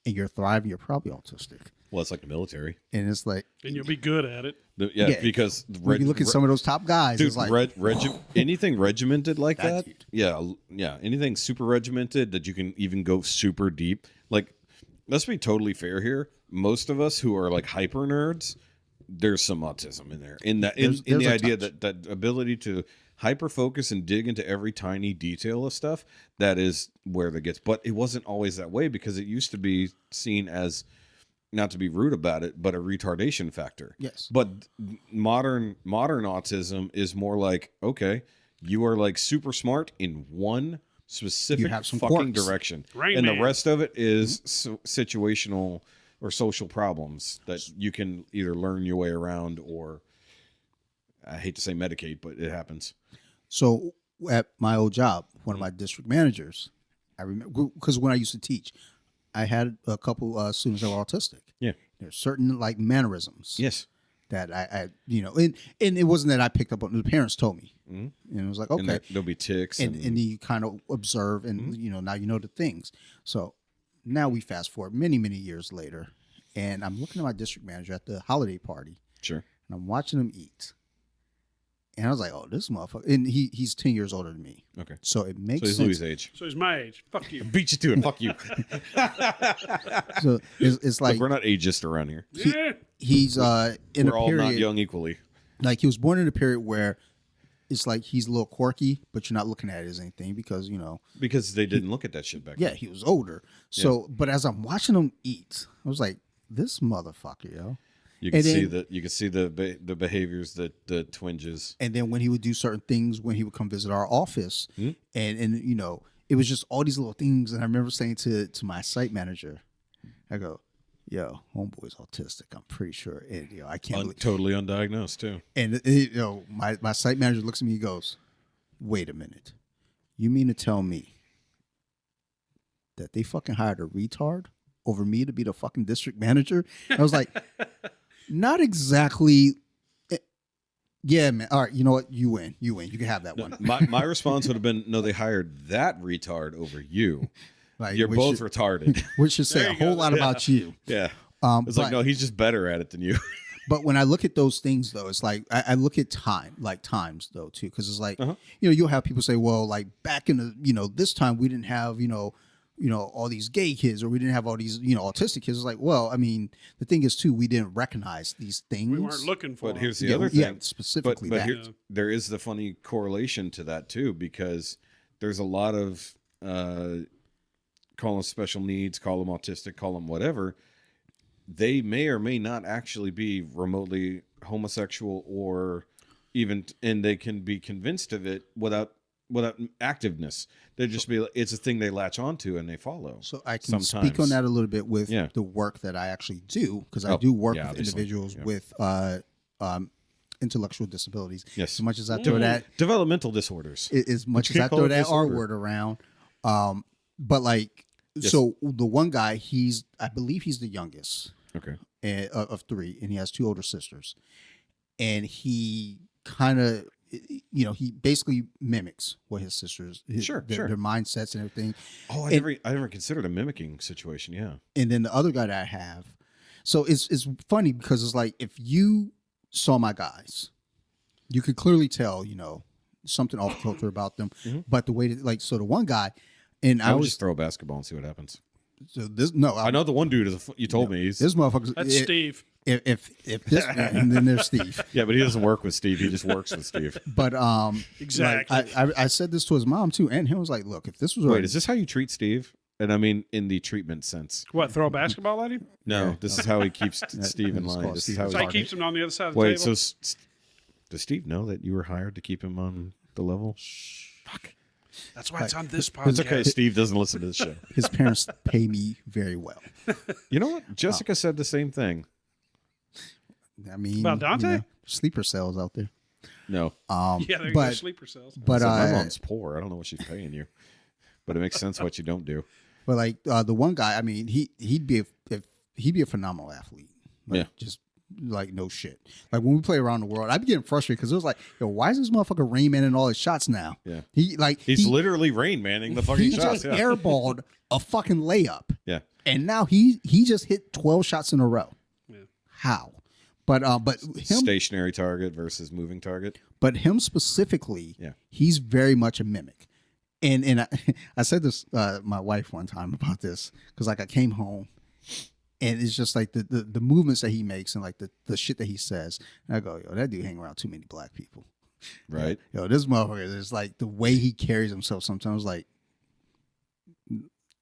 and you're thriving, you're probably autistic. Well, it's like the military. And it's like... And you'll be good at it. Because... When you look at some of those top guys, dude, it's like... anything regimented like that? Dude. Yeah. Anything super regimented that you can even go super deep. Like, let's be totally fair here. Most of us who are like hyper nerds, there's some autism in there. In the idea that ability to hyper focus and dig into every tiny detail of stuff, that is where that gets. But it wasn't always that way because it used to be seen as, not to be rude about it, but a retardation factor. Yes. But modern autism is more like, okay, you are like super smart in one specific fucking quirks. direction. Right, and man. the rest of it is situational or social problems that you can either learn your way around or, I hate to say medicate, but it happens. So at my old job, one of my district managers, I remember, because when I used to teach, I had a couple students that were autistic. Yeah. There's certain like mannerisms. Yes. That I and it wasn't that I picked up on, the parents told me. And it was like, okay. And there'll be tics. And you kind of observe and, now you know the things. So now we fast forward many, many years later. And I'm looking at my district manager at the holiday party. Sure. And I'm watching him eat. And I was like, oh, this motherfucker. And he's 10 years older than me. Okay. So it makes he's sense. Louis' age. So he's my age. Fuck you. Beat you to it. Fuck you. So it's like, Look, we're not ageist around here. he's in We're a all period. not young equally. Like he was born in a period where it's like he's a little quirky, but you're not looking at it as anything because, Because they didn't look at that shit back then. yeah, he was older. So, but as I'm watching him eat, I was like, this motherfucker, yo. You can And see then- that. You can see the behaviors, the twinges. And then when he would do certain things, when he would come visit our office, and it was just all these little things. And I remember saying to my site manager, I go, yo, homeboy's autistic. I'm pretty sure. And I can't believe. Totally undiagnosed too. And my site manager looks at me, he goes, wait a minute. You mean to tell me that they fucking hired a retard over me to be the fucking district manager? And I was like, not exactly. Yeah, man. All right. You know what? You win. You can have that one. My response would have been, no, they hired that retard over you. Like, You're both retarded. Which should say a whole lot about you. Yeah. It's like, no, he's just better at it than you. But when I look at those things, though, it's like I look at times, though, too, because it's like, you'll have people say, well, like back in the, this time we didn't have, all these gay kids or we didn't have all these, autistic kids. It's like, well, I mean, the thing is, too, we didn't recognize these things. We weren't looking for But them. here's the other thing. Yeah, specifically but that. there is the funny correlation to that, too, because there's a lot of call them special needs, call them autistic, call them whatever, they may or may not actually be remotely homosexual or even, and they can be convinced of it without activeness. They just be, it's a thing they latch onto and they follow. So I can speak on that a little bit with the work that I actually do, because I do work with individuals with intellectual disabilities. Yes. As much as I throw that developmental disorders, as much as I throw that R word around, but like, so the one guy, I believe he's the youngest. Okay. Of 3, and he has 2 older sisters, and he kind of, he basically mimics what his sisters, their mindsets and everything. Oh, I never considered a mimicking situation. Yeah. And then the other guy that I have, so it's funny because it's like, if you saw my guys, you could clearly tell, something off kilter about them. But the way that, so the one guy, and I would just throw a basketball and see what happens. So I know the one dude is. You told me he's this motherfucker. That's Steve. If this, and then there's Steve. Yeah, but he doesn't work with Steve. He just works with Steve. But exactly. I said this to his mom too, and he was like, "Look, if this was is this how you treat Steve?" And I mean, in the treatment sense. What? Throw a basketball at him? No, this is how he keeps Steve in line. So he keeps him on the other side of the table. table. So does Steve know that you were hired to keep him on the level? Fuck. That's why it's on this podcast. It's okay. Steve doesn't listen to this show. His parents pay me very well. You know what? Jessica said the same thing. I mean, about Dante? Sleeper cells out there. No. Yeah, they're going to sleeper cells. But my mom's poor. I don't know what she's paying you, but it makes sense what you don't do. But like the one guy, I mean, he'd be a phenomenal athlete. Just like no shit. Like when we play around the world, I'd be getting frustrated because it was like, yo, why is this motherfucker Rain Man in all his shots now? Yeah. He's literally Rain Manning the fucking shots. He just airballed a fucking layup. Yeah. And now he just hit 12 shots in a row. Yeah. How? But him, stationary target versus moving target. But him specifically, he's very much a mimic. And I said this my wife one time about this, because like I came home and it's just like the movements that he makes and like the shit that he says. And I go, yo, that dude hang around too many black people. Right. Yo, this motherfucker is like the way he carries himself sometimes, like.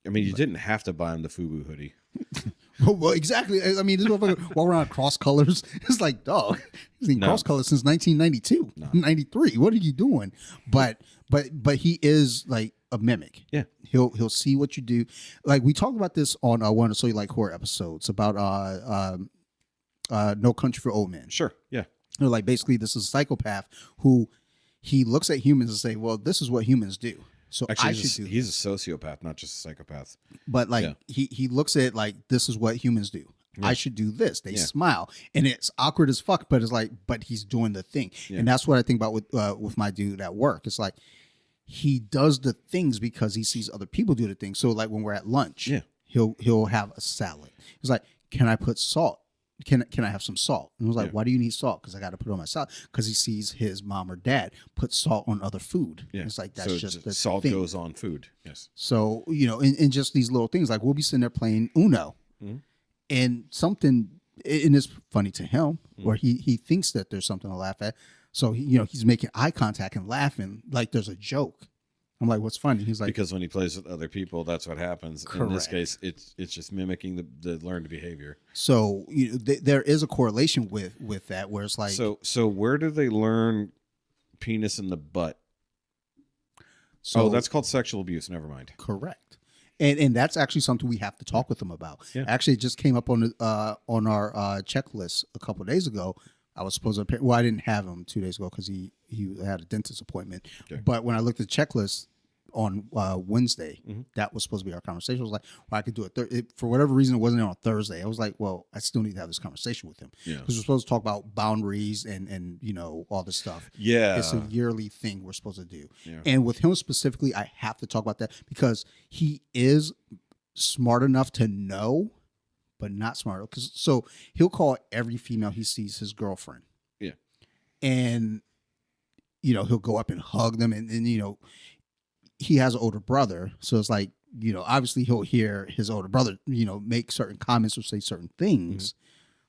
I mean, you didn't have to buy him the FUBU hoodie. Well, exactly. I mean, this motherfucker walk around cross colors. It's like, dog, he's been cross colors since 1992, 93. What are you doing? But he is like a mimic. Yeah. He'll see what you do. Like we talked about this on one of So You Like Horror episodes about No Country for Old Men. Sure. Yeah. Like basically this is a psychopath who he looks at humans and say, well, this is what humans do. So actually, he's a sociopath, not just a psychopath. But like he looks at like, this is what humans do. Yeah. I should do this. They smile, and it's awkward as fuck. But it's like, but he's doing the thing, and that's what I think about with my dude at work. It's like he does the things because he sees other people do the things. So like when we're at lunch, he'll have a salad. He's like, can I put salt? Can I have some salt? And I was like, why do you need salt? Because I got to put it on my salad. Because he sees his mom or dad put salt on other food. Yeah. It's like, that's just the salt thing. goes on food. Yes. So, in just these little things, like we'll be sitting there playing Uno and something, and it's funny to him, or he thinks that there's something to laugh at. So, he's making eye contact and laughing like there's a joke. I'm like, what's funny? He's like, because when he plays with other people, that's what happens. Correct. In this case, it's just mimicking the learned behavior. So there is a correlation with that, where it's like, so where do they learn penis in the butt? So that's called sexual abuse. Never mind. Correct. And that's actually something we have to talk with them about. Yeah. Actually, it just came up on our checklist a couple of days ago. I was supposed to. Well, I didn't have him 2 days ago because he had a dentist appointment. Okay. But when I looked at the checklist on Wednesday, that was supposed to be our conversation. I was like, well, I could do it. For whatever reason, it wasn't on Thursday. I was like, well, I still need to have this conversation with him. Yeah. Because we're supposed to talk about boundaries and all this stuff. Yeah. It's a yearly thing we're supposed to do. Yeah. And with him specifically, I have to talk about that because he is smart enough to know, but not smart. So he'll call every female he sees his girlfriend. Yeah. And, he'll go up and hug them and he has an older brother. So it's like, obviously he'll hear his older brother, make certain comments or say certain things.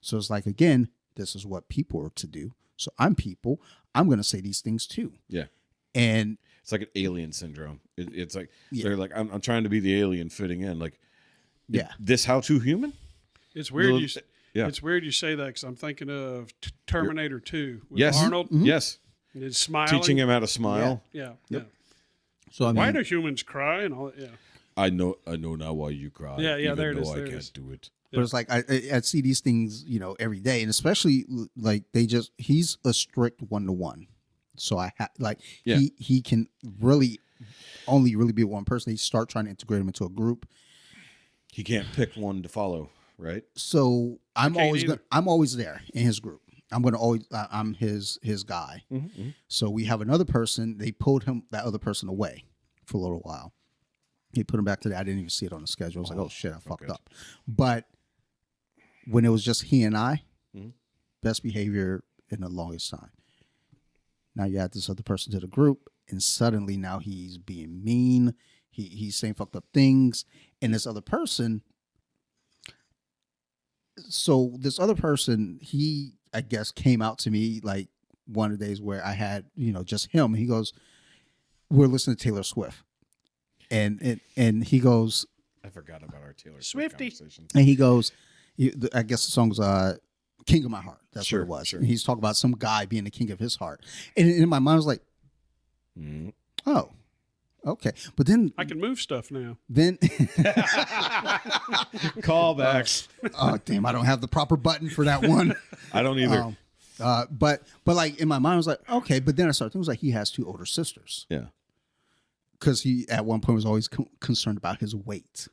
So it's like, again, this is what people are to do. So I'm people. I'm going to say these things too. Yeah. And It's like an alien syndrome. It's like Yeah. they're like, I'm trying to be the alien fitting in. Like, Yeah. this how to human? It's weird. Yeah. It's weird you say that because I'm thinking of Terminator 2 with Yes. Arnold. Yes. And he's smiling. Teaching him how to smile. Yeah. Yep. Yeah. So I mean, Why do humans cry and all that? Yeah. I know now why you cry. Yeah, even there it though is, I there it can't is. do it. but it's like I see these things, every day, and especially like he's a strict 1-to-1. So Yeah. he can really only really be one person. They start trying to integrate him into a group. He can't pick one to follow, right? So I'm can't always either. I'm always there in his group. I'm gonna always I'm his guy. So we have another person. They pulled that other person away for a little while. He put him back to that. I didn't even see it on the schedule. I was like, oh shit, I fucked up. But when it was just he and I, best behavior in the longest time. Now you add this other person to the group, and suddenly now he's being mean. He's saying fucked up things, and this other person. So this other person, he I guess came out to me like one of the days where I had just him. He goes, "We're listening to Taylor Swift," and he goes, I forgot about our Taylor Swiftie. Swift conversation. and he goes, I guess the song was King of My Heart. That's Sure, what it was. sure. And he's talking about some guy being the king of his heart. And in my mind, I was like, Mhm. oh, okay. But then, I can move stuff now. Callbacks. oh, damn, I don't have the proper button for that one. I don't either. But like in my mind, I was like, okay. But then I started thinking, it was like he has 2 older sisters. Yeah. Because he, at one point, was always concerned about his weight.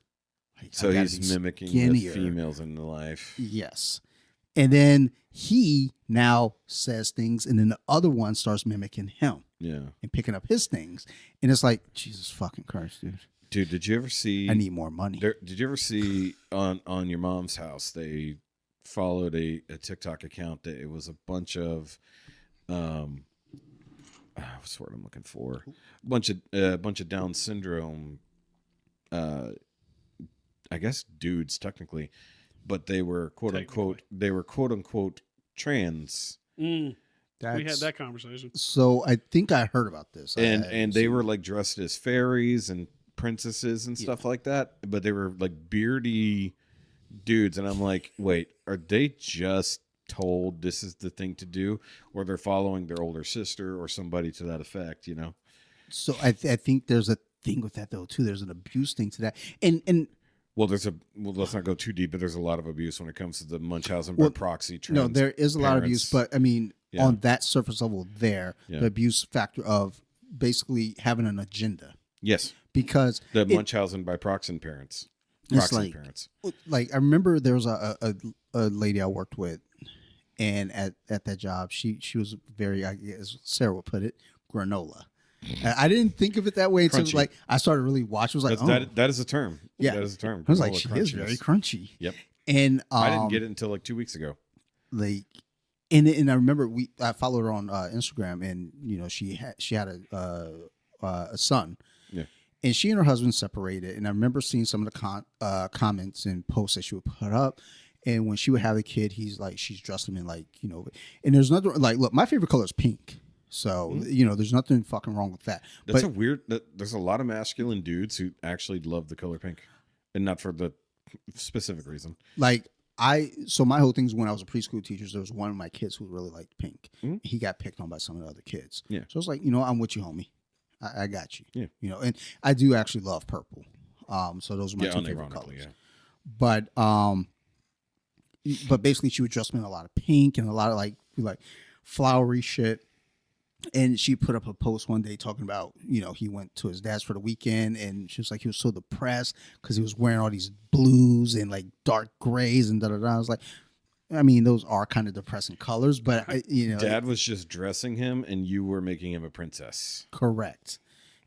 Like, So I gotta he's be mimicking the skinnier. females in the life. Yes. And then he now says things, and then the other one starts mimicking him Yeah. and picking up his things. And it's like, Jesus fucking Christ, dude. Dude, did you ever see? I need more money. Did you ever see on your mom's house? They followed a TikTok account that it was a bunch of, what's the word I'm looking for? A bunch of Down syndrome. I guess dudes technically, but they were quote unquote trans. We had That's- that conversation. So I think I heard about this. And they were like dressed as fairies and princesses and stuff like that, but they were like beardy dudes, and I'm like, wait, are they just told this is the thing to do, or they're following their older sister or somebody to that effect? So I think there's a thing with that though too. There's an abuse thing to that, and Well, let's not go too deep, but there's a lot of abuse when it comes to the Munchausen by proxy trans. no, there is a lot of abuse. parents. But I mean, Yeah. on that surface level, Yeah. the abuse factor of basically having an agenda, Yes, because the it- Munchausen by proxy parents. It's Proxy like- parents. like I remember there was a lady I worked with, and at that job she was very, I guess Sarah would put it, granola. I didn't think of it that way until Crunchy. like I started really watching. I was like, That is a term. Yeah. that is a term. I was like, Granola she is crunchiness. very crunchy. Yep. And I didn't get it until like 2 weeks ago. like, and I remember I followed her on Instagram, and she had a son. Yeah. And she and her husband separated, and I remember seeing some of the comments and posts that she would put up. And when she would have a kid, she's dressed him in and there's nothing like, look, my favorite color is pink. So, there's nothing fucking wrong with that. That's But there's a lot of masculine dudes who actually love the color pink, and not for the specific reason. so my whole thing is when I was a preschool teacher, there was one of my kids who really liked pink. Mhm. He got picked on by some of the other kids. Yeah. So it's like, I'm with you, homie. I got you. Yeah. And I do actually love purple. So those are my two favorite unironically, colors. yeah. But basically she would dress me in a lot of pink and a lot of like flowery shit. And she put up a post one day talking about, he went to his dad's for the weekend, and she was like, he was so depressed because he was wearing all these blues and like dark grays and da-da-da. I was like, I mean, those are kind of depressing colors, but Dad was just dressing him, and you were making him a princess. correct.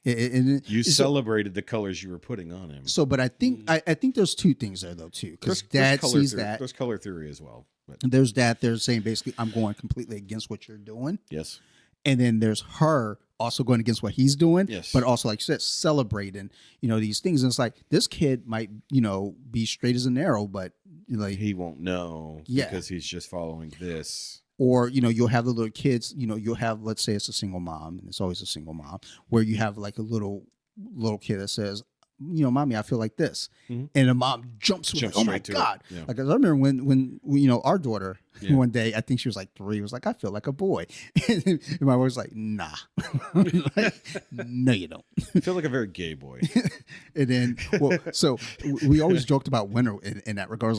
You You celebrated the colors you were putting on him. So, but I think I think there's two things there though too, because There's Dad color sees theory. that. There's color theory as well. But There's Dad there saying basically, I'm going completely against what you're doing. yes, And then there's her also going against what he's doing, Yes. but also like you said, celebrating, these things. And it's like, this kid might, be straight as an arrow, but like, he won't know Yeah. because he's just following this. Or, you'll have the little kids, you'll have, let's say it's a single mom, and it's always a single mom, where you have like a little kid that says, mommy, I feel like this. Mm-hmm. And the mom jumps like, oh my straight to God. it. Yeah. Like, 'cause I remember when our daughter, one day, I think she was like 3, was like, I feel like a boy. And my wife was like, nah. Like, no, you don't. I feel like a very gay boy. And then, so we always joked about Winter in that regard.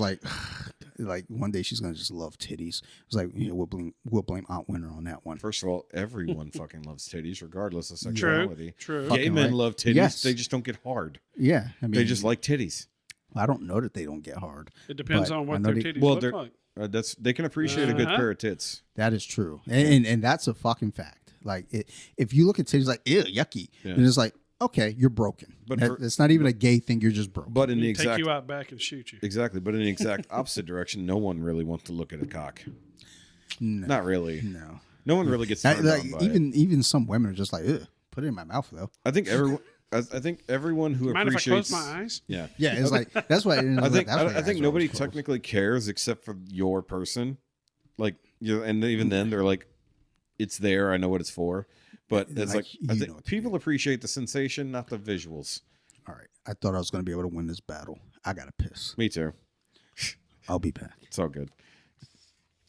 Like one day she's gonna just love titties. It's like, we'll blame Aunt Winter on that one. First of all, everyone fucking loves titties, regardless of sexuality. True. Gay Fucking men right. love titties. Yes. They just don't get hard. Yeah, I mean, They just like titties. I don't know that they don't get hard. It depends But on I what know their they- titties Well, look like. they can appreciate a good pair of tits. That is true, and that's a fucking fact. Like, if you look at titties, like, ew, yucky, and it's like, okay, you're broken. But it's not even a gay thing. You're just broken. But in the Take exact you out back and shoot you. exactly, but in the exact opposite direction, no one really wants to look at a cock. No, Not really. no. No one really gets turned Like, on by it. even some women are just like, ugh, put it in my mouth though. I think everyone who Mind if I appreciates. close my eyes? Yeah. Yeah, it's like that's why. I think nobody technically cares except for your person. Like, and even then they're like, it's there. I know what it's for. But it's like I think people appreciate the sensation, not the visuals. All right, I thought I was going to be able to win this battle. I got to piss. Me too. I'll be back. It's all good.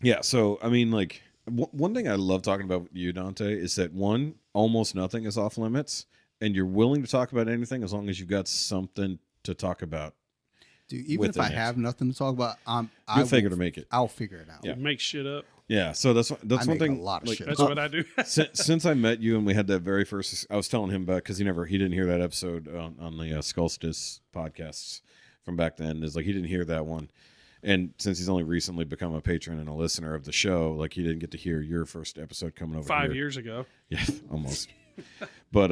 Yeah. So I mean, like one thing I love talking about with you, Dante, is that almost nothing is off limits, and you're willing to talk about anything as long as you've got something to talk about. Dude, even if I have nothing to talk about, You'll figure to make it. I'll figure it out. Yeah. Make shit up. Yeah, so that's I one make thing. a lot of shit. That's what I do. since I met you and we had that very first, I was telling him about because he didn't hear that episode on the Skullstis podcasts from back then. Is like he didn't hear that one, and since he's only recently become a patron and a listener of the show, like he didn't get to hear your first episode coming over 5 here. years ago. Yeah, almost. But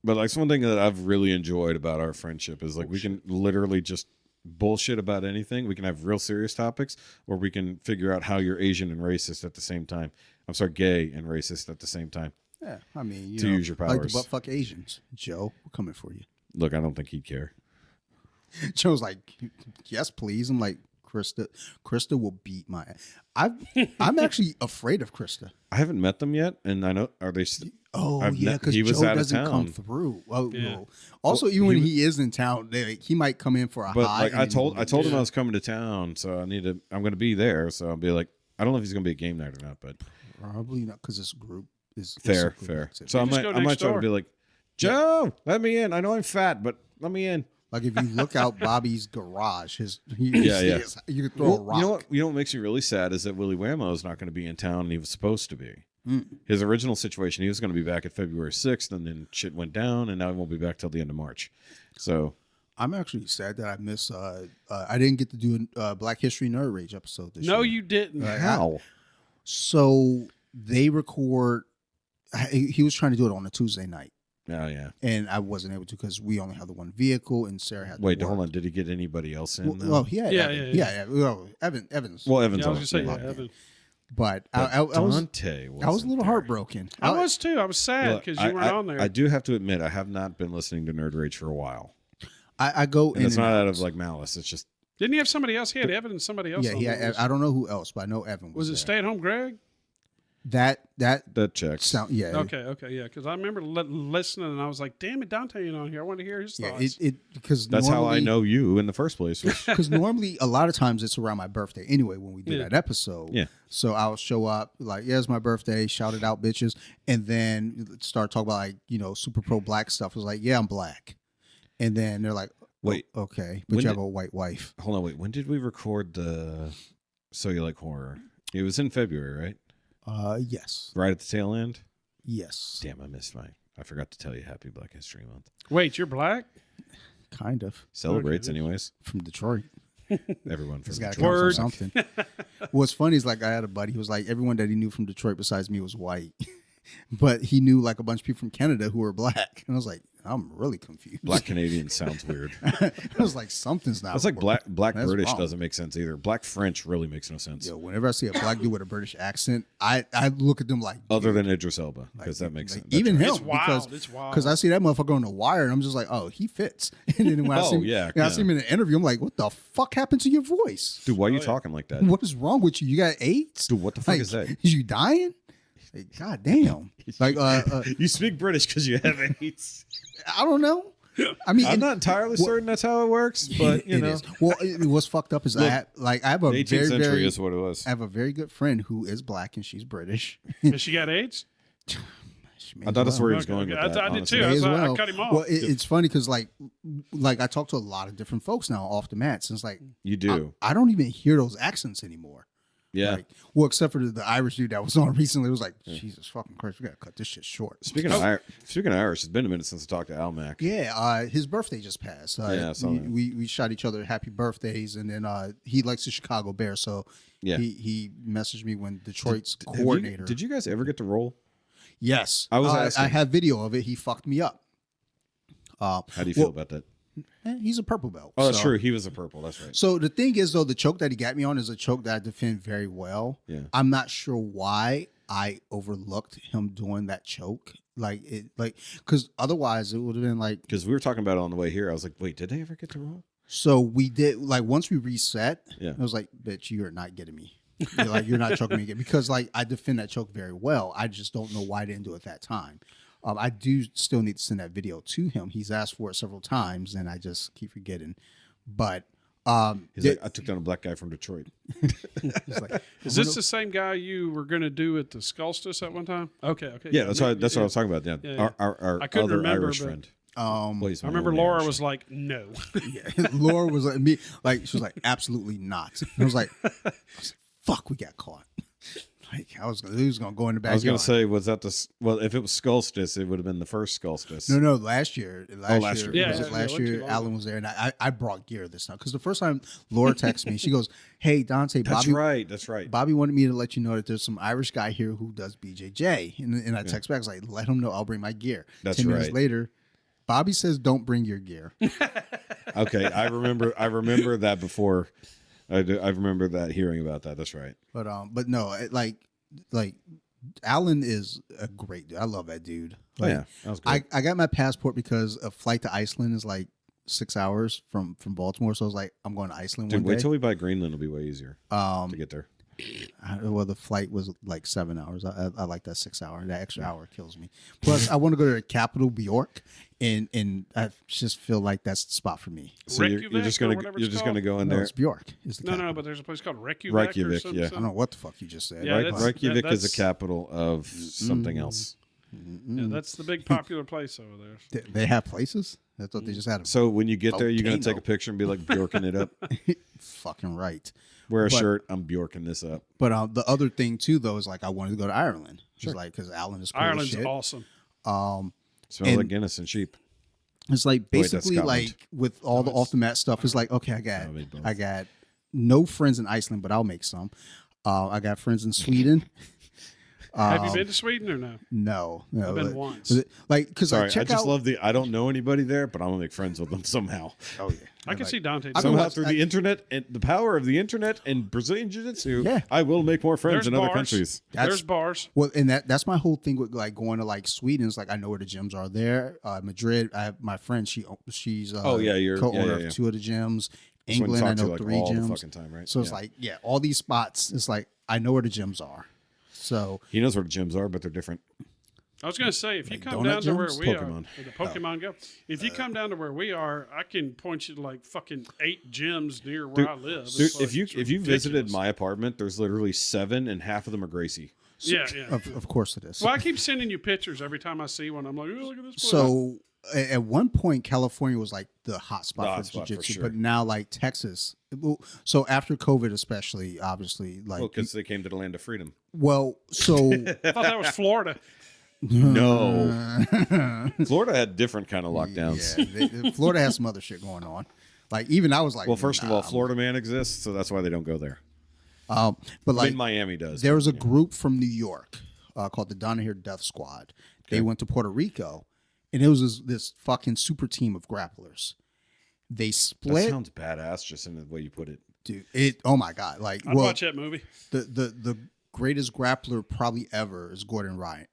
like it's one thing that I've really enjoyed about our friendship is like we can literally just bullshit about anything. We can have real serious topics, or we can figure out how you're Asian and racist at the same time. I'm sorry, gay and racist at the same time. Yeah, I mean, To use your like the powers. butt fuck Asians. Joe, we're coming for you. Look, I don't think he'd care. Joe's like, yes, please. I'm like, Krista will beat my ass. I'm actually afraid of Krista. I haven't met them yet, and I know are they? Oh, I've yeah, met- because he was Joe out of doesn't come town. through. Oh, Yeah. no. Also, even when he is in town, he might come in for a But high. like and I then told he'll him leave. I was coming to town, so I'm going to be there. So I'll be like, I don't know if he's going to be a game night or not, but Probably not, because this group is fair. simply- So I just might go I might next try to door. be like, Joe, let me in. I know I'm fat, but let me in. Like if you look out Bobby's garage, Yeah. you could throw a rock. You know what? You know what makes me really sad is that Willie Whammo is not going to be in town, and he was supposed to be. Mm. His original situation, he was going to be back at February 6th, and then shit went down, and now he won't be back till the end of March. So I'm actually sad that I miss. I didn't get to do a Black History Nerd Rage episode this year. No, you didn't. how? So they record. He was trying to do it on a Tuesday night, Oh yeah. and I wasn't able to because we only have the one vehicle, and Sarah had. Wait, to hold work. on. Did he get anybody else in? though? Well, yeah, Yeah, Evan. yeah. yeah. Well, Evans. Well, Evans. Yeah, I was on- going to say, yeah. Evan. But But I was Dante. I was a wasn't little there. heartbroken. I was too. I was sad Look, because you weren't on there. I do have to admit, I have not been listening to Nerd Rage for a while. I go And in it's and not out out of like malice. It's just Didn't he have somebody else? He had Evan and somebody else. Yeah, on yeah. there. I don't know who else, but I know Evan Was it there. Stay at Home Greg? That that checks. sound yeah. Okay, yeah. Because I remember listening and I was like, damn it, Dante ain't on here. I want to hear his Yeah, thoughts. because That's how I know you in the first place. Because normally a lot of times it's around my birthday anyway when we do Yeah. that episode. Yeah. So I'll show up like, yeah, it's my birthday, shout it out, bitches, and then start talking about like super pro black stuff. It's like, yeah, I'm black, and then they're like, Wait. oh, okay, but When you have did- a white wife. Hold on, wait. When did we record the So You Like Horror? It was in February, right? Yes, Right at the tail end? yes, Damn, I missed mine. I forgot to tell you Happy Black History Month. Wait, you're black? kind of Celebrates, Okay. anyways. from Detroit. Everyone from It's got to Detroit. come from something. What's funny is like I had a buddy who was like everyone that he knew from Detroit besides me was white, but he knew like a bunch of people from Canada who were black, and I was like, I'm really confused. Black Canadian sounds weird. I was like, something's not. That's like black That's British wrong. doesn't make sense either. Black French really makes no sense. Yo, whenever I see a black dude with a British accent, I look at them like, Other than Idris Elba, because that makes sense. Even him, It's wild. It's wild. because I see that motherfucker on The Wire, and I'm just like, oh, he fits. And then when I see him, I see him in an interview, I'm like, what the fuck happened to your voice? Dude, why are you talking like that? What is wrong with you? You got AIDS? Dude, what the fuck is that? Is you dying? Like, God damn. Like, You speak British because you have AIDS. I don't know. I mean, I'm not entirely certain that's how it works, but you it know, is. Well, what's fucked up is I have a the 18th very, century very, is what it was. I have a very good friend who is black and she's British. Has she got AIDS? I thought that's where he was Okay, going okay. with that. I did honestly. too. May as I well. cut him off. Well, it's funny because like I talk to a lot of different folks now off the mats, and it's like You do, I don't even hear those accents anymore. yeah. Like, well, except for the Irish dude that was on recently. It was like, Jesus fucking Christ, we gotta cut this shit short. Speaking of Irish, it's been a minute since I talked to Al Mac. Yeah, his birthday just passed. Yeah, I saw that. we shot each other happy birthdays, and then he likes the Chicago Bears, so Yeah. he messaged me when Detroit's Have you- coordinator. Did you guys ever get to roll? Yes, I was asking. I have video of it. He fucked me up. How do you feel about that? He's a purple belt. Oh, that's so- true. He was a purple. That's right. So the thing is, though, the choke that he got me on is a choke that I defend very well. Yeah. I'm not sure why I overlooked him doing that choke. Because otherwise it would have been like. Because we were talking about it on the way here. I was like, wait, did they ever get to roll? So we did, like, once we reset, Yeah. I was like, bitch, you're not getting me. You're not choking me again. Because, like, I defend that choke very well. I just don't know why I didn't do it at that time. I do still need to send that video to him. He's asked for it several times, and I just keep forgetting. But He's like, I took down a black guy from Detroit. it's like, Is this the same guy you were going to do at the Sculptus at one time? Okay. Yeah, that's what I was talking about. Yeah, Yeah, yeah. Our I couldn't other remember, Irish but- friend. I I remember Laura was like, no. Laura was like me, like she was like, absolutely not. And I was like, fuck, we got caught. Like he was gonna go in the backyard. I was going to say, was that if it was Sculptus, it would have been the first Sculptus. No, last year. Last year. Yeah, Was it last wasn't too year? long Alan ago. was there, and I brought gear this time because the first time Laura texted me, she goes, "Hey Dante, That's Bobby, right. That's right. Bobby wanted me to let you know that there's some Irish guy here who does BJJ." And I text back, I was like, "Let him know I'll bring my gear." That's 10 minutes right. later, Bobby says, "Don't bring your gear." Okay, I remember that before. I remember that hearing about that. That's right. But no, like Alan is a great dude. I love that dude. Oh, Like, yeah, that was good. I got my passport because a flight to Iceland is like 6 hours from Baltimore. So I was like, I'm going to Iceland Dude, one wait day. till we buy Greenland. It'll be way easier to get there. Well, the flight was like 7 hours. I like that 6 hour. That extra hour kills me. Plus, I want to go to the capital, Bjork, and I just feel like that's the spot for me. So you're just Reykjavik or gonna whatever you're it's just gonna called? go in No, there. it's Bjork. Is the No, capital. but there's a place called Reykjavik. Reykjavik, or something. yeah. I don't know what the fuck you just said. Yeah, Right? that's- Reykjavik is the that's- capital of something else. Yeah, that's the big popular place over there. They have places. I thought they just had a So when you get there, you're gonna Volcano. take a picture and be like Bjorking it up. fucking right. Wear a But- shirt. I'm Bjorking this up. But the other thing too, though, is like I wanted to go to Ireland. It's like because Alan is cool as Ireland's shit. awesome. Smells And- like Guinness and sheep. It's like Wait, that's basically Scotland. like with all the off the mat stuff. It's like okay, No, they both. I got no friends in Iceland, but I'll make some. I got friends in Sweden. Have you been to Sweden or no? No, I've been like- once. Like because Sorry, I check just out. love I don't know anybody there, but I'm gonna make friends with them somehow. Oh yeah, I can see Dante. I've been Somehow watching- through the internet and the power of the internet and Brazilian jiu-jitsu, Yeah. I will make more friends There's in other bars. countries. There's bars. Well, and that's my whole thing with like going to like Sweden. Is like I know where the gyms are there. Madrid, I have my friend. She's Oh, yeah, you're- co-owner yeah. of 2 of the gyms. That's when you England, I talk to, know like, 3 all the gyms. fucking time, right? So it's Yeah. like all these spots. It's like I know where the gyms are. So He knows where the gyms are, but they're different. I was going to say, if you Like come donut down to where gyms? we Pokemon. are, the Pokemon Go. If you come down to where we are, I can point you to like fucking 8 gyms near where I live. It's Dude, like- if you it's visited ridiculous. my apartment, there's literally 7, and half of them are Gracie. yeah. of course it is. Well, I keep sending you pictures every time I see one. I'm like, oh, look at this place. So at one point, California was like the hot spot The hot for spot, for jiu-jitsu, sure. but now like Texas. So after COVID, especially, obviously, like Well, because they came to the land of freedom. so I thought that was Florida. No, Florida had different kind of lockdowns. yeah, Florida has some other shit going on. Like even I was like, Well, first of nah. all, Florida Man exists, so that's why they don't go there. But I like mean, Miami does. there was a group from New York called the Dante Death Squad. They Okay. went to Puerto Rico, and it was this fucking super team of grapplers. They That split. sounds badass, just in the way you put it. Dude, oh my god! Like, I'd watch that movie. The greatest grappler probably ever is Gordon Ryan.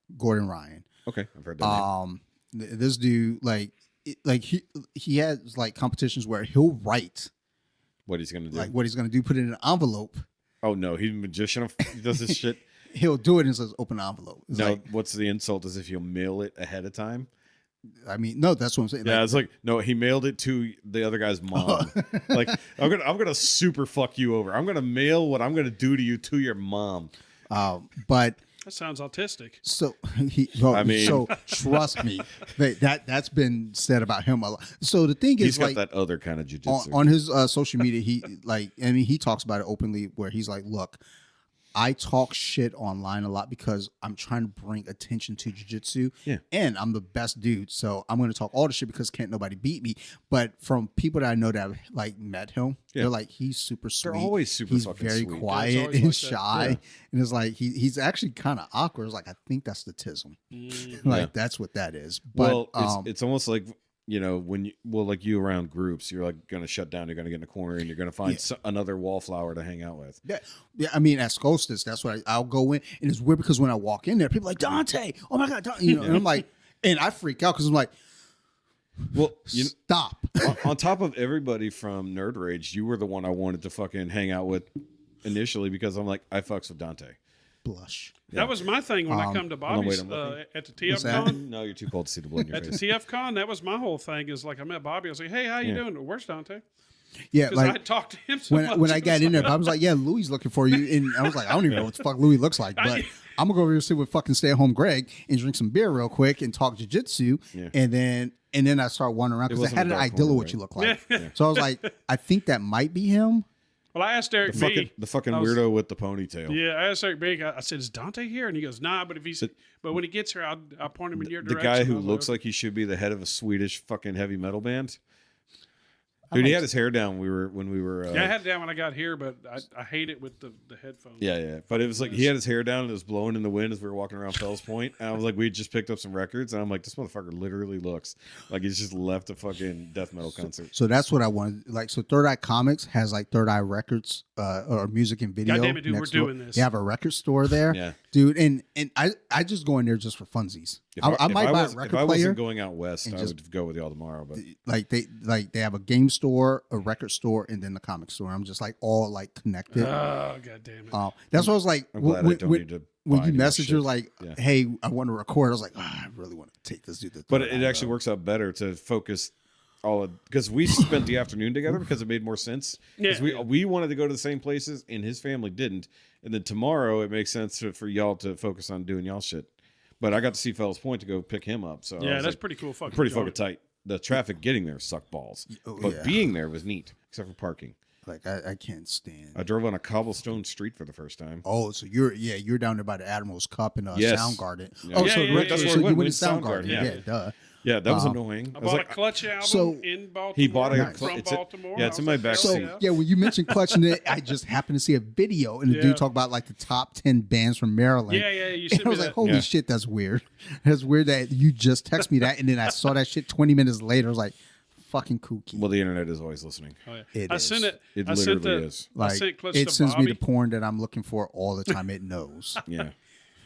Okay, I've heard that name. This dude, he has like competitions where he'll write What he's gonna do? like what he's gonna do, put it in an envelope. Oh no, he's a magician. He does this shit. He'll do it and says open envelope. It's No, like, what's the insult? Is if you'll mail it ahead of time. I mean, no, that's what I'm saying. Yeah, Like, it's like no, he mailed it to the other guy's mom. Like I'm gonna super fuck you over. I'm gonna mail what I'm gonna do to you to your mom. but That sounds autistic. so so trust me, that's been said about him a lot. So the thing He's is, got like, that other kind of jujitsu. on his social media, he talks about it openly, where he's like, look, I talk shit online a lot because I'm trying to bring attention to jiu-jitsu. Yeah. And I'm the best dude. So I'm going to talk all the shit because can't nobody beat me. But from people that I know that have like met him, they're like, he's super sweet. They're always super He's fucking very sweet. Yeah, quiet it's always and like that. shy. Yeah. And it's like, he's actually kind of awkward. It's like, I think that's the tism. Like, Yeah. that's what that is. But Well, it's almost like, you know, when like you around groups, you're like going to shut down, you're going to get in a corner, and you're going to find another wallflower to hang out with. yeah, I mean, at Skolstis, that's what I'll go in. And it's weird because when I walk in there, people are like, Dante, oh my God, Dante. You know, and I'm like, and I freak out because I'm like, Well, stop. on top of everybody from Nerd Rage, you were the one I wanted to fucking hang out with initially because I'm like, I fucks with Dante. Blush. That was my thing when I come to Bobby's I'm looking. at the What's TF that? Con. No, you're too cold to see the blood in your At the face. TF Con, that was my whole thing. Is like I met Bobby. I was like, "Hey, how you doing? Where's Dante?" Yeah, Because I like had talked to him so much. when I got in there, I was like, yeah, Louis looking for you. And I was like, I don't even know what the fuck Louis looks like, but I'm gonna go over here and sit with fucking stay at home Greg and drink some beer real quick and talk jiu-jitsu. Yeah. And then I start wandering around because I wasn't had a an dark idea of corner, what right? you look like. So I was like, I think that might be him. Well, I asked Eric B. The fucking I was- weirdo with the ponytail. Yeah, I asked Eric B. I said, "Is Dante here?" And he goes, "Nah, but if he's but when he gets here, I'll point him in your The direction." guy who I was looks like he should be the head of a Swedish fucking heavy metal band. Dude, he had his hair down. When we were. Yeah, I had it down when I got here, but I hate it with the headphones. Yeah. But it was like he had his hair down and it was blowing in the wind as we were walking around Fells Point. And I was like, we just picked up some records. And I'm like, this motherfucker literally looks like he's just left a fucking death metal concert. So that's what I wanted. Like, so Third Eye Comics has like Third Eye Records or music and video. God damn it, dude, next we're door. doing this. They have a record store there. Yeah. Dude, and I just go in there just for funsies. I might buy a record If I player. wasn't going out west, I would go with y'all tomorrow. But They have a game store, a record store, and then the comic store. I'm just like all like connected. Oh, God damn it. That's what I was like. I'm glad I don't need to when buy you any message her shit. like, Yeah. "Hey, I want to record," I was like, I really want to take this dude. To But Third it Eye, actually though. works out better to focus because we spent the afternoon together because it made more sense. Because we wanted to go to the same places and his family didn't. And then tomorrow it makes sense for y'all to focus on doing y'all shit. But I got to see Fells Point to go pick him up. So I Yeah, was that's like, pretty cool. Fucking pretty joint. fucking tight. The traffic getting there sucked balls. But yeah. being there was neat, except for parking. Like I can't stand. I drove on a cobblestone street for the first time. Oh, so you're down there by the Admiral's Cup and Yes. Soundgarden. Yeah. Oh, Yeah, so, yeah, yeah, so yeah. you went went with to Soundgarden. Soundgarden, Yeah, yeah. duh. Yeah, that was annoying. I was bought like, a Clutch album So- in Baltimore. he bought a from it's a- Baltimore. yeah, it's I in was my like, back hell So seat. yeah, when you mentioned clutching it, I just happened to see a video and the Yeah. dude talked about like the top 10 bands from Maryland. Yeah, you And sent I me was that. like, holy Yeah. shit, that's weird. That's weird that you just text me that, and then I saw that shit 20 minutes later. I was like, fucking kooky. Well, the internet is always listening. Oh, yeah. It I is. sent it. It I sent literally the, is. I Like sent Clutch it to sends Bobby. me the porn that I'm looking for all the time. It knows, Yeah.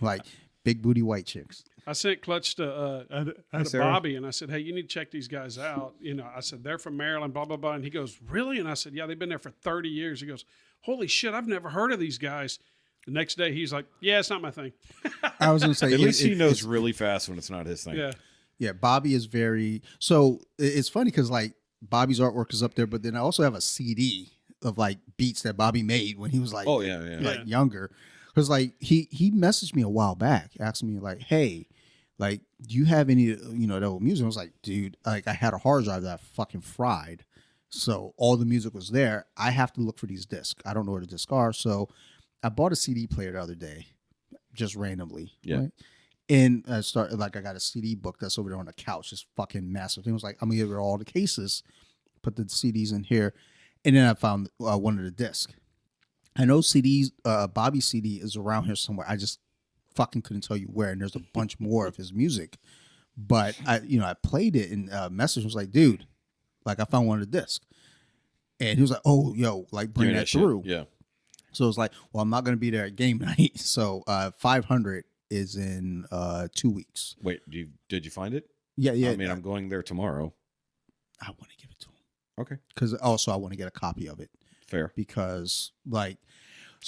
like big booty white chicks. I sent Clutch to Sarah. Bobby, and I said, "Hey, you need to check these guys out." You know, I said they're from Maryland, blah blah blah. And he goes, "Really?" And I said, "Yeah, they've been there for 30 years." He goes, "Holy shit, I've never heard of these guys." The next day, he's like, "Yeah, it's not my thing." I was gonna say At least he knows it's- really fast when it's not his thing. Yeah, Yeah, Bobby is very. So it's funny because like Bobby's artwork is up there, but then I also have a CD of like beats that Bobby made when he was like, Oh yeah. like Yeah. younger. Because like he messaged me a while back, asking me like, "Hey, like, do you have any that old music?" I was like, "Dude, like I had a hard drive that I fucking fried, so all the music was there. I have to look for these discs. I don't know where the discs are, so I bought a CD player the other day, just randomly. Yeah. Right? And I started I got a CD book that's over there on the couch, this fucking massive thing. I was like, I'm gonna get rid of all the cases, put the CDs in here, and then I found one of the discs. I know CDs, Bobby's CD is around here somewhere. I just fucking couldn't tell you where, and there's a bunch more of his music. But I played it and message was like, dude, like I found one of the discs. And he was like, oh, yo, like bring that through. Yeah. So it was like, well, I'm not going to be there at game night. So 500 is in 2 weeks. Wait, did you find it? Yeah. I mean, I'm going there tomorrow. I want to give it to him. Okay. Because also I want to get a copy of it. Fair. Because like,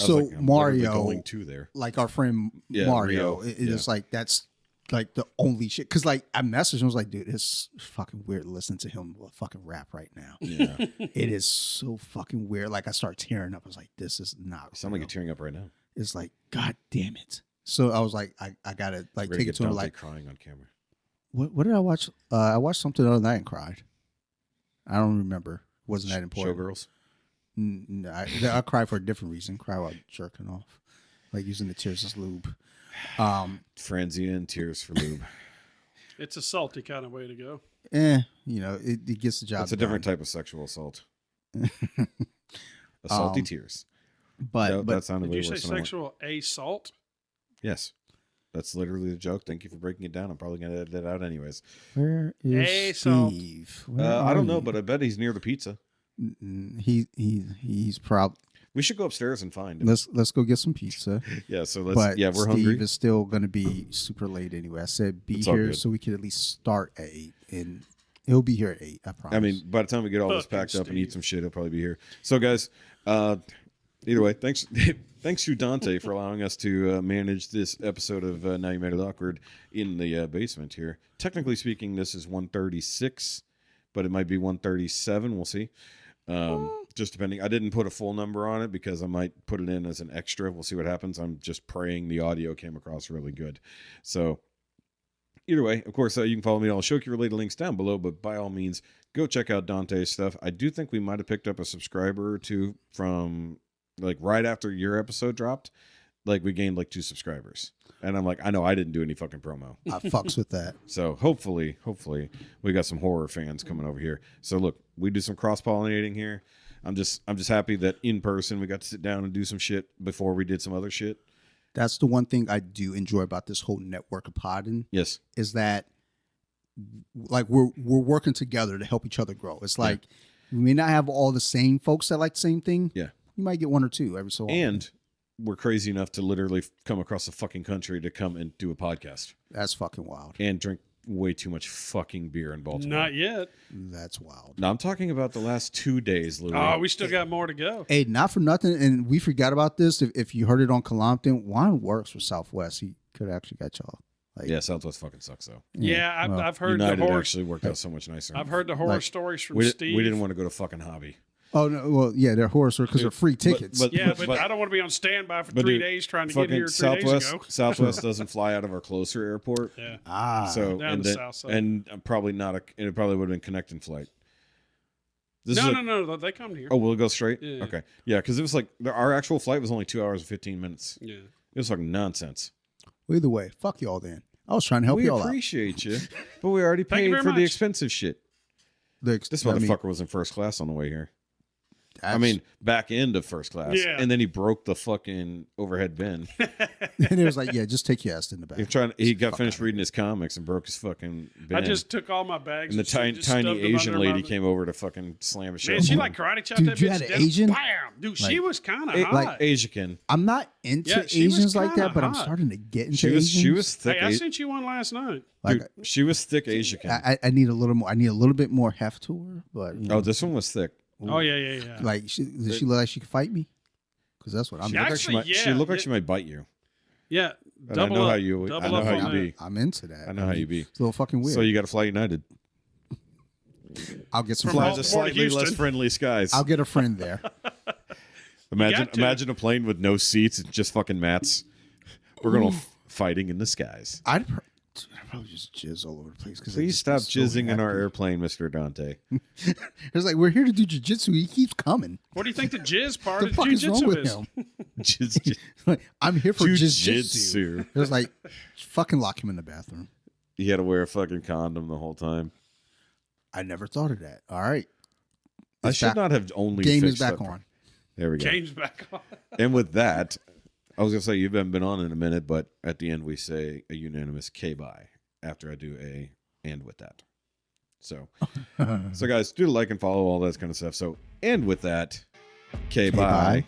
I was so like, I'm Mario, literally going to there. like our friend Yeah, Mario, Rio. it is like, that's like the only shit. Because like I messaged him, I was like, dude, it's fucking weird to listen to him fucking rap right now. Yeah. It is so fucking weird. Like I start tearing up. I was like, this is not. You sound like you're tearing up right now. It's like, God damn it. So I was like, I gotta like Ready take to it to him. Dante Like, crying on camera. what did I watch? I watched something the other night and cried. I don't remember. Wasn't that important? Showgirls. No, I cried for a different reason. Cry while jerking off, like using the tears as lube. Franzia and tears for lube. It's a salty kind of way to go. It gets the job. That's a different type of sexual assault. Assaulty tears. But that sounded Did way you say worse than I want. sexual assault? Yes. That's literally the joke. Thank you for breaking it down. I'm probably going to edit that out anyways. where is Assault. Steve? I don't know, but I bet he's near the pizza. He's probably. We should go upstairs and find him. Let's go get some pizza. Yeah, so let's. But We're Steve hungry. is still going to be super late anyway. I said be It's all here good. so we could at least start at 8, and he'll be here at 8. I promise. I mean, by the time we get all this Fucking packed up and eat Steve. some shit, he'll probably be here. So, guys, either way, thanks to Dante for allowing us to manage this episode of Now You Made It Awkward in the basement here. Technically speaking, this is 136, but it might be 137. We'll see. Just depending. I didn't put a full number on it because I might put it in as an extra. We'll see what happens. I'm just praying the audio came across really good. So either way, of course, you can follow me on all Shoki related links down below, but by all means, go check out Dante's stuff. I do think we might have picked up a subscriber or two from like right after your episode dropped. Like we gained like 2 subscribers. And I'm like, I know I didn't do any fucking promo. I fucks with that. So hopefully we got some horror fans coming over here. So look, we do some cross-pollinating here. I'm just happy that in person we got to sit down and do some shit before we did some other shit. That's the one thing I do enjoy about this whole network of podding Yes. is that like we're working together to help each other grow. It's like we may not have all the same folks that like the same thing. Yeah. You might get 1 or 2 every so often. And we're crazy enough to literally come across the fucking country to come and do a podcast That's fucking wild. and drink way too much fucking beer in Baltimore. Not yet. That's wild. No, I'm talking about the last 2 days, Louis. Oh, we still got more to go. Hey, not for nothing, and we forgot about this. If you heard it on Colompton, Juan works for Southwest. He could have actually got y'all. Like, Yeah, Southwest fucking sucks though. Yeah, well, I've heard United the horror. actually worked out so much nicer. I've heard the horror Like, stories from we Steve. didn't want to go to fucking Hobby. Oh no, well, yeah, they're horror stories because they're free tickets. but- Yeah, but I don't want to be on standby for 3 dude, days trying to get Fucking here 3 days Southwest, ago. Southwest doesn't fly out of our closer airport. Yeah. So Down and the then, south side. and probably not and it probably would have been connecting flight. This is No. They come here. Oh, will it go straight? Yeah. Okay. Yeah, because it was like our actual flight was only 2 hours and 15 minutes. Yeah. It was fucking nonsense. Well, either way, fuck y'all. Then I was trying to help We y'all out. appreciate you, but we already Thank you paid very for the much. expensive shit. This I mean, motherfucker was in first class on the way here. I that's- mean, back end of first class. Yeah. And then he broke the fucking overhead bin. and it was like, yeah, just take your ass in the back. He got Fuck finished outta reading his comics and broke his fucking bin. I just took all my bags. and the shit, tiny, just tiny stuffed them Asian under lady my- came over to fucking slam a shit. Man, she like karate chopped Dude, that you bitch had an down. Asian? Bam! Dude, she Like- was kind of hot. like Asian. I'm not into Yeah, she was Asians like kinda that, but I'm hot. starting to get into She was Asians. thick. Hey, I sent you one last night. Like, Dude, she was thick Asian. I need a little more. I need a little bit more heft to her. But you know, Oh, this one was thick. Oh yeah. like, does she look like she could fight me? Because that's what I'm. She Looked like actually, she might, she yeah, looked like yeah. she might bite you. Yeah, And I double know up. how you. I Double know up how on you that. be. I'm into that. I know how you be. It's a little fucking weird. So you got to fly United. I'll get some. From Fly Baltimore to to slightly Houston. less friendly skies. I'll get a friend there. Imagine, got to. imagine a plane with no seats and just fucking mats. We're gonna fighting in the skies. I'd probably just jizz all over the place. Please stop jizzing in our airplane, Mr. Dante. It's like we're here to do jujitsu. He keeps coming. What do you think the jizz part What the of fuck is wrong jiu-jitsu with is? him? Jizz- Like, I'm here for jujitsu. Jujitsu. It was like, fucking lock him in the bathroom. He had to wear a fucking condom the whole time. I never thought of that. All right. I It's should back- not have only Game is fixed back that- on. There we go. Game's back on. And with that, I was gonna say you haven't been on in a minute, but at the end we say a unanimous K-bye after I do a and with that. So guys, do like and follow all that kind of stuff. So and with that, okay, bye.